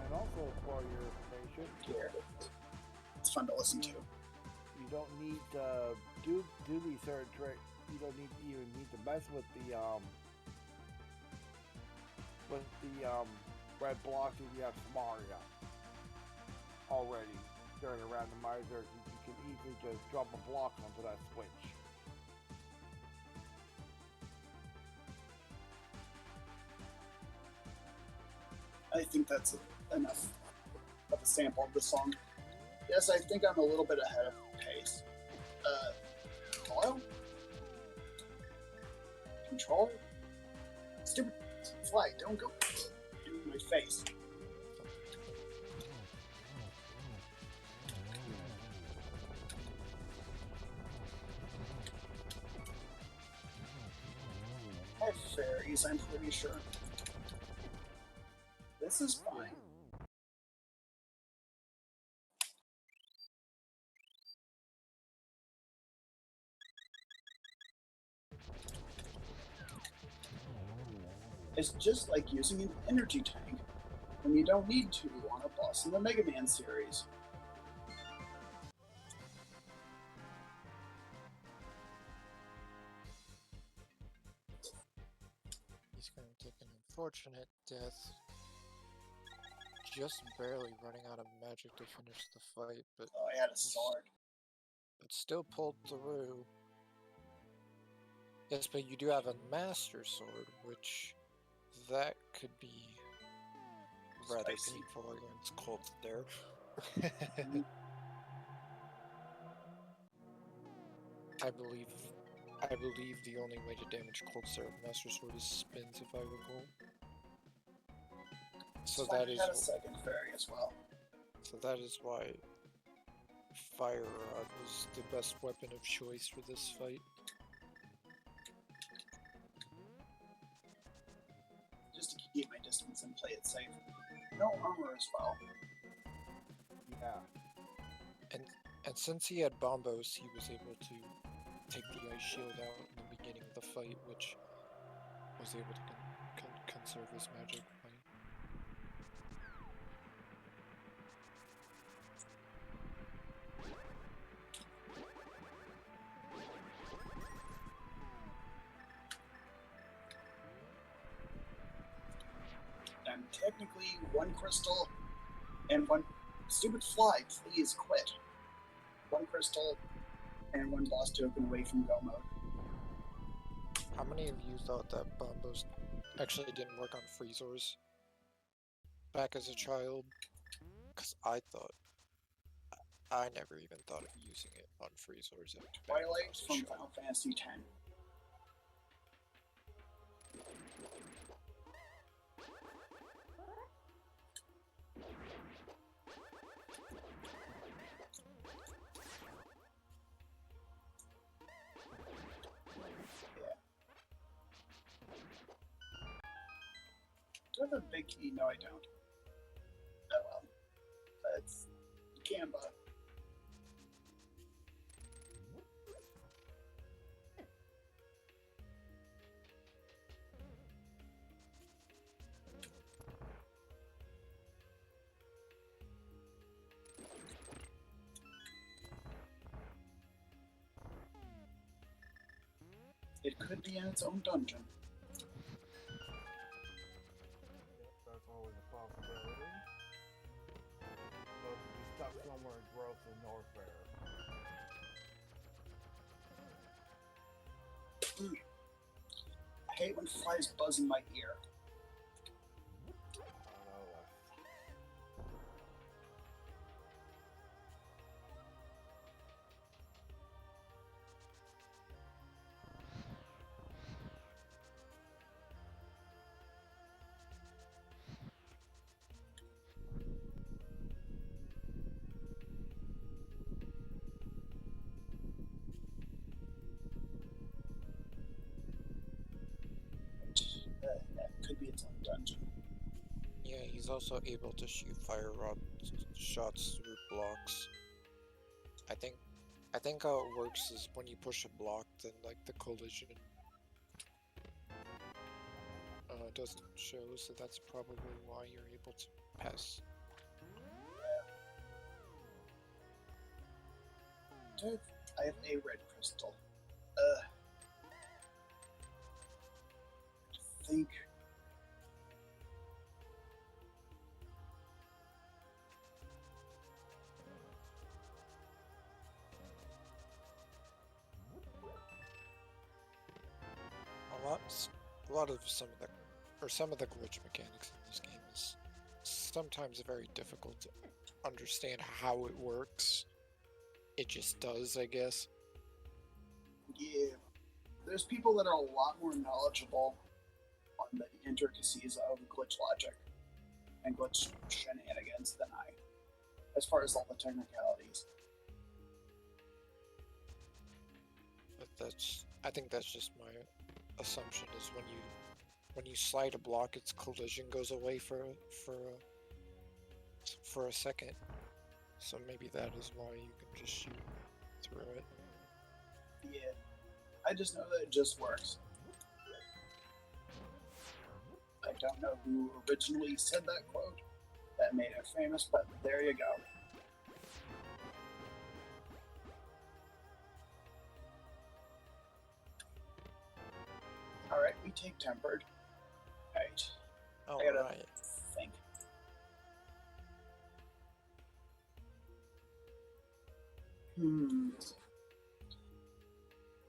And also, for your information, Here. It's fun to listen to. You don't need to do these certain tricks. You don't even need to mess with the red blocks if you have Samaria already. During a randomizer, you can easily just drop a block onto that switch. I think that's enough of a sample of the song. Yes, I think I'm a little bit ahead of pace. Hello? Control? Stupid fly, don't go in my face. I have fairies, I'm pretty sure. This is fine. It's just like using an energy tank when you don't need to on a boss in the Mega Man series. He's going to take an unfortunate death. Just barely running out of magic to finish the fight, but Oh, I had a sword. But still pulled through. Yes, but you do have a Master Sword, which that could be rather Spicy. painful against cold there. I believe the only way to damage cold stare with Master Sword is spins, if I recall. So that is. I had a second fairy as well. So that is why Fire Rod was the best weapon of choice for this fight. Just to keep my distance and play it safe. No armor as well. Yeah. And since he had Bombos, he was able to take the ice shield out in the beginning of the fight, which was able to conserve his magic. And technically, one crystal and one stupid fly, please quit. One crystal and one boss token away from go mode. How many of you thought that Bombos actually didn't work on Freezors back as a child? Because I never even thought of using it on Freezors. Twilight from Final Fantasy X. Do I have a big key? No, I don't. Oh well. That's Gamba. It could be in its own dungeon. That's always a possibility. So it could be stuck somewhere in Growth of Norfair. I hate when flies buzz in my ear. I know that. That could be its own dungeon. Yeah, he's also able to shoot fire rod shots through blocks. I think how it works is when you push a block, then like the collision doesn't show, so that's probably why you're able to pass. I have a red crystal. I think. A lot of some of the glitch mechanics in this game is sometimes very difficult to understand how it works. It just does, I guess. Yeah. There's people that are a lot more knowledgeable on the intricacies of glitch logic and glitch shenanigans than I, as far as all the technicalities. But I think that's just my assumption is when you slide a block, its collision goes away for a second. So maybe that is why you can just shoot through it. Yeah. I just know that it just works. I don't know who originally said that quote that made it famous, but there you go. Alright, we take tempered. Right. I gotta Alright. think.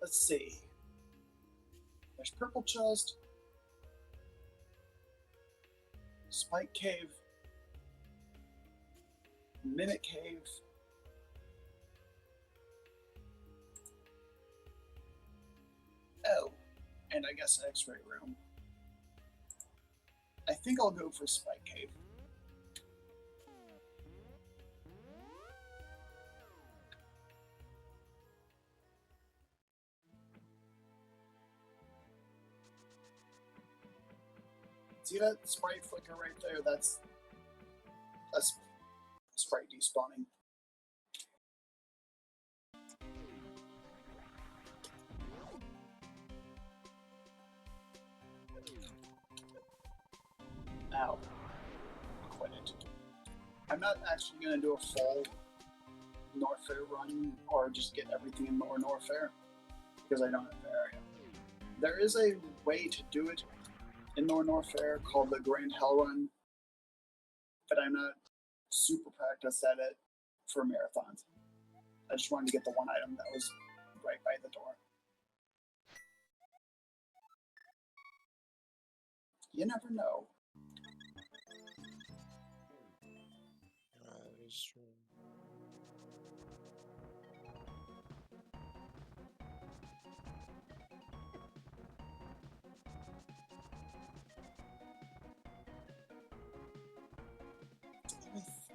Let's see. There's Purple Chest, Spike Cave, Mimic Cave, oh, and I guess X-ray room. I think I'll go for Spike Cave. See that sprite flicker right there? That's sprite despawning. Ow. Quit it. I'm not actually going to do a full Norfair run or just get everything in more Norfair because I don't have the area. There is a way to do it in Norfair called the Grand Hell Run, but I'm not super practiced at it for marathons. I just wanted to get the one item that was right by the door. You never know. That is true.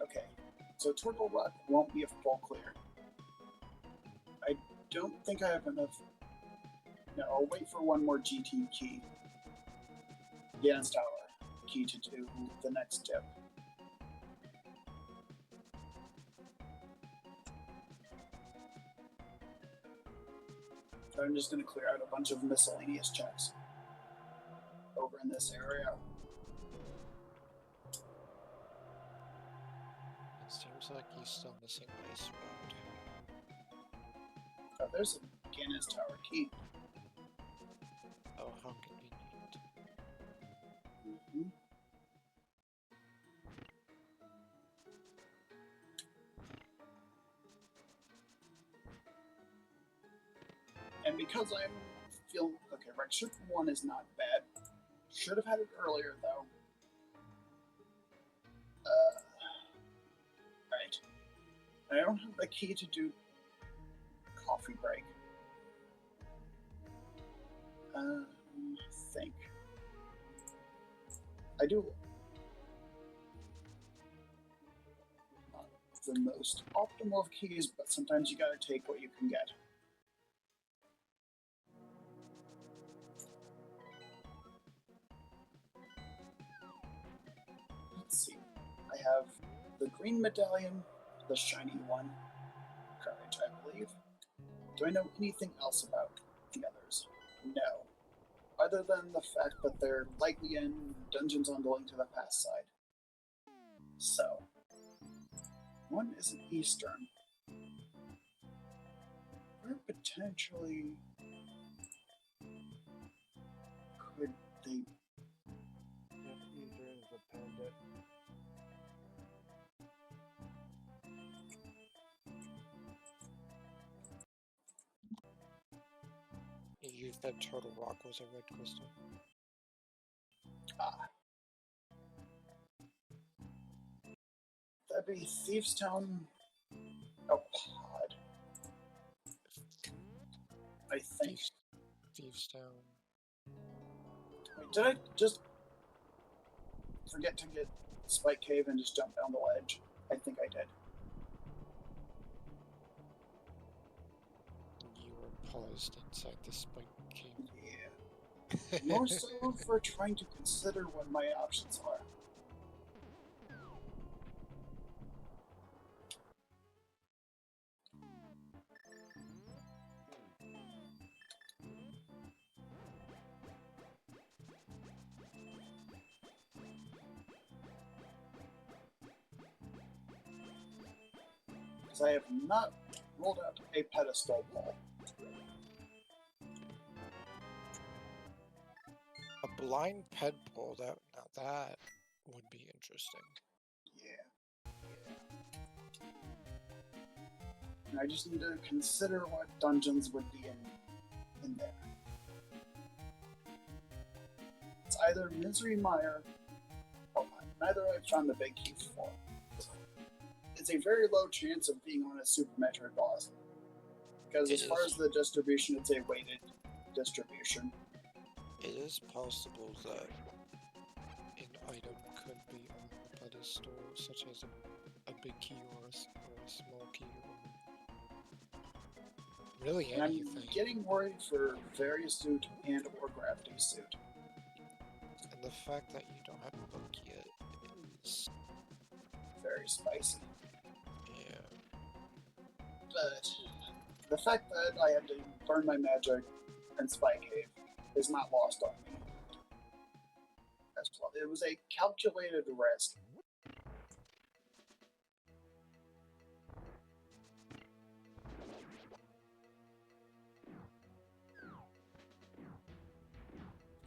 Okay, so Turtle Rock won't be a full clear. I don't think I have enough. No, I'll wait for one more GT key. Gan's Tower. key to do the next dip. So I'm just going to clear out a bunch of miscellaneous checks over in this area. It seems like he's still missing Ice Road. Oh, there's a Guinness Tower key. Oh, how convenient. Mhm. And because I'm feeling okay, right, shift 1 is not bad. Should have had it earlier though. Right. I don't have the key to do coffee break. Think. I do not the most optimal of keys, but sometimes you gotta take what you can get. Let's see. I have the green medallion, the shiny one, courage, I believe. Do I know anything else about the others? No. Other than the fact that they're likely in dungeons on the Link to the Past side. So, one is an Eastern. Where potentially could they? Yeah, Eastern is a pendant. You said Turtle Rock was a red crystal. Ah. That'd be Thieves Town. Oh, pod. I think. Thieves Town. Wait, did I just forget to get Spike Cave and just jump down the ledge? I think I did. You were paused inside the spike cave. Yeah. More so for trying to consider what my options are. Because I have not rolled out a pedestal ball. A blind ped pole, now that would be interesting. Yeah. And I just need to consider what dungeons would be in there. It's either Misery Mire, or neither I've found the big key for. It's a very low chance of being on a Super Metroid boss. Because as far as the distribution, it's a weighted distribution. It is possible that an item could be on the pedestal, such as a big key or a small key, or really And anything. I'm getting worried for Fairy Suit and or Gravity Suit. And the fact that you don't have a book yet is Very spicy. yeah. But the fact that I had to burn my magic and Spike Cave is not lost on me. As well. It was a calculated risk.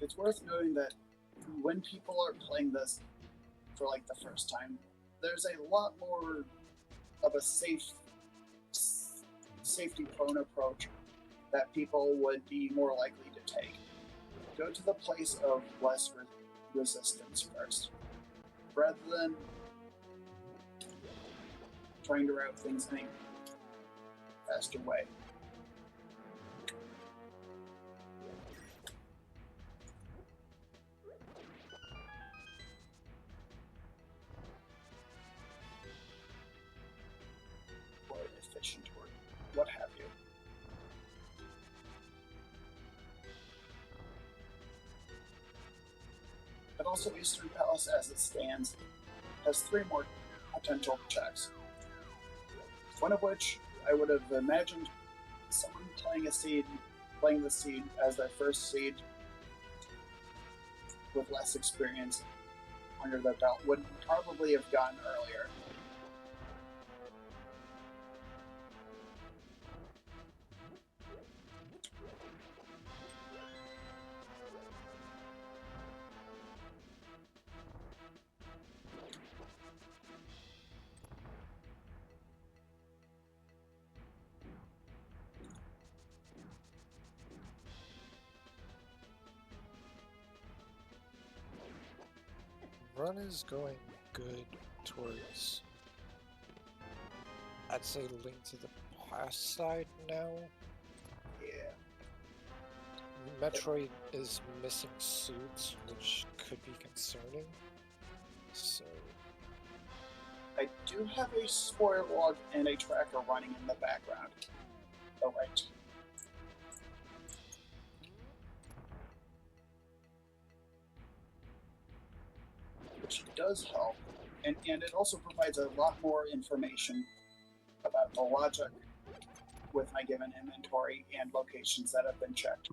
It's worth noting that when people are playing this for like the first time, there's a lot more of a safety prone approach that people would be more likely to take. Go to the place of less resistance first, rather than trying to route things in a faster way. Or efficient, or what have you. But also Eastern Palace, as it stands, has 3 more potential checks. One of which I would have imagined someone playing the seed as their first seed with less experience under their belt would probably have gone earlier. Run is going good towards, I'd say, Link to the Past side now. Yeah. Metroid is missing suits, which could be concerning. So, I do have a spoiler log and a tracker running in the background. Oh, right. Which does help, and it also provides a lot more information about the logic with my given inventory and locations that have been checked.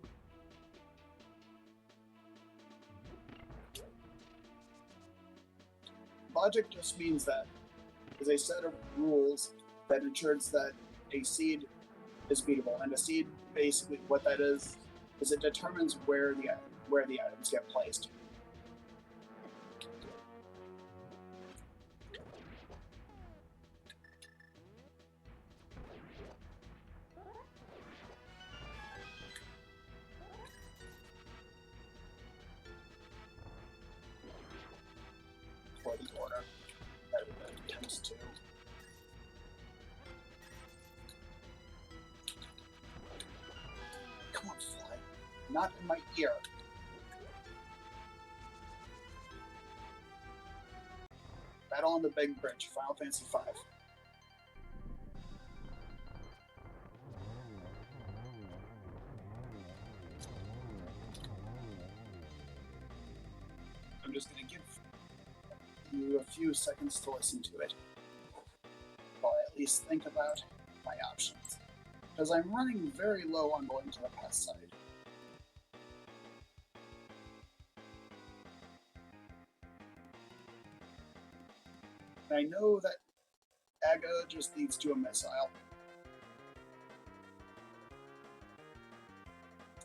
Logic just means that is a set of rules that ensures that a seed is beatable, and a seed, basically what that is it determines where the items get placed. For the order that it attempts to. Come on, fly. Not in my ear. Battle on the Big Bridge, Final Fantasy V. I'm just going to give you a few seconds to listen to it while I at least think about my options, because I'm running very low on going to the past side. And I know that Aga just leads to a missile.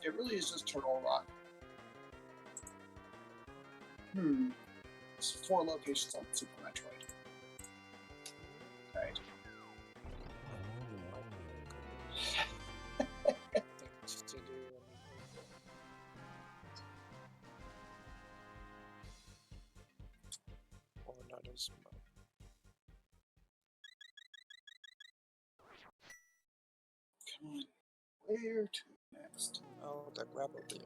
It really is just Turtle Rock. There's 4 locations on Super Metroid. Right. things to do. Or not as much. Come on. Where to next? Oh, the grapple beam.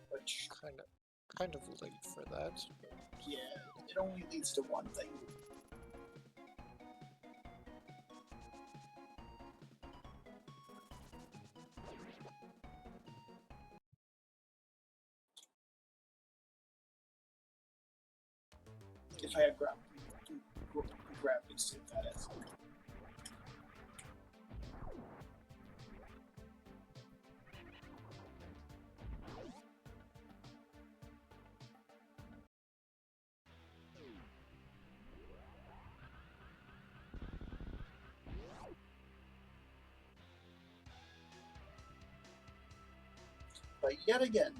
Which, Kind of late for that. But yeah, it only leads to one thing. If I had gravity suit, that is. But yet again,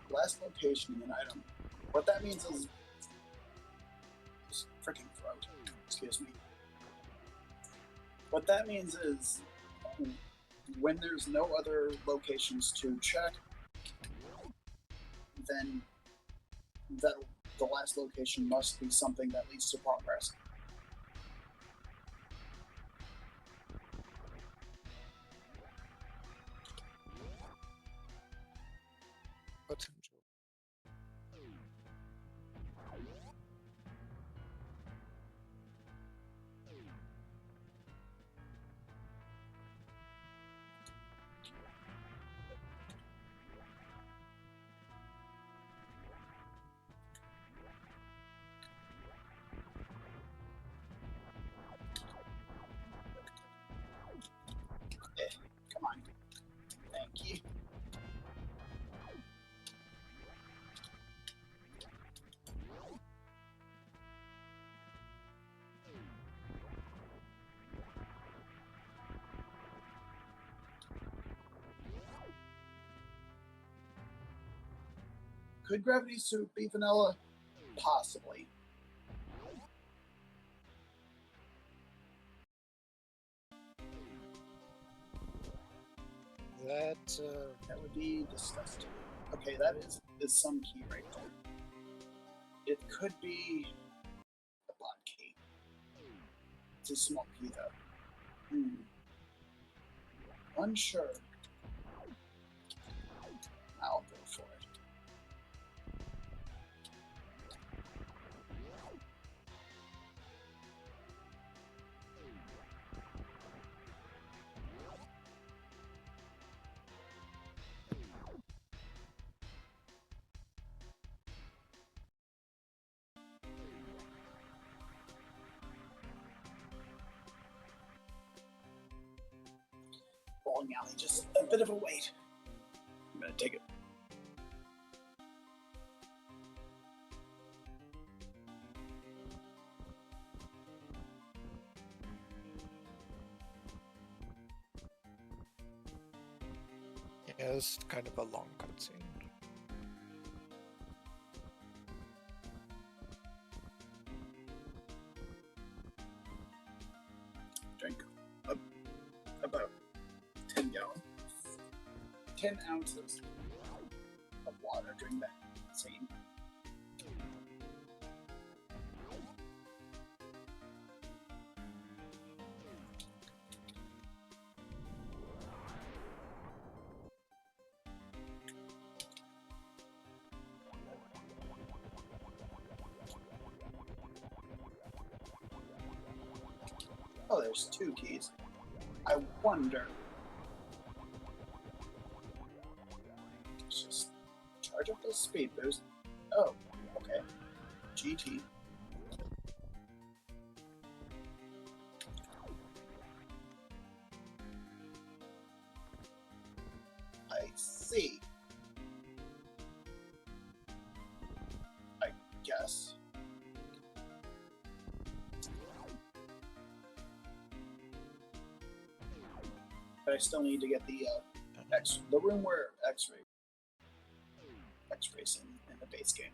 last location in an item. What that means is freaking throat. Excuse me. What that means is when there's no other locations to check, then the last location must be something that leads to progress. potential. Could Gravity Suit be vanilla? Possibly. That That would be disgusting. Okay, that is some key right there. It could be a bot key. It's a small key though. Unsure. I'll go for it. Bowling alley, just a bit of a wait. I'm gonna take it. Yeah, it's kind of a long cutscene. Drink about 10 gallons. 10 ounces of water during that scene. Oh, there's 2 keys. I wonder. Let's just charge up the speed boost. Oh, okay. GT. I see. I guess. But I still need to get the room where X-rays in the base game.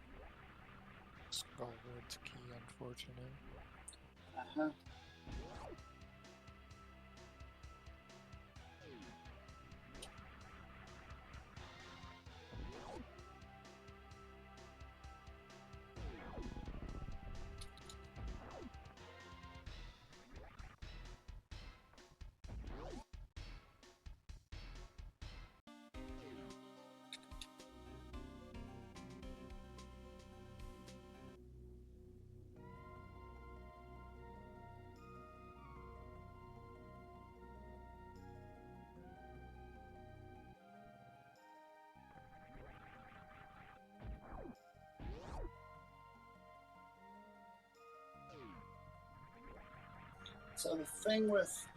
Scarlet key, unfortunate. Uh-huh. So the thing with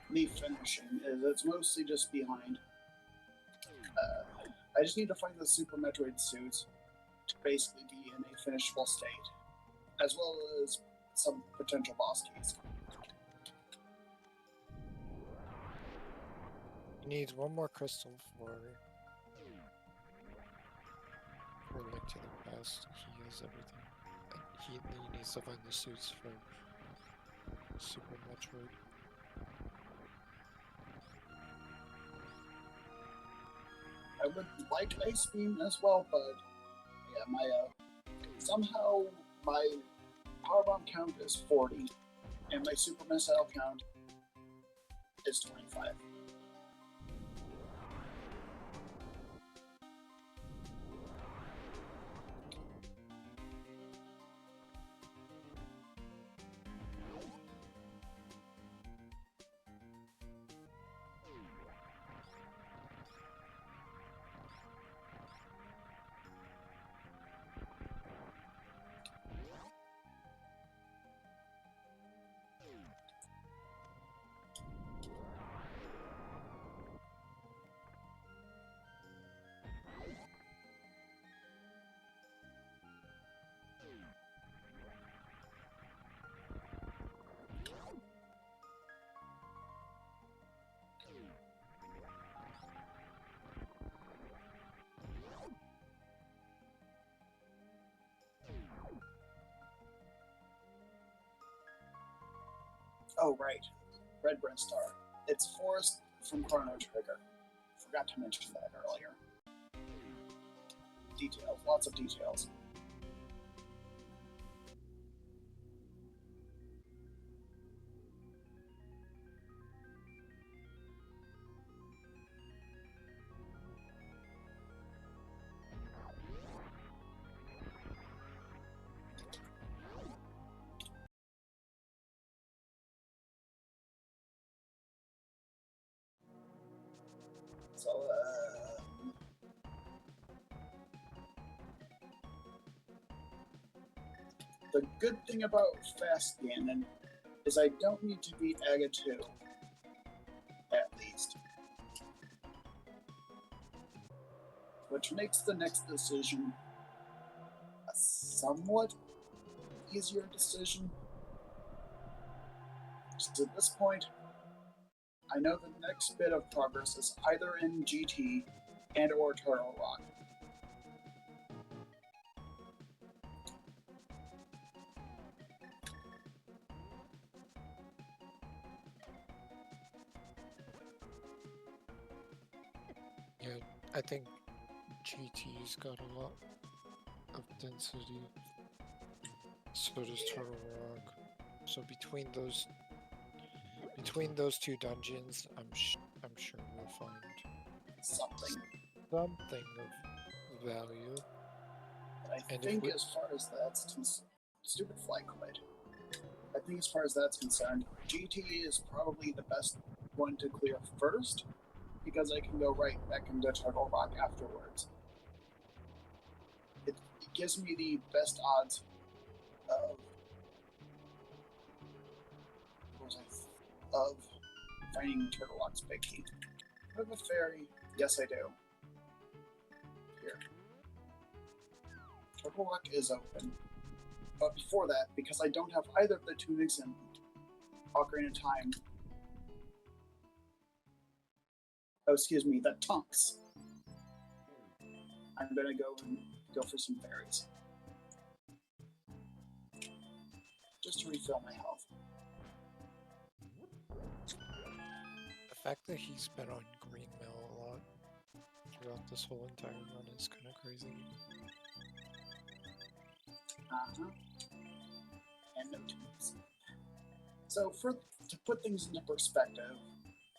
me finishing is it's mostly just behind. I just need to find the Super Metroid suits to basically be in a finishable state, as well as some potential boss keys. He needs one more crystal for Link to the Past. He has everything. He needs to find the suits for Super Metroid. I would like Ice Beam as well, but yeah, my somehow my Power Bomb count is 40, and my Super Missile count is 25. Oh, right. Red Bread Star. It's Forest from Chrono Trigger. Forgot to mention that earlier. Details. Lots of details. So, the good thing about Fast Ganon is I don't need to beat Aga 2, at least. Which makes the next decision a somewhat easier decision. Just at this point, I know the next bit of progress is either in GT and or Turtle Rock. Yeah, I think GT's got a lot of density. So does Turtle Rock. So between those two dungeons, I'm sure we'll find Something. something of value. I And think as far as that's stupid flight quit. I think as far as that's concerned, GT is probably the best one to clear first, because I can go right back into Turtle Rock afterwards. It gives me the best odds of finding Turtle Rock's big key. Do I have a fairy? Yes, I do. Here. Turtle Rock is open. But before that, because I don't have either of the tunics in Ocarina of Time. Oh, excuse me, the Tonks. I'm gonna go for some fairies. Just to refill my health. The fact that he's been on Green Mill a lot throughout this whole entire run is kind of crazy. Uh-huh. And no tubes. So, to put things into perspective,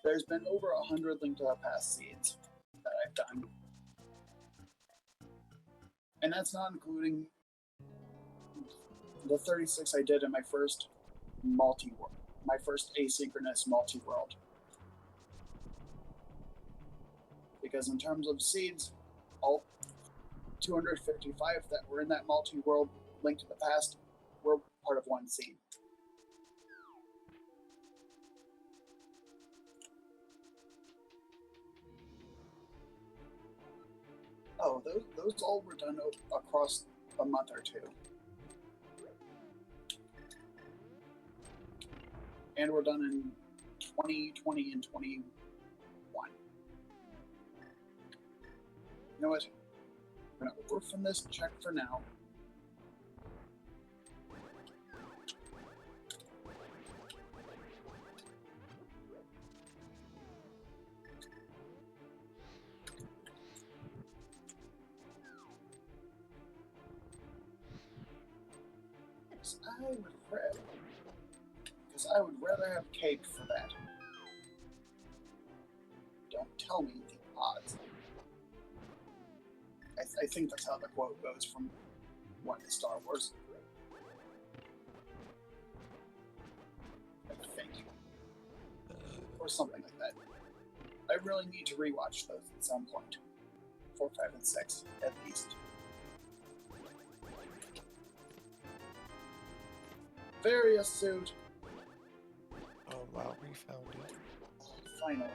there's been over 100 Link to the Past seeds that I've done. And that's not including the 36 I did in my first asynchronous multi-world. Because in terms of seeds, all 255 that were in that multi-world Link to the Past were part of one seed. Oh, those all were done across a month or two. And we're done in 2020 and 21. You know what? I'm going to orphan this check for now. Because I would rather have cake for that. Don't tell me the odds. I think that's how the quote goes from one to Star Wars. I think. Or something like that. I really need to rewatch those at some point. 4, 5, and 6, at least. Various suit. Oh wow, we found it. Finally.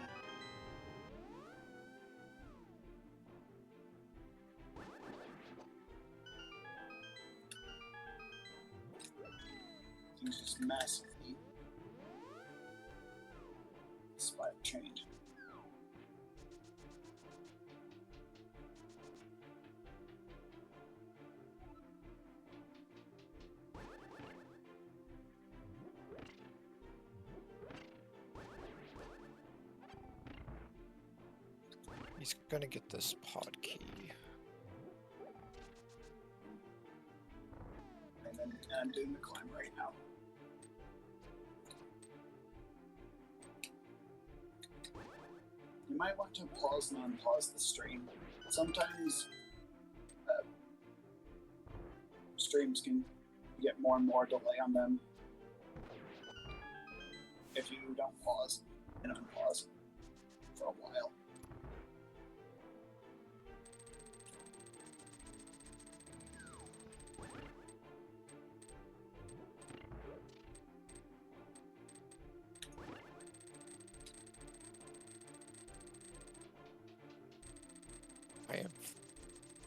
Things just massively spike change. He's gonna get this pod key. And then I'm doing the climb right now. You might want to pause and unpause the stream. Sometimes streams can get more and more delay on them if you don't pause and unpause for a while.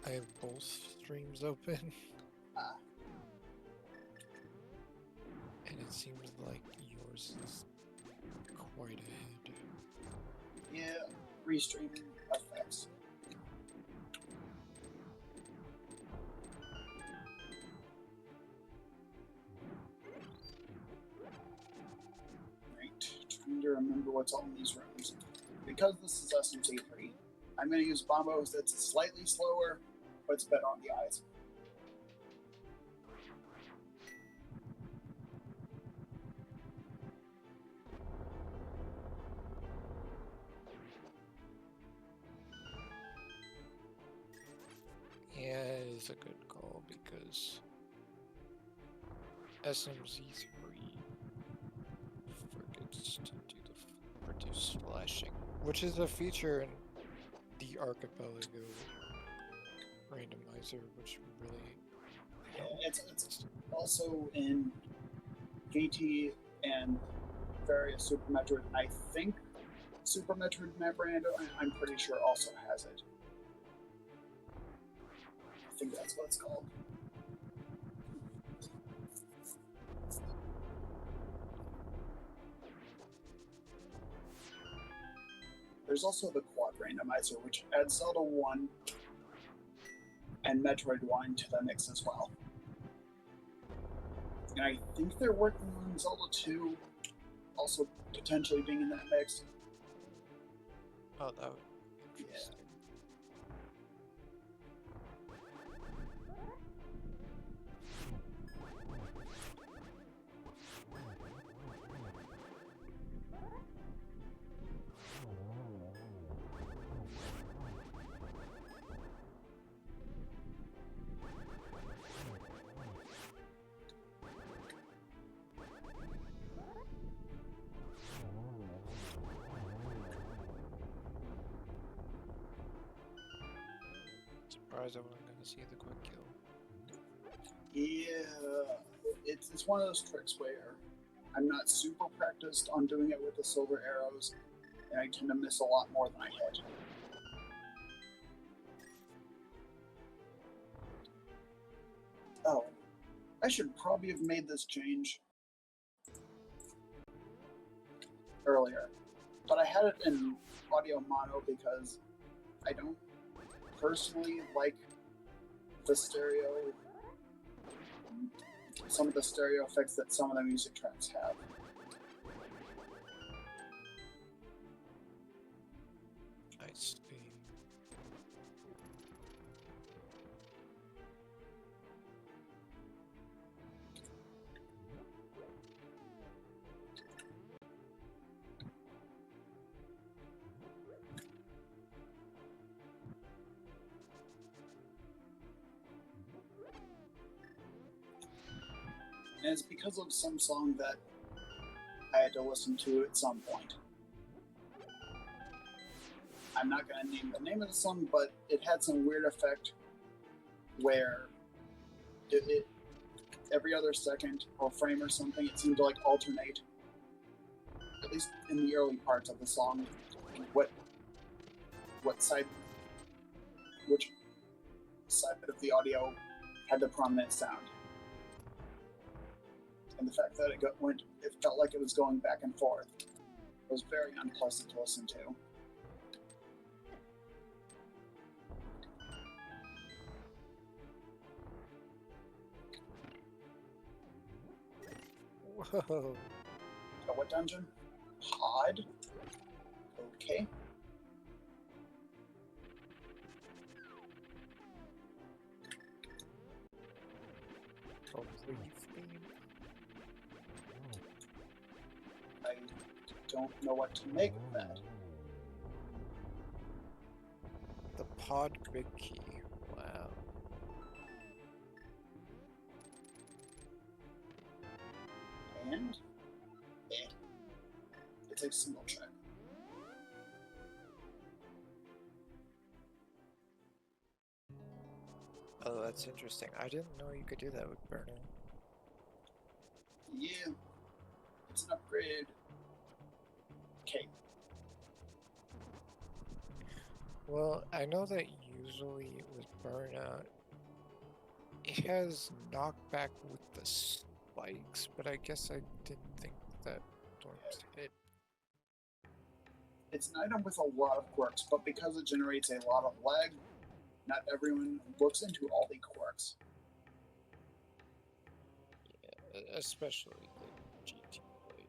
I have both streams open. And it seems like yours is quite ahead. Yeah, restream effects. Right, trying to remember what's all in these rooms. Because this is SMC3, I'm going to use Bombos that's slightly slower, but it's better on the eyes. Yeah, it is a good call because SMZ3 forgets to do the reduced flashing, which is a feature in the Archipelago randomizer, which really helps. It's also in VT and various Super Metroid. I think Super Metroid Memoranda, I'm pretty sure, also has it. I think that's what it's called. There's also the Quad Randomizer, which adds Zelda 1 and Metroid 1 to the mix as well. And I think they're working on Zelda 2 also potentially being in that mix. Oh, that would be Yeah. interesting. Surprised I wasn't gonna see the quick kill. Yeah, it's one of those tricks where I'm not super practiced on doing it with the silver arrows, and I tend to miss a lot more than I hit. Oh, I should probably have made this change earlier, but I had it in audio mono because I don't personally like the stereo, some of the stereo effects that some of the music tracks have. I see. And it's because of some song that I had to listen to at some point. I'm not going to name the name of the song, but it had some weird effect where it every other second or frame or something, it seemed to like alternate, at least in the early parts of the song, which side of the audio had the prominent sound. And the fact that it felt like it was going back and forth was very unpleasant to listen to. Whoa. Oh, what dungeon? Pod? Okay. what to make of that. The pod grid key. Wow. And it's a single track. Oh, that's interesting. I didn't know you could do that with burning. Yeah, it's an upgrade. Okay. Well, I know that usually with burnout, it has knockback with the spikes, but I guess I didn't think that dorms hit. It's an item with a lot of quirks, but because it generates a lot of lag, not everyone looks into all the quirks. Yeah, especially the GT blade.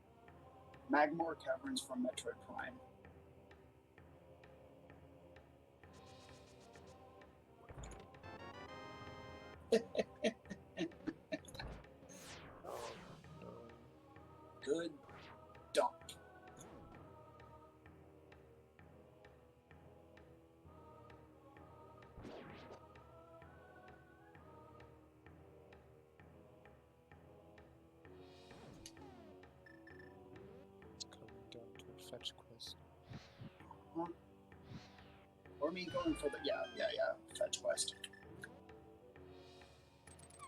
Magmore Caverns from Metroid Prime. Oh no. Good dump. It's coming down to a fetch quest. Huh? Or me going for the fetch quest.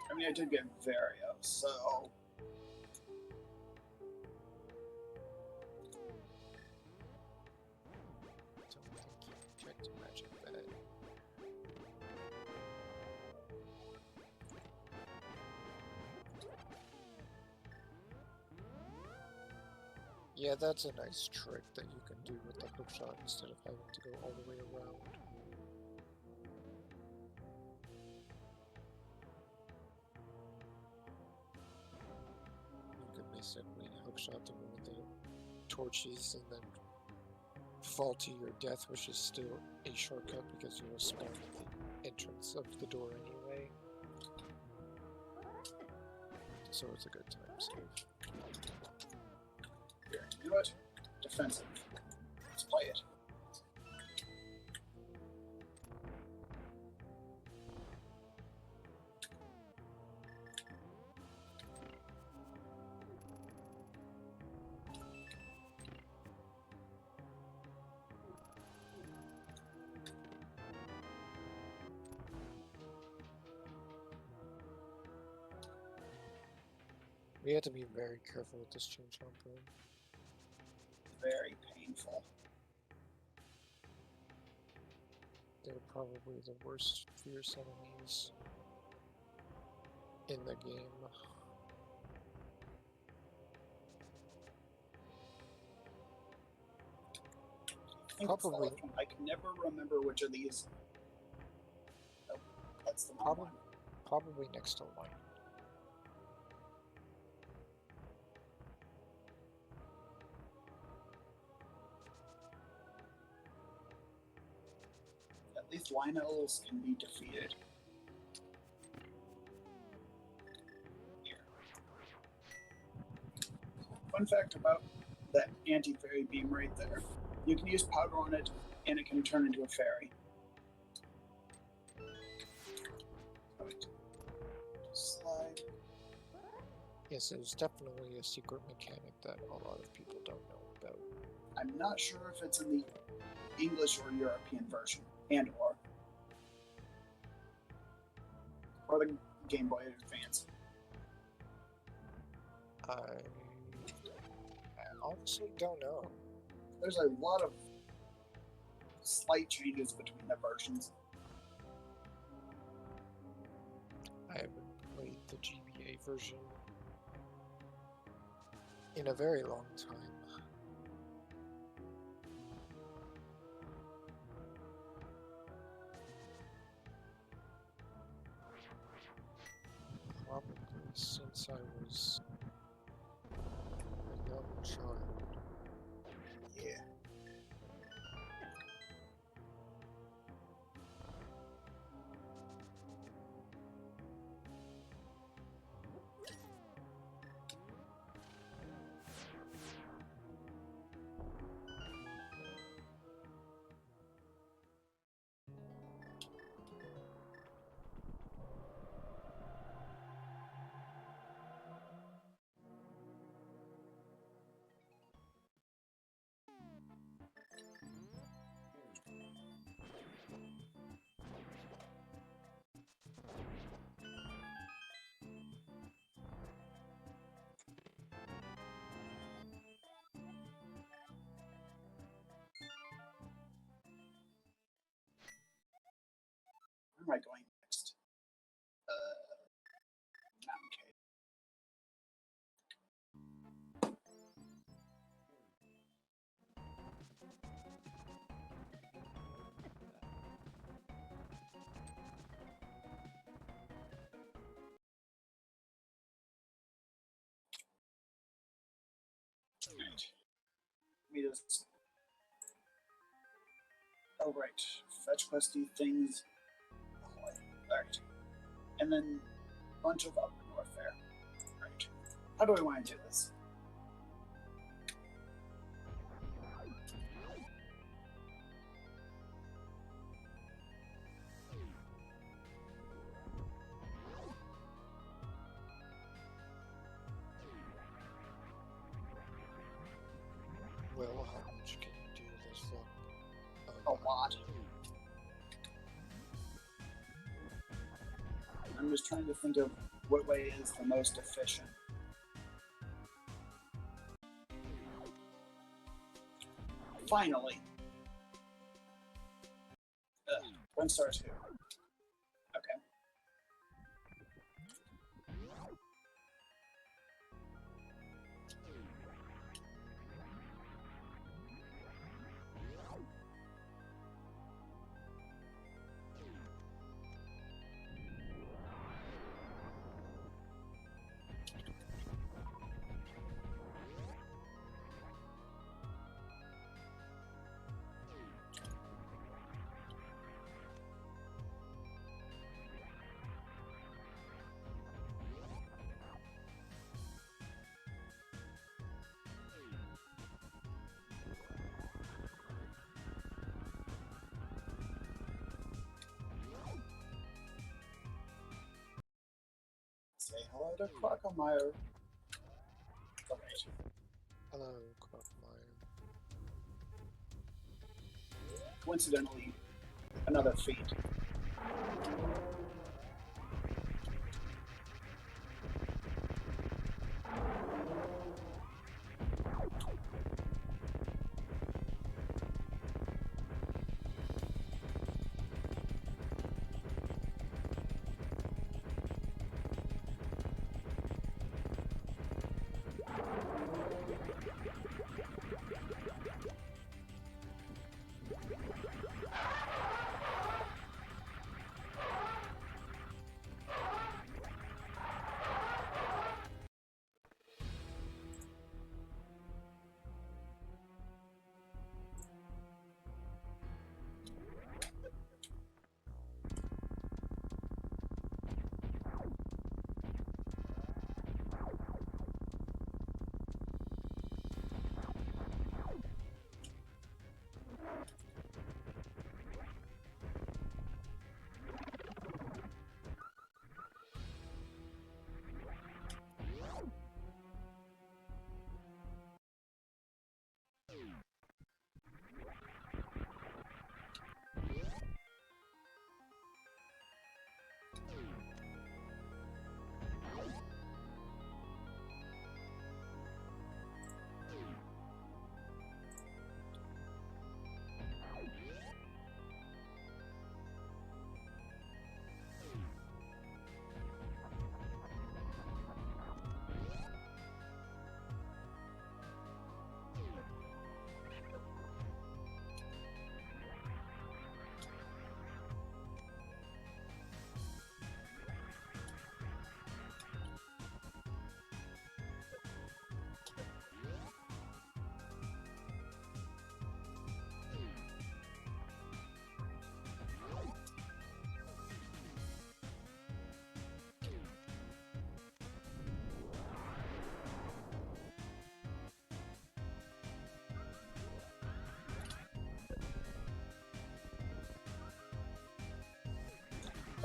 I mean, I did get Vario, so Don't think he checked to magic that. Yeah, that's a nice trick that you can do with the hookshot instead of having to go all the way around. You could basically hookshot them with the torches and then fall to your death, which is still a shortcut because you'll spawn the entrance of the door anyway. So it's a good time save. here, you know what? Defensive. Let's play it. We have to be very careful with this chain jumper. Very painful. They're probably the worst fierce enemies in the game. I think it's the Probably. left one. I can never remember which of these. Oh, that's the wrong Probably, one. probably next to line. At least Lionels can be defeated. Here. Fun fact about that anti-fairy beam right there. You can use powder on it, and it can turn into a fairy. Right. Slide. Yes, there's definitely a secret mechanic that a lot of people don't know about. I'm not sure if it's in the English or European version, or the Game Boy Advance. I honestly don't know. There's a lot of slight changes between the versions. I haven't played the GBA version in a very long time. Probably since I was a young child. Yeah. am I going next? Mountain Cave. Right. Let me just. Oh, right. Fetch questy things. Alright. And then a bunch of up north there. Right. How do I want to do this? Well, how much can you do this long? A lot. I'm just trying to think of what way is the most efficient. Finally. 1 star 2. Okay. Say hello to Crocomire. Alright. Hello, Quagmire. Coincidentally, another feat.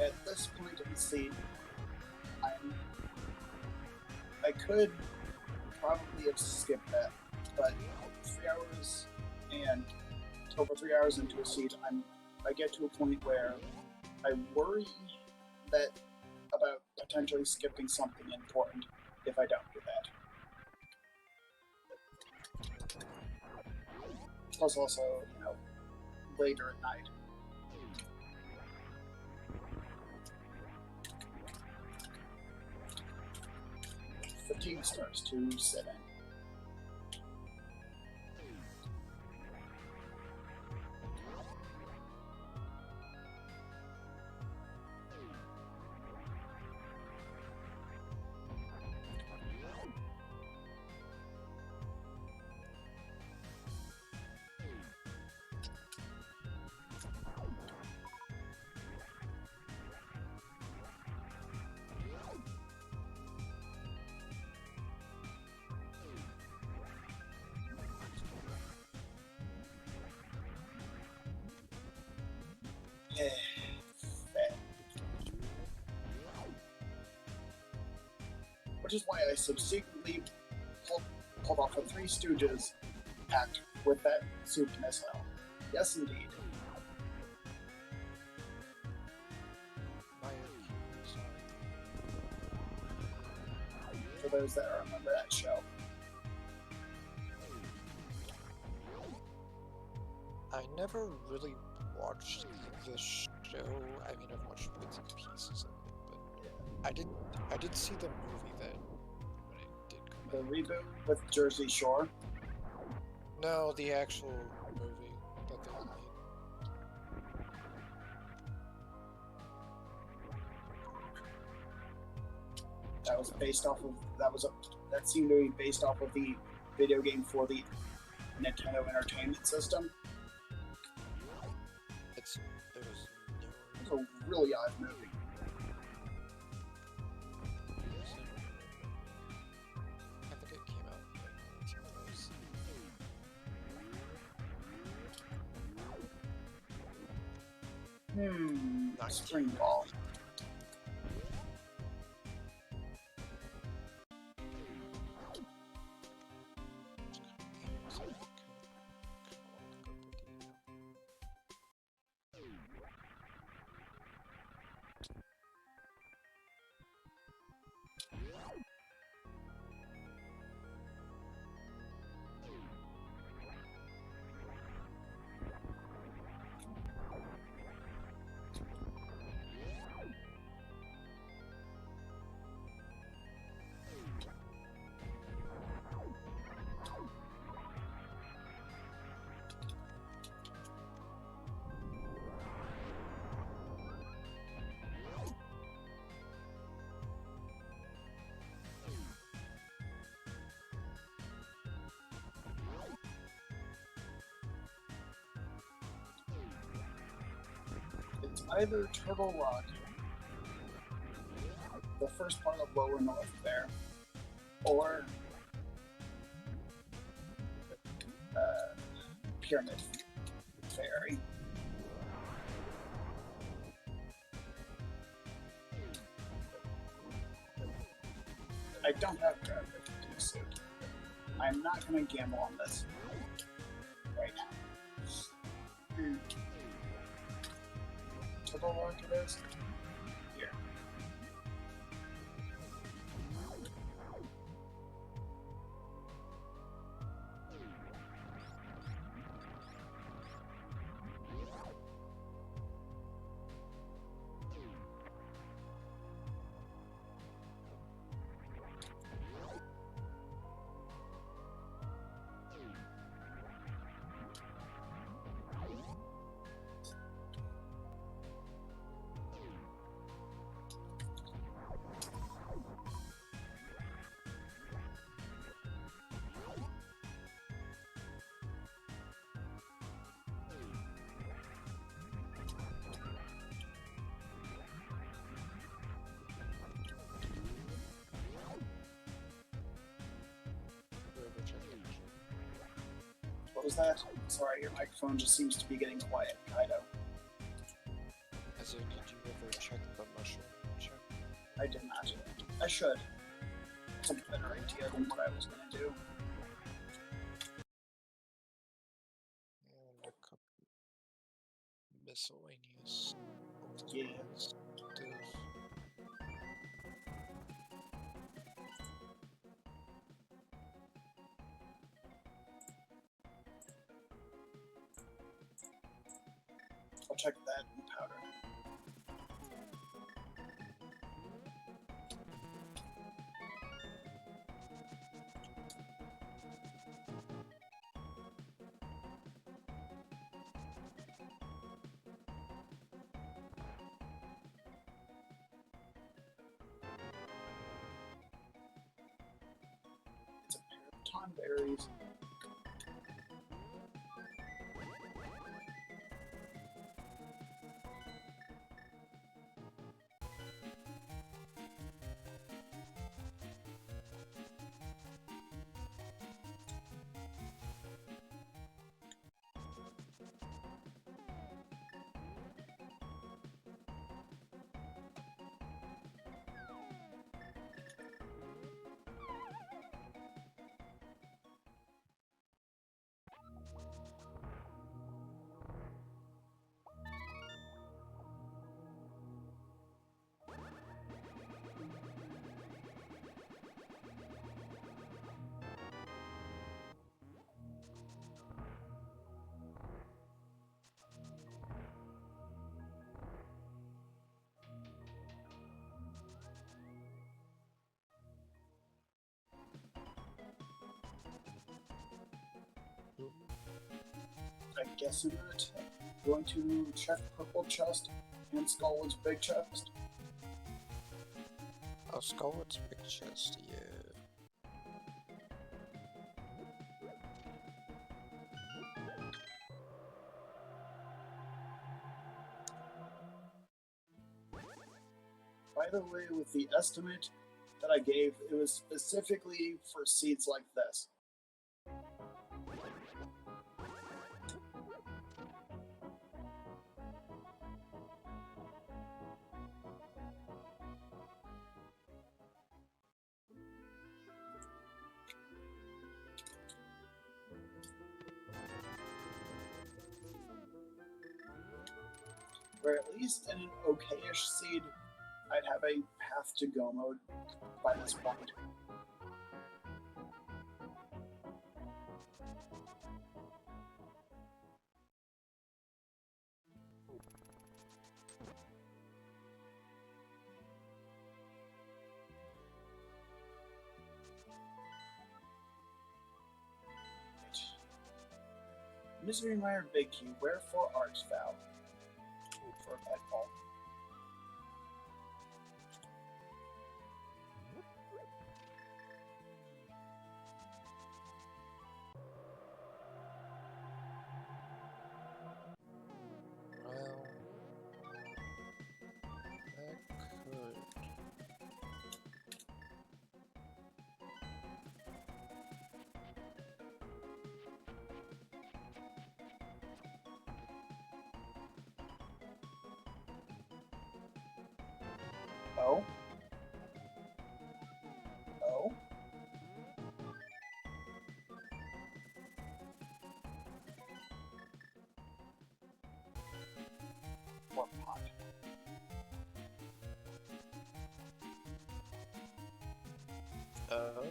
At this point in the scene, I could probably have skipped that, but 3 hours and over 3 hours into a seat, I get to a point where I worry that about potentially skipping something important if I don't do that. Plus, also, later at night. fatigue starts to set in. Which is why I subsequently pulled off a Three Stooges act with that soup missile. Yes, indeed. For those that remember that show. I never really watched the show. I mean, I've watched bits and pieces of it, but I did see the movie that when it did come The out. reboot with Jersey Shore. No, the actual movie that they made. That was based off of that seemed to be based off of the video game for the Nintendo Entertainment System. It was It was a really odd movie. I think it came out in like 2000. Spring Ball. It's either Turtle Rock, the first part of Lower North there, or Pyramid Fairy. I don't have Pyramid Suit. I'm not going to gamble on this right now. Turtle Rock it is? Here. What was that? Sorry, your microphone just seems to be getting quiet, Kaido. As in, did you ever check the mushroom check? I did not. I should. It's a better idea than what I was going to do. And a couple miscellaneous. Yeah. stuff. I'll check that in powder. berries. I guess I'm going to check purple chest and Skullwood's big chest. Oh, Skullwood's big chest, yeah. By the way, with the estimate that I gave, it was specifically for seeds like this. Or at least in an okayish seed, I'd have a path to go mode by this point. Misery Mire Big Key, wherefore art thou? For a pet call. Well, that could. Oh? Oh? Or pot. Oh.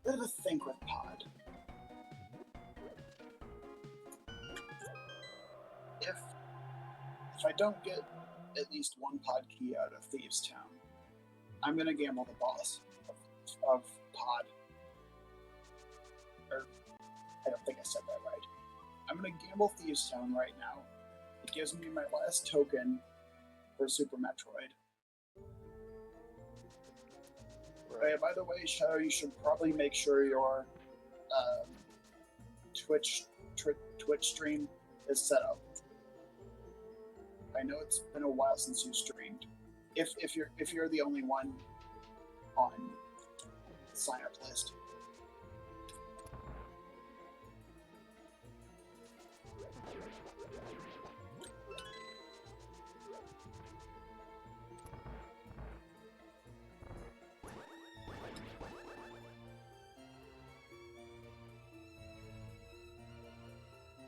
Bit of a think with pod. If I don't get at least one pod key out of Thieves Town, I'm gonna gamble the boss of pod. Or I don't think I said that right. I'm gonna gamble Thieves Town right now. It gives me my last token for Super Metroid. Right. By the way, Shadow, you should probably make sure your Twitch stream is set up. I know it's been a while since you streamed. If you're the only one on the sign up list.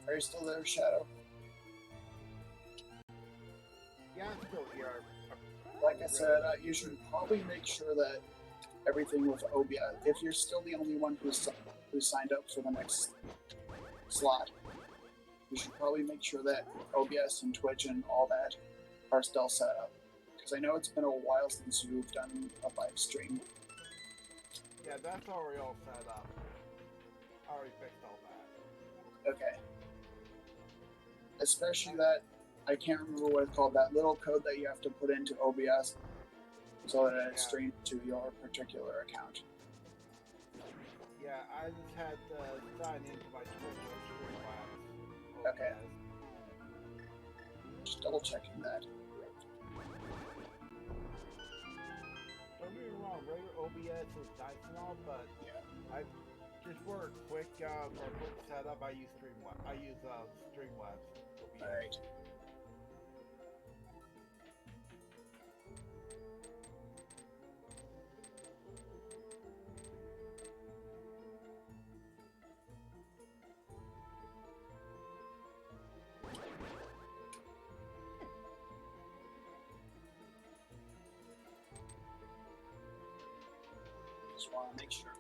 Are you still there, Shadow? Yeah, I'm still here. Like I said, you should probably make sure that everything with Obia, if you're still the only one who signed up for the next slot, you should probably make sure that OBS and Twitch and all that are still set up. Because I know it's been a while since you've done a live stream. Yeah, that's already all set up. I already fixed all that. Okay. Especially that, I can't remember what it's called, that little code that you have to put into OBS so that it streams to your particular account. Yeah, I just had to sign into my Twitch or Streamlabs. Okay. Just double checking that. Don't get me wrong, regular OBS is nice and all, but Yeah. I just for a quick setup, I use Streamlabs. I use Streamlabs. OBS. Alright. Just want to make sure.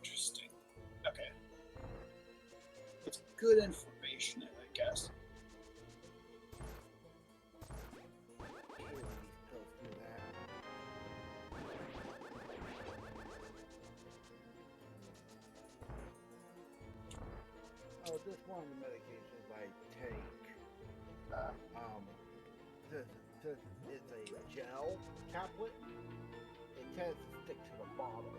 Interesting. Okay. It's good information, I guess. Sure, these pills do that. Oh, this one of the medications I take. This is a gel tablet. It tends to stick to the bottle.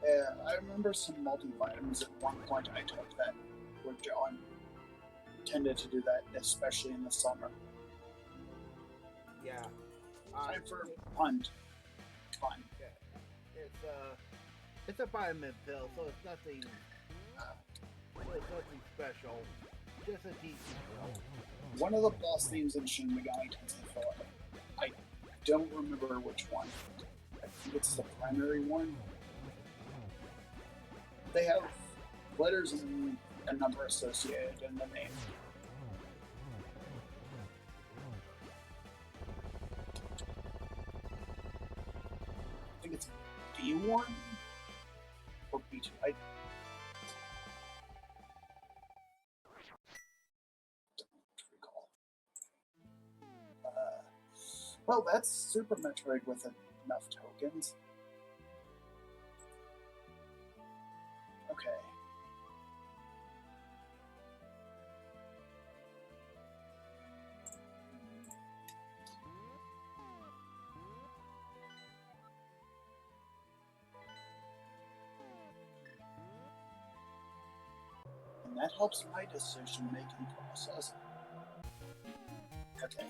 Yeah, I remember some multivitamins at one point I took that were John tended to do that, especially in the summer. Yeah. Time for punt. Fun. It's a vitamin pill, so it's nothing. It's nothing special. Just a decent pill. One of the boss themes in Shin Megami Tensei 4. I don't remember which one. I think it's the primary one. They have letters and a number associated in the name. I think it's B1 or B2. I don't recall. Well, that's Super Metroid with enough tokens. Okay. And that helps my decision-making process. Okay.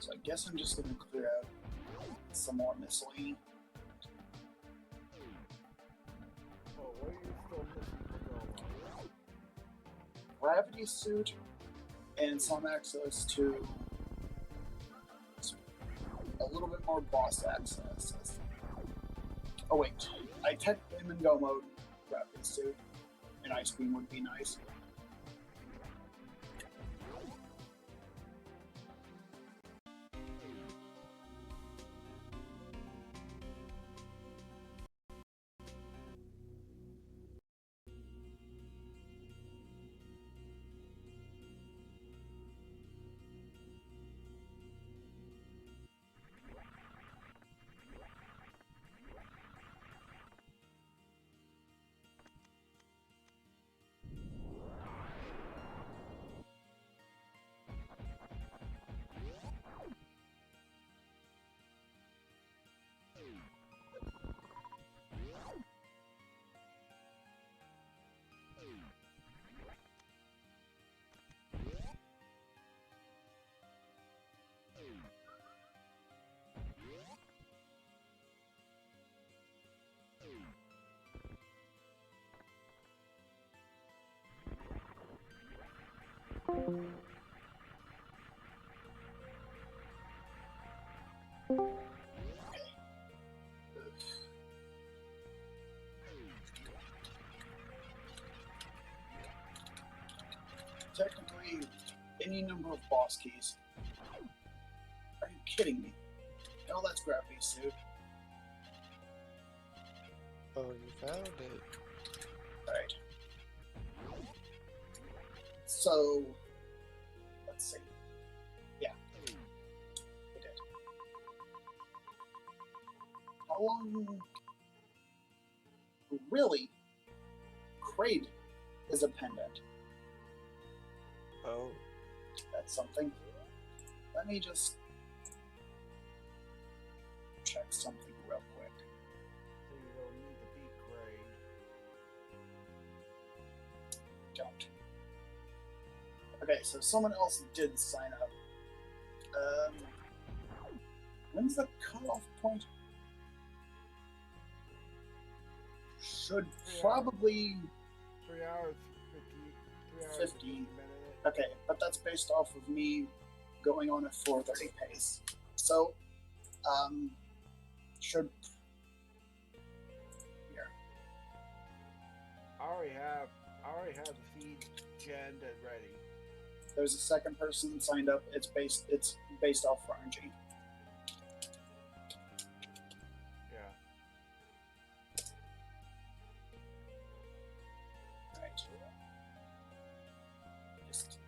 So I guess I'm just going to clear out some more miscellany. Oh, what are you still missing to go on? Gravity suit and some access to a little bit more boss access. Oh wait, I technically am in go mode. Gravity suit and ice beam would be nice. Technically, any number of boss keys. Are you kidding me? Hell, that's gravity suit. Oh, you found it. Right. So, let's see. Yeah, we did. How long? Really? Kraid is a pendant. Oh, That's something. Let me just check something real quick. So you don't need to beat Kraid. Don't. Okay, so someone else did sign up. When's the cutoff point? Should probably 3 hours, 50. minutes. Okay, but that's based off of me going on a 4:30 pace. So, should here. I already have the feed genned and ready. There's a second person signed up. It's based off RNG. Yeah. Right. Just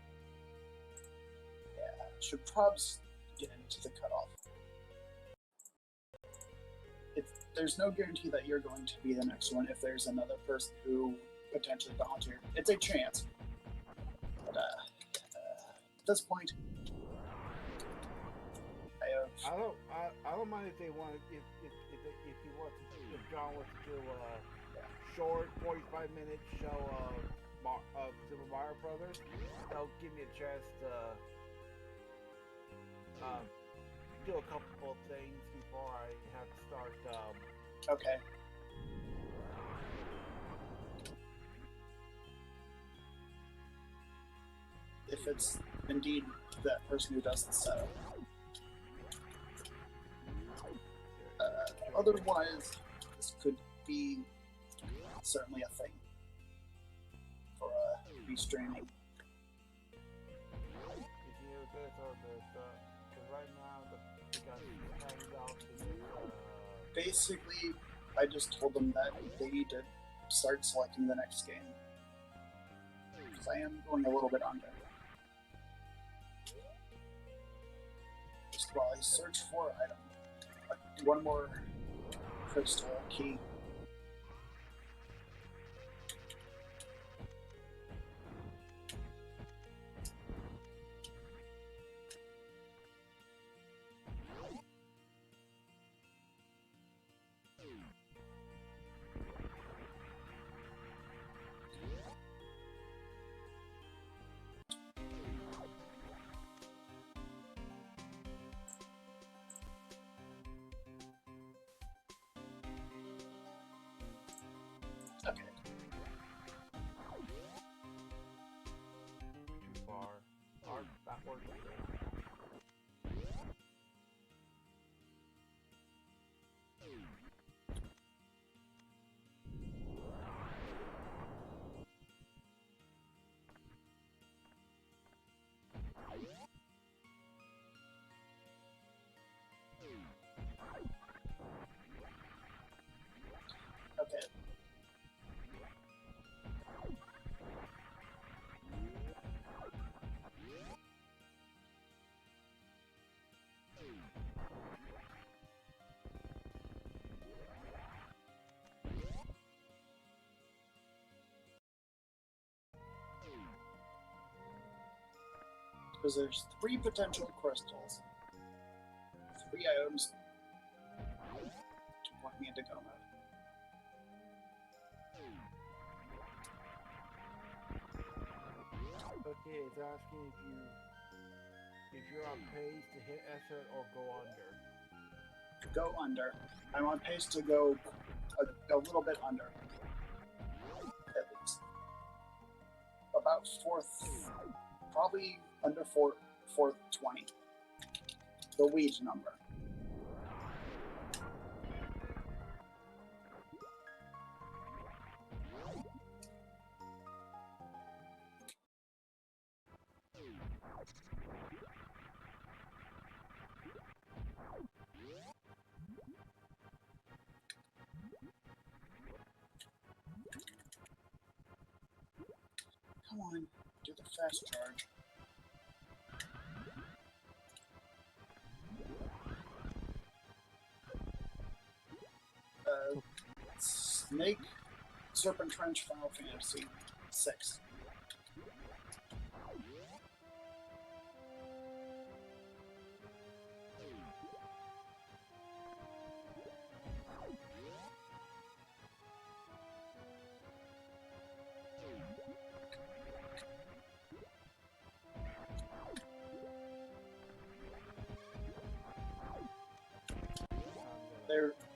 should probs get into the cutoff. There's no guarantee that you're going to be the next one if there's another person who potentially volunteered. It's a chance. But at this point, I don't mind if they want if you want to, if John wants to do a short 45-minute show of Super Mario Brothers. That'll give me a chance to do a couple of things before I have to start. okay. If it's indeed that person who does the setup. Otherwise, this could be certainly a thing for restreaming. If you this or this, because right now we got $10 to this. Basically, I just told them that they need to start selecting the next game. Because I am going a little bit under. Just while I search for item. One more crystal key. Okay. Too far. That works. Okay. Because there's 3 potential crystals. 3 items to point me into go mode. Okay, it's asking if you're on pace to hit Essert or go under. Go under. I'm on pace to go a little bit under. At least. About 4th Probably under 420. The weed number. Come on, do the fast charge. Snake, Serpent Trench, Final Fantasy 6.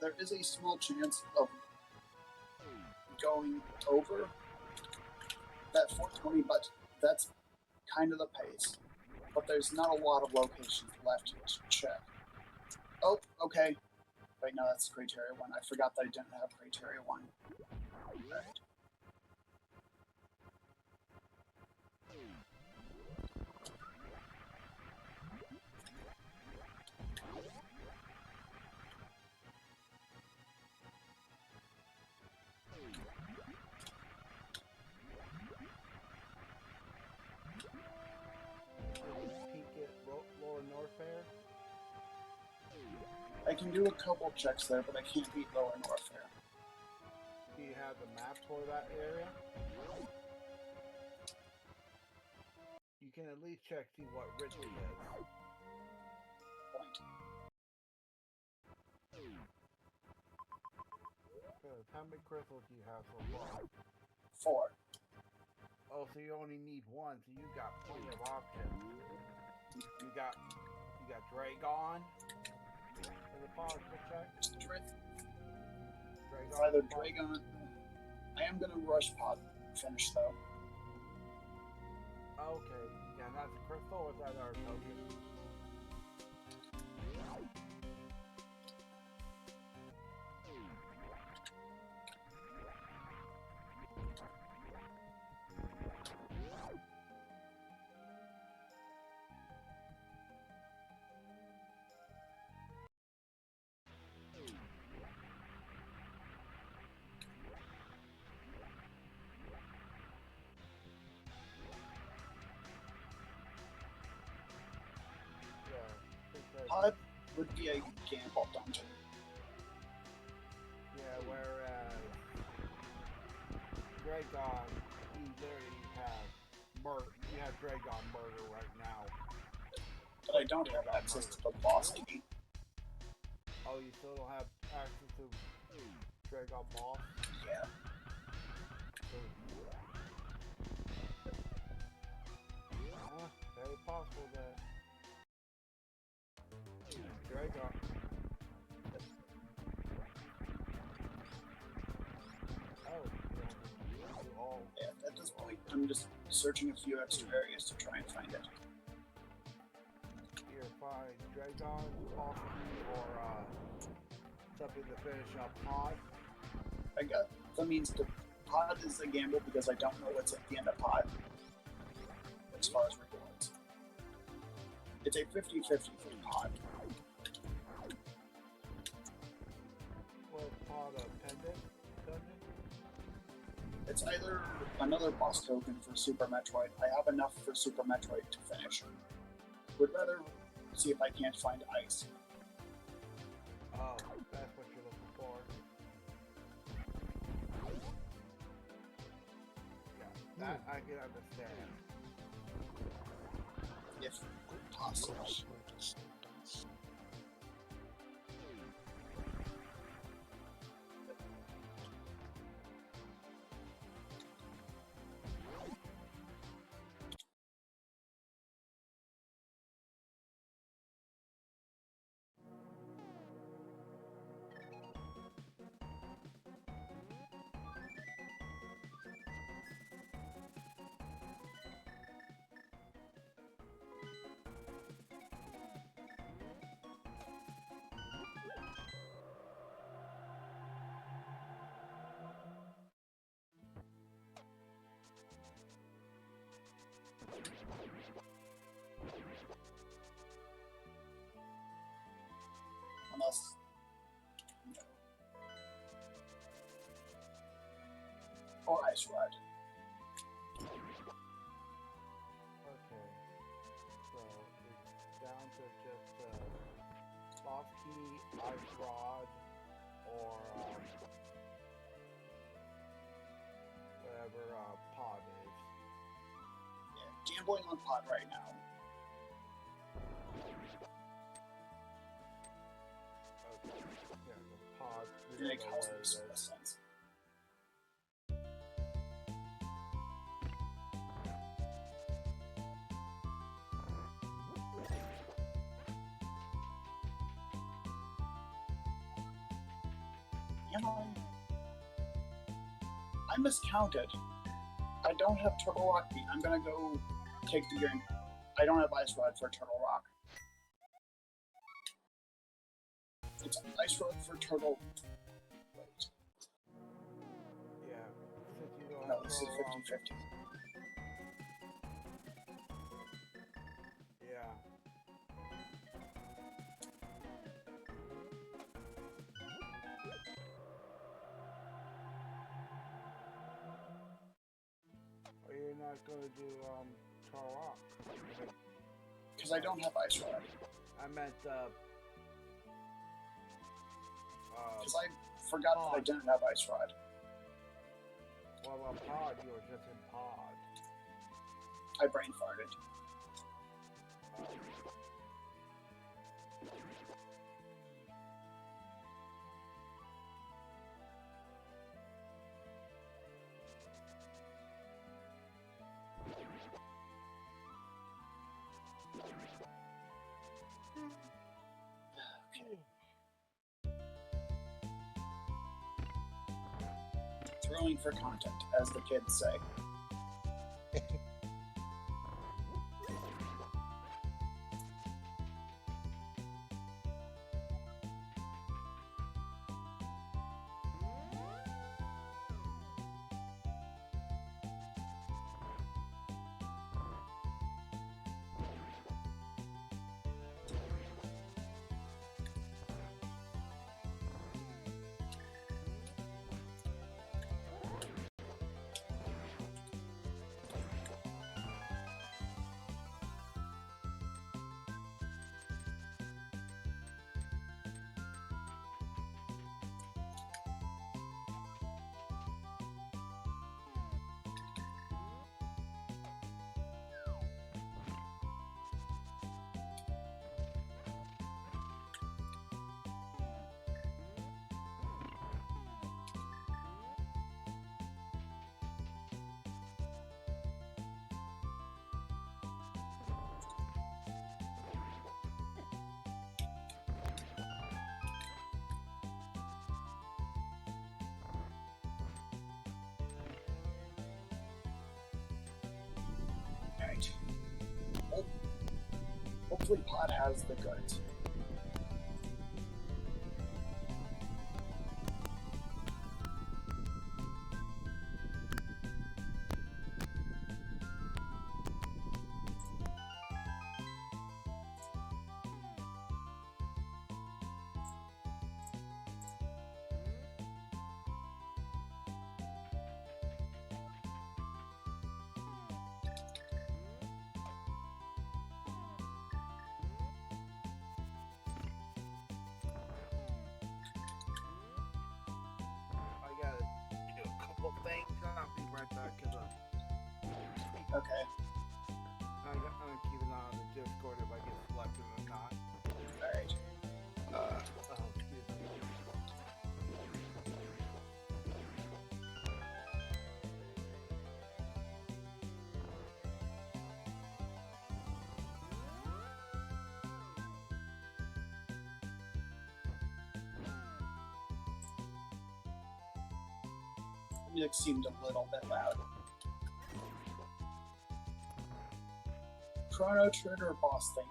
There is a small chance of going over that 420, but that's kind of the pace. But there's not a lot of locations left to check. Oh, okay. Wait, no, that's Criteria 1. I forgot that I didn't have Criteria 1. Alright. I can do a couple checks there, but I can't beat Lower Norfair. Do you have the map for that area? You can at least check, see what Ridley is. Point. Good. How many crystals do you have so far? 4. Oh, so you only need 1, so you got plenty of options. You got Dragon. Is it possible to check? It's either Dragon. I am gonna rush pod finish though. Okay, yeah, that's a crystal or is that our token? Pod would be a gamble dungeon. Yeah, whereas Dragon, you literally have you have Dragon murder right now. But I don't have access to the boss key. Oh, you still don't have access to Dragon boss? Yeah. Very possible that Dragon. Oh, Yeah, at this point, I'm just searching a few extra areas to try and find it. Here, find Dragon, boss key, or something to finish up Pod. I got the means to. Pod is a gamble because I don't know what's at the end of Pod. As far as rewards. It's a 50-50 for Pod. Was Pod a pendant dungeon? It's either another boss token for Super Metroid. I have enough for Super Metroid to finish. Would rather see if I can't find ice. Oh, that's what you're looking for. Yeah, that I can understand. If possible. unless. No. Or Ice Rod. Okay. So it's down to just soft key, ice rod, or whatever pod is. Yeah, gambling on pot right now. Okay. Yeah, the pod. We It don't know makes where it is. sense. Am I miscounted. I don't have Turtle Rock beat. I'm gonna go take the green. I don't have Ice Rod for Turtle Rock. It's Ice Rod for Turtle. Wait. Yeah. Since you don't No, have this is Turtle Rock, 50-50. yeah. Or you're not gonna do Turtle Rock. Because I don't have Ice Rod. I meant Because I forgot that I didn't have Ice Rod. well, about pod, you were just in pod. I brain farted. Throwing for content, as the kids say. Right. Hopefully Pod has the goods. I gotta do a couple things. I'll be right back. Okay. I'm gonna keep an eye on the Discord if I get selected or not. Alright. Oh, excuse me. Music seemed a little bit loud. Chrono Trigger boss thing.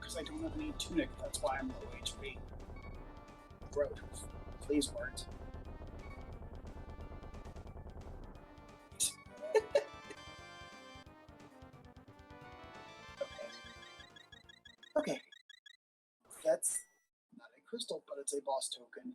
because I don't have any tunic. That's why I'm low HP. Throat. Please, words. Okay. That's not a crystal, but it's a boss token.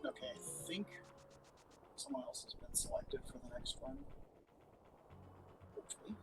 Okay, I think someone else has been selected for the next one. Hopefully.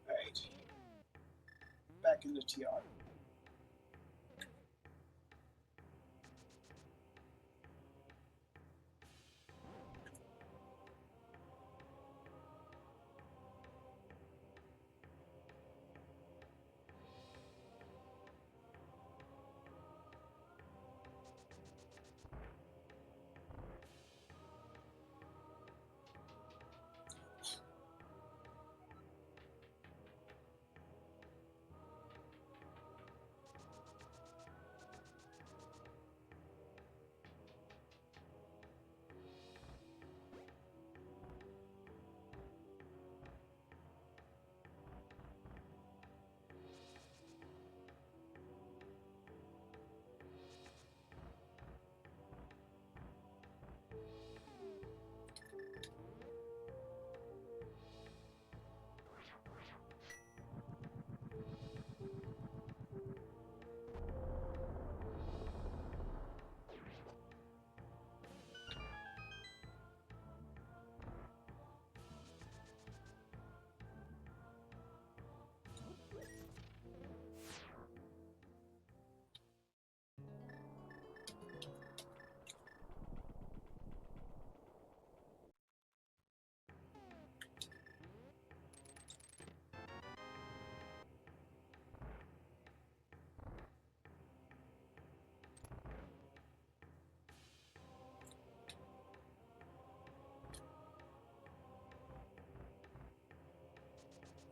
Alright. Back into TR.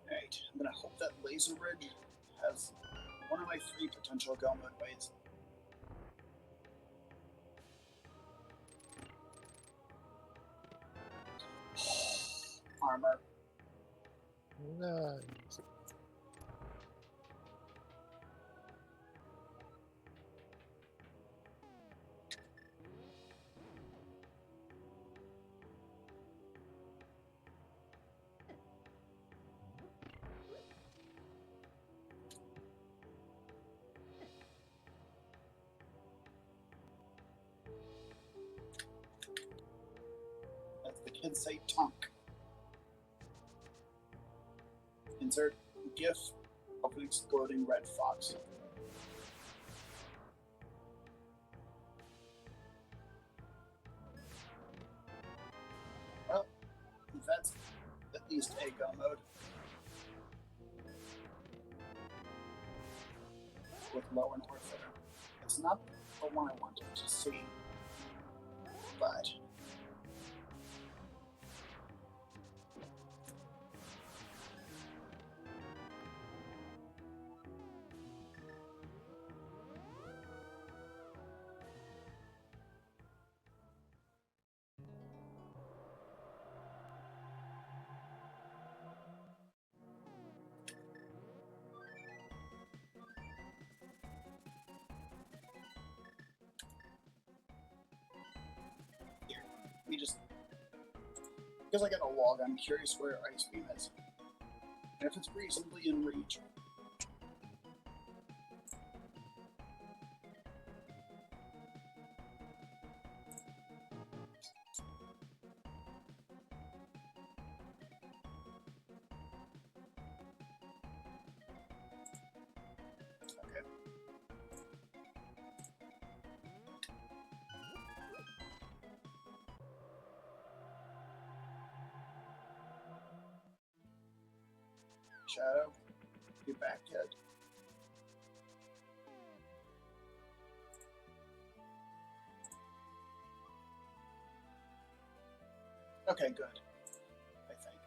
Alright, I'm gonna hope that Laser Ridge has one of my 3 potential go mode ways. Armor. Nice. That's the kids say tonk. Insert GIF of an exploding red fox. Well, that's at least a go mode. With low and ortho. It's not the one I wanted to see, but me just because I got a log, I'm curious where Ice Beam is. And if it's reasonably in reach. Okay. Shadow, you back yet? Okay, good. I think.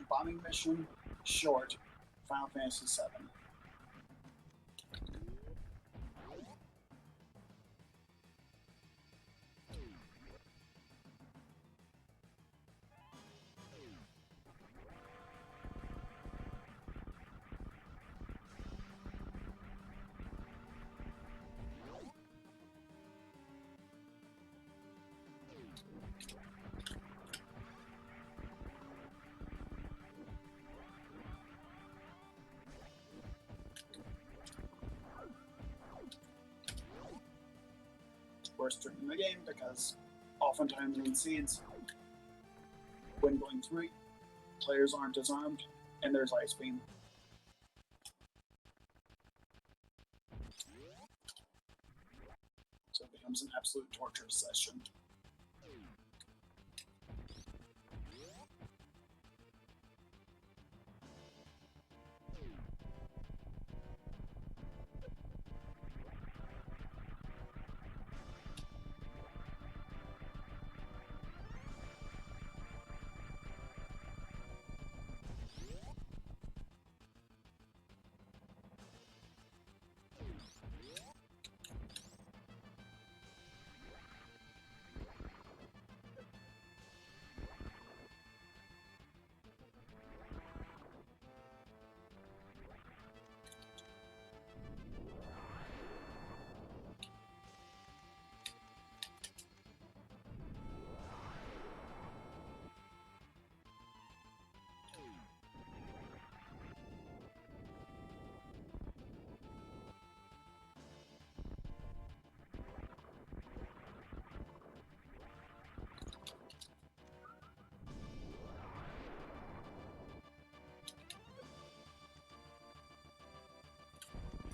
Bombing mission, short, Final Fantasy VII. Worst trick in the game because oftentimes in seeds, when going through, players aren't disarmed and there's Ice Beam. So it becomes an absolute torture session.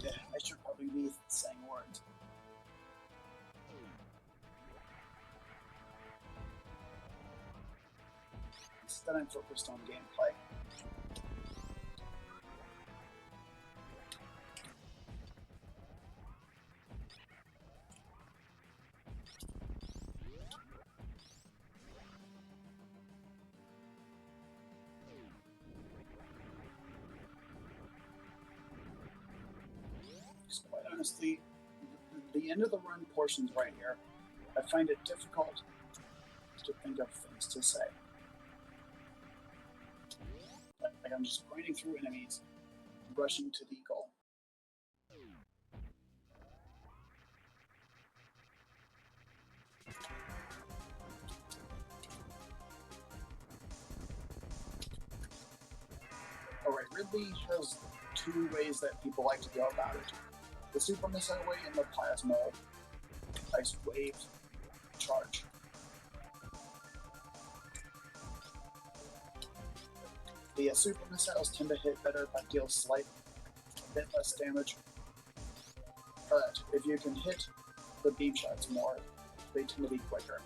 Yeah, I should probably be saying words. Instead, I'm focused on gameplay. Just quite honestly, the end of the run portions right here, I find it difficult to think of things to say. Like I'm just grinding through enemies, rushing to the goal. Alright, Ridley has two ways that people like to go about it. The Super Missile way and the Plasma Ice Wave charge. The Super Missiles tend to hit better but deal a bit less damage. But if you can hit the beam shots more, they tend to be quicker.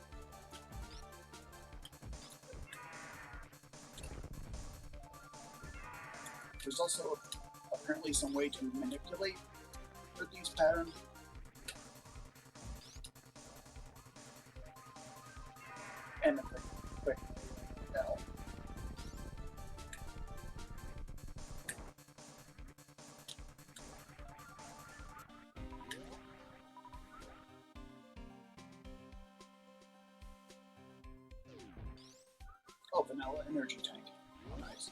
There's also apparently some way to manipulate these patterns. And a quick L. Oh, vanilla energy tank. Oh, nice.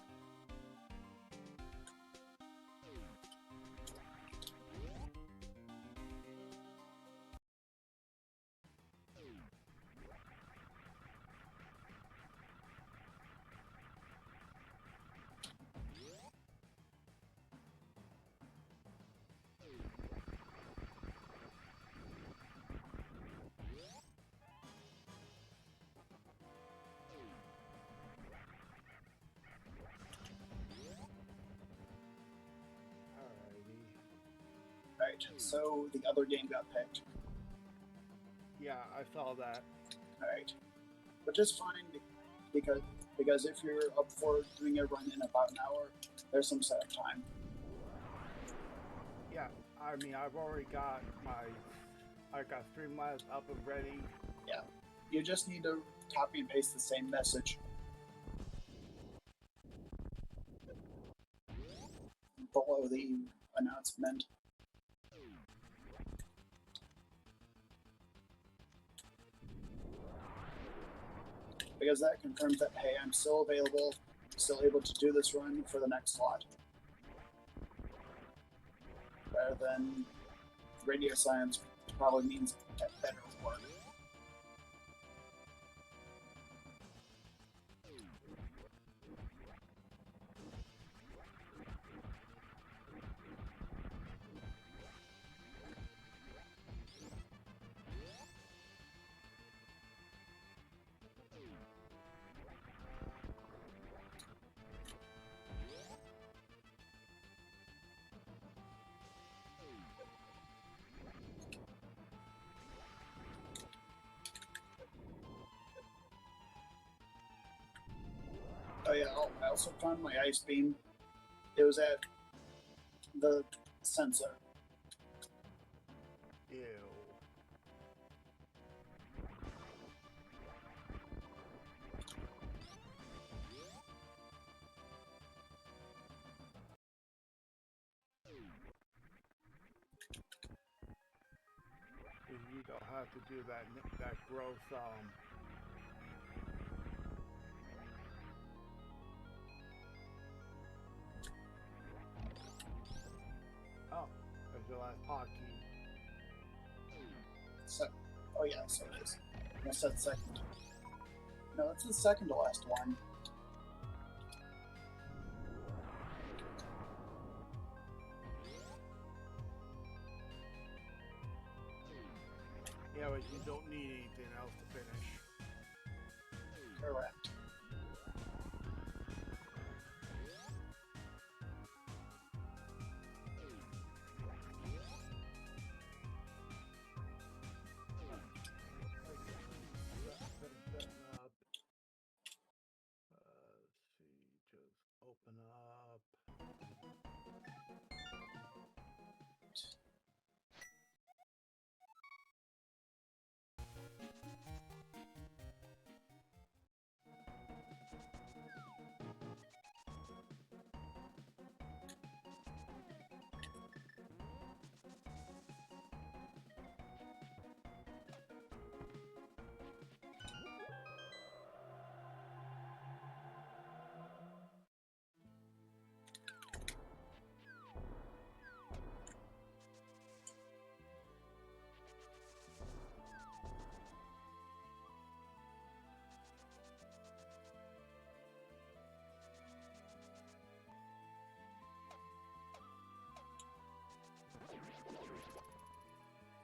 Right, so the other game got picked. Yeah, I saw that. Alright. Which is fine because if you're up for doing a run in about an hour, there's some setup time. Yeah, I mean, I've already got I got Streamlabs up and ready. Yeah. You just need to copy and paste the same message below the announcement. Because that confirms that, hey, I'm still available, still able to do this run for the next slot. Rather than radio science probably means better work. Oh yeah, I also found my ice beam. It was at the sensor. Ew. You don't have to do that gross oh, there's the last hotkey. So, oh yeah, so it is. I said second. No, it's the second to last one. Yeah, but you don't need anything else to finish. Correct. Open up.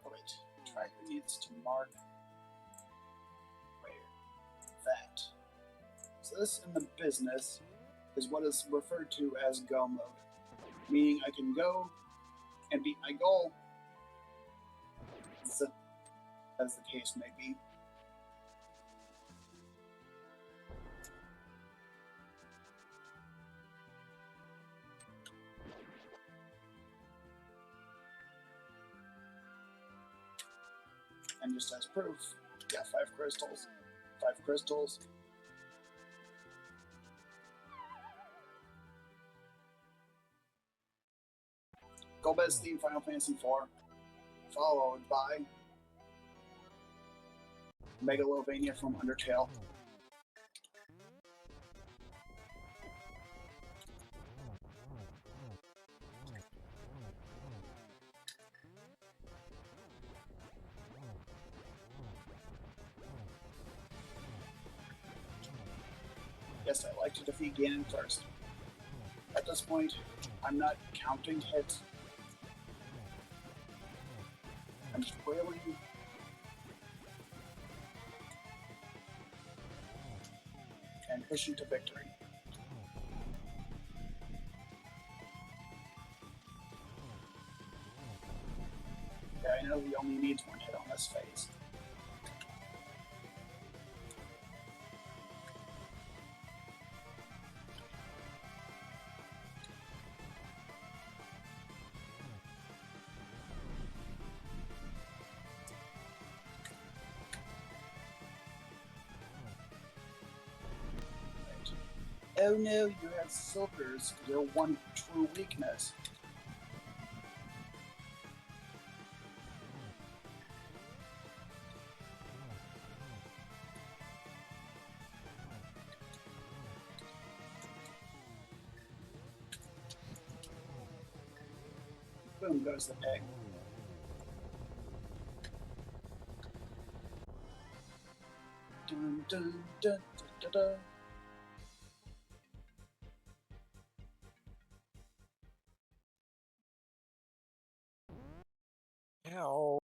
Wait, tracker needs to mark where that. So this in the business is what is referred to as go mode, meaning I can go and beat my goal, as the case may be. And just as proof, yeah, 5 crystals. 5 crystals. Golbez theme Final Fantasy IV, followed by Megalovania from Undertale. Yes, I like to defeat Ganon first. At this point, I'm not counting hits. I'm just wailing and pushing to victory. Yeah, I know he only needs 1 hit on this phase. Oh no, you have Silver's, your one true weakness. Boom goes the pig. Dun dun dun dun dun dun. Ow.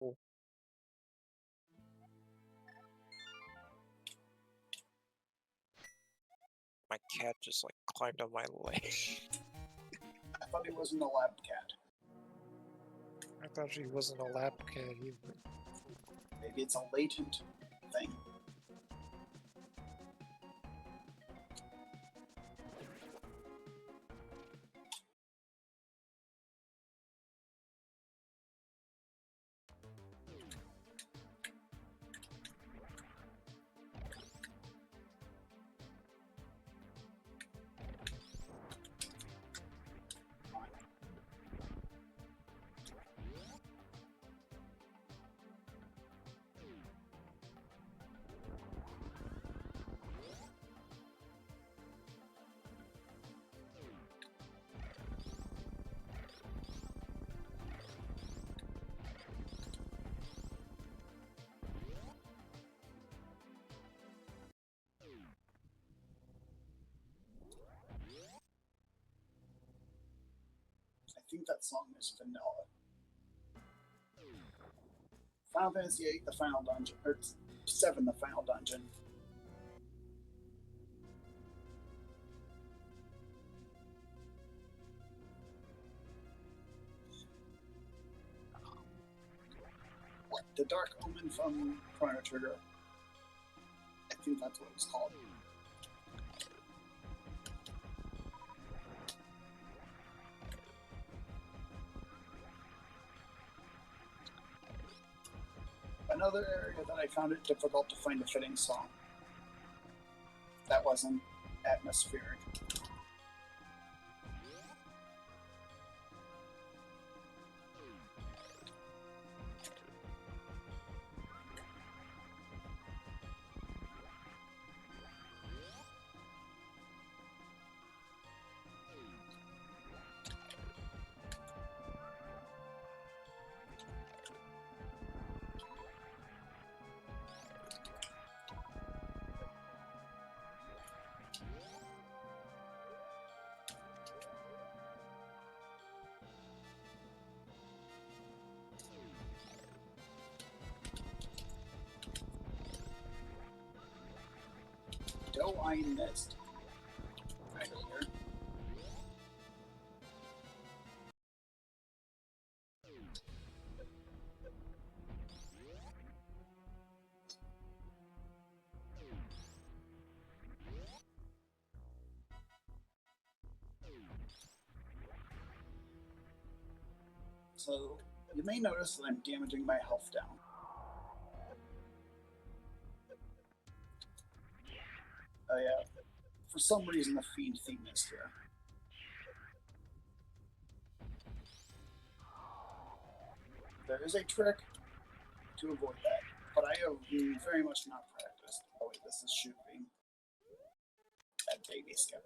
My cat just like climbed on my leg. I thought he wasn't a lab cat. I thought she wasn't a lap cat either. Maybe it's a latent thing. I think that song is vanilla. Final Fantasy VIII, the final dungeon, or 7, the final dungeon. What? The Dark Omen from Chrono Trigger. I think that's what it was called. Another area that I found it difficult to find a fitting song that wasn't atmospheric. Do I missed? Right here. So you may notice that I'm damaging my health down. Oh yeah. For some reason, the Fiend theme is here. There is a trick to avoid that, but I have very much not practiced. Oh wait, this is shooting at baby skip.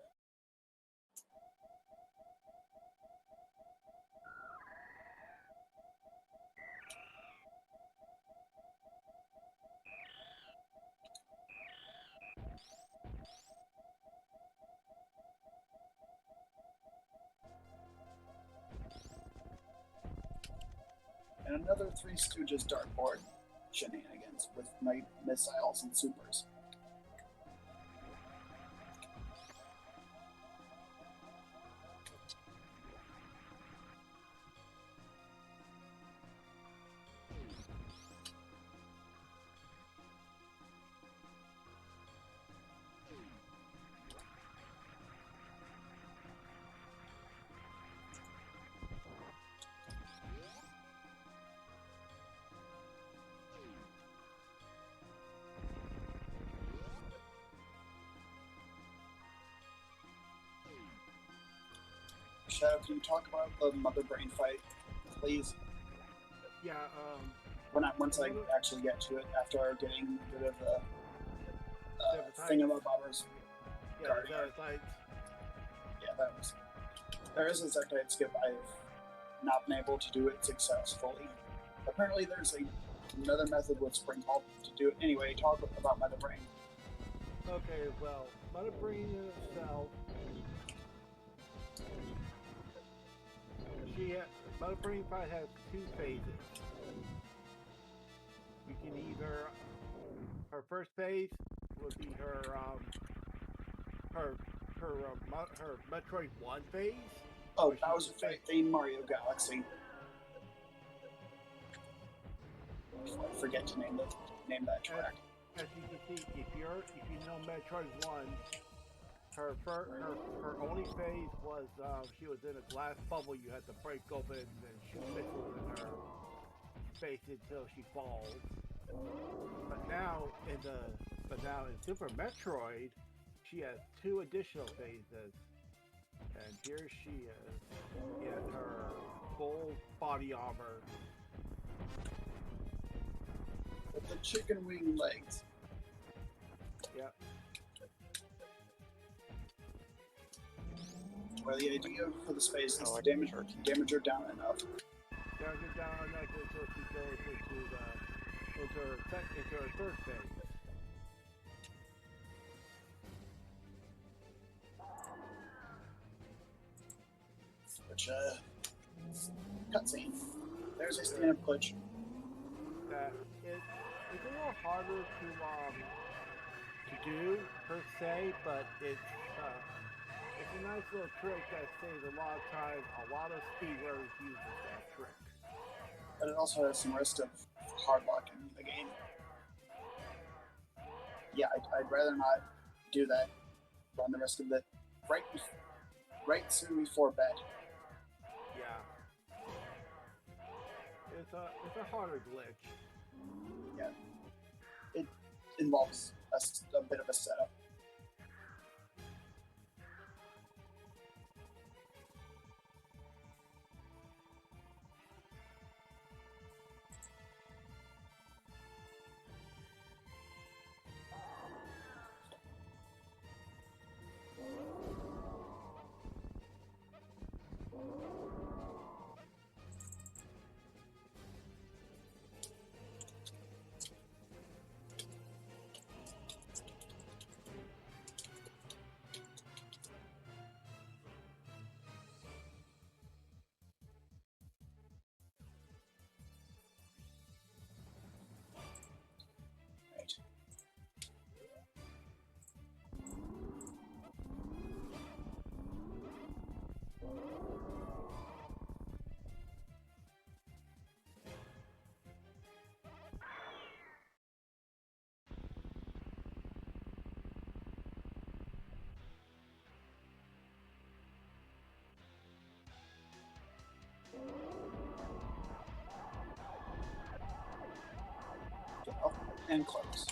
And another Three Stooges dartboard shenanigans with my missiles and supers. Shadow, can you talk about the Mother Brain fight, please? Yeah, Once I actually get to it, after getting rid of the Sabotage. thingamabobbers. yeah, Guardian. like, Yeah, that was. There is a Zectite skip. I've not been able to do it successfully. Apparently, there's another method with Spring Halt to do it. Anyway, talk about Mother Brain. okay, well, Mother Brain in itself, Mother Brain fight has two phases. You can either, her first phase would be her Metroid 1 phase. Oh, Which Bowser is- fighting Mario Galaxy. I forget to name that track. As you can see, if you know Metroid 1, her only phase was she was in a glass bubble you had to break open and shoot missiles in her face until she falls. But now in Super Metroid, she has two additional phases, and here she is in her full body armor. With the chicken wing legs. Yep. Where the idea for the space is Oh, to I can damage her down enough. Down enough until she goes into her third phase. Which, cutscene. There's a stand-up glitch. That it's a little harder to do per se, but it's a nice little trick that saves a lot of time. A lot of speedrunners uses that trick. But it also has some risk of hard locking the game. Yeah, I'd rather not do that. Run the risk of it right soon before bed. Yeah. It's a harder glitch. Yeah. It involves a bit of a setup. Right. Get up and close.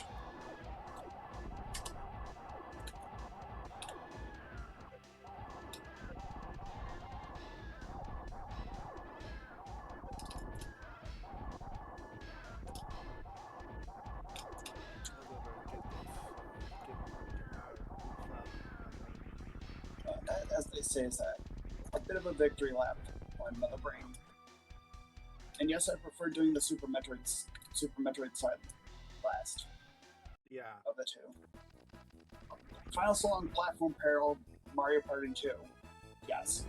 say is that a bit of a victory lap on Mother Brain. And yes, I prefer doing the Super Metroid side last Yeah. of the two. Final song, Platform Peril, Mario Party 2. Yes.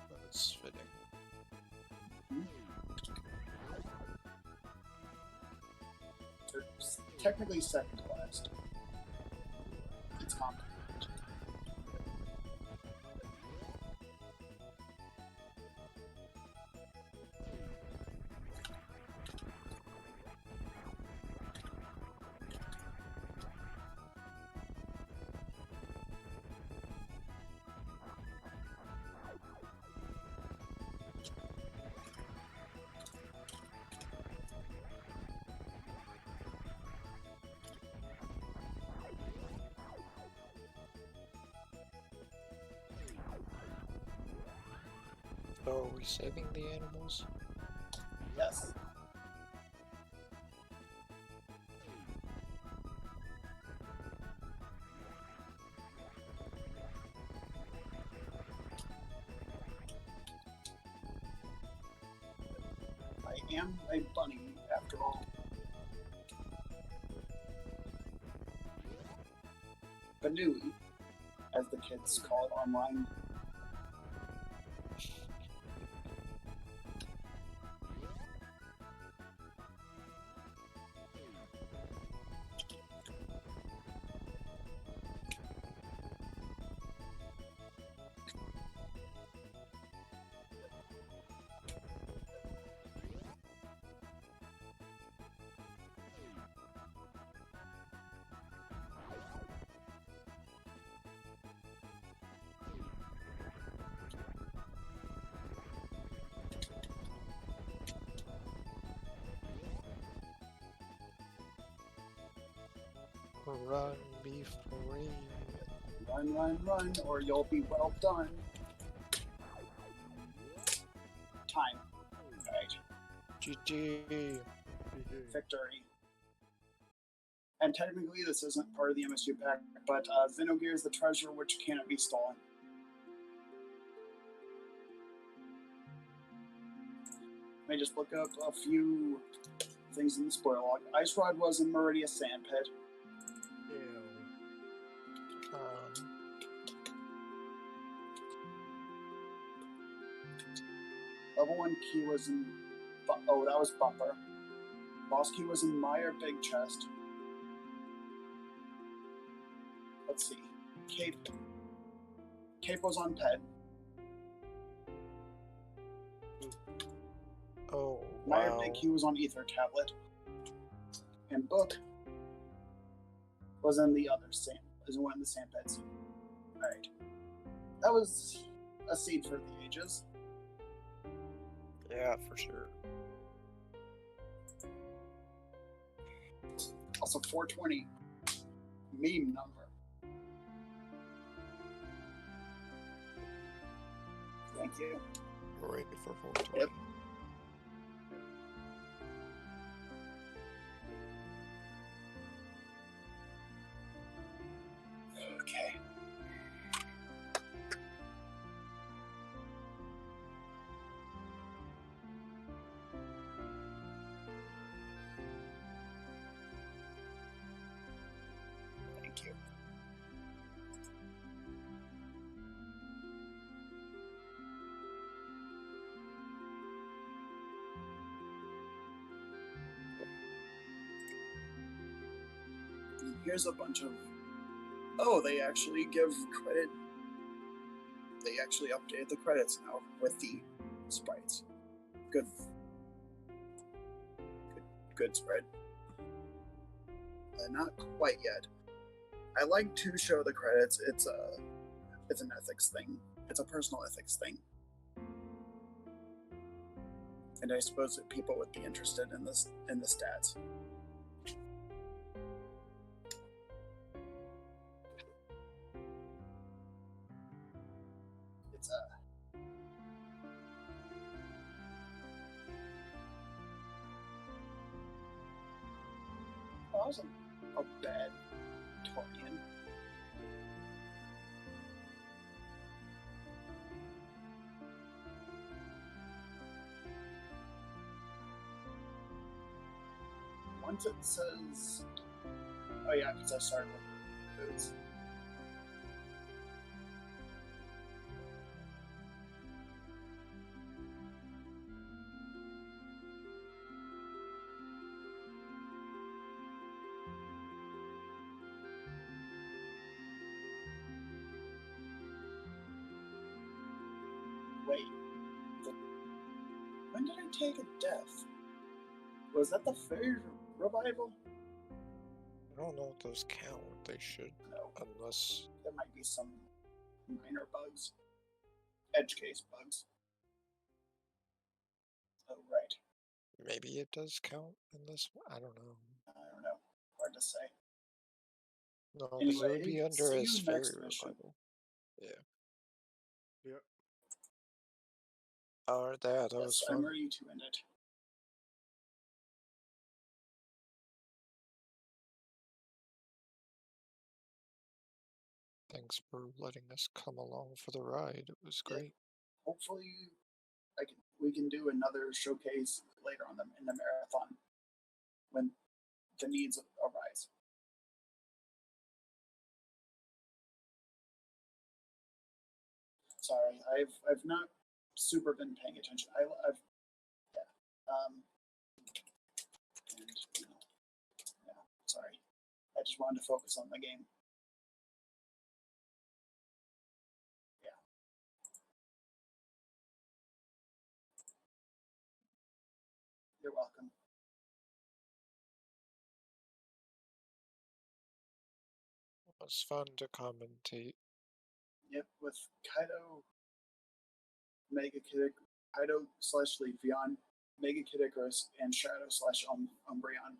That's fitting. They're technically second to last. It's complicated. So are we saving the animals? Yes. I am a bunny, after all. Banui, as the kids call it online. Run, be free. Run, run, run, or you'll be well done. Time. Alright. GG. Victory. And technically this isn't part of the MSU pack, but Xenogear is the treasure which cannot be stolen. Let me just look up a few things in the spoiler log. Ice Rod was in Meridia Sandpit. Ew. Level 1 key was in... Oh, that was Bumper. Boss key was in Meyer Big Chest. Let's see. Cape. Cape was on Ped. Oh, Meyer wow. Big Key was on Ether Tablet. And Book was in the other is one in the Sandpit scene. Alright. That was a seed for the ages. Yeah, for sure. Also 420. Meme number. Thank you. Ready for 420. Yep. Okay. Thank you. Here's a bunch of... Oh, they actually give credit. They actually updated the credits now with the sprites. Good. Good spread. Not quite yet. I like to show the credits. It's an ethics thing. It's a personal ethics thing. And I suppose that people would be interested in this in the stats. It's that wasn't a bad Victorian. Once it says, oh yeah, because I started with boots. Wait, when did I take a death? Was that the third revival? I don't know if those count. They should, No, unless there might be some minor bugs, edge case bugs. Oh right, maybe it does count in this one. I don't know. I don't know, hard to say. No, because it would be Anyway, under see a you fairy next mission. revival. Yeah. Yep. Alright, that was Yes, fun. I'm ready to end it. Thanks for letting us come along for the ride. It was Yeah. great. Hopefully, we can do another showcase later on in the marathon when the needs arise. Sorry, I've not super been paying attention. I've yeah, and yeah, sorry. I just wanted to focus on the game. Yeah. You're welcome. It was fun to commentate. Yep, with Kaido, Kaido / Leafeon, MegaKidIcarus, and Shadow / Umbreon.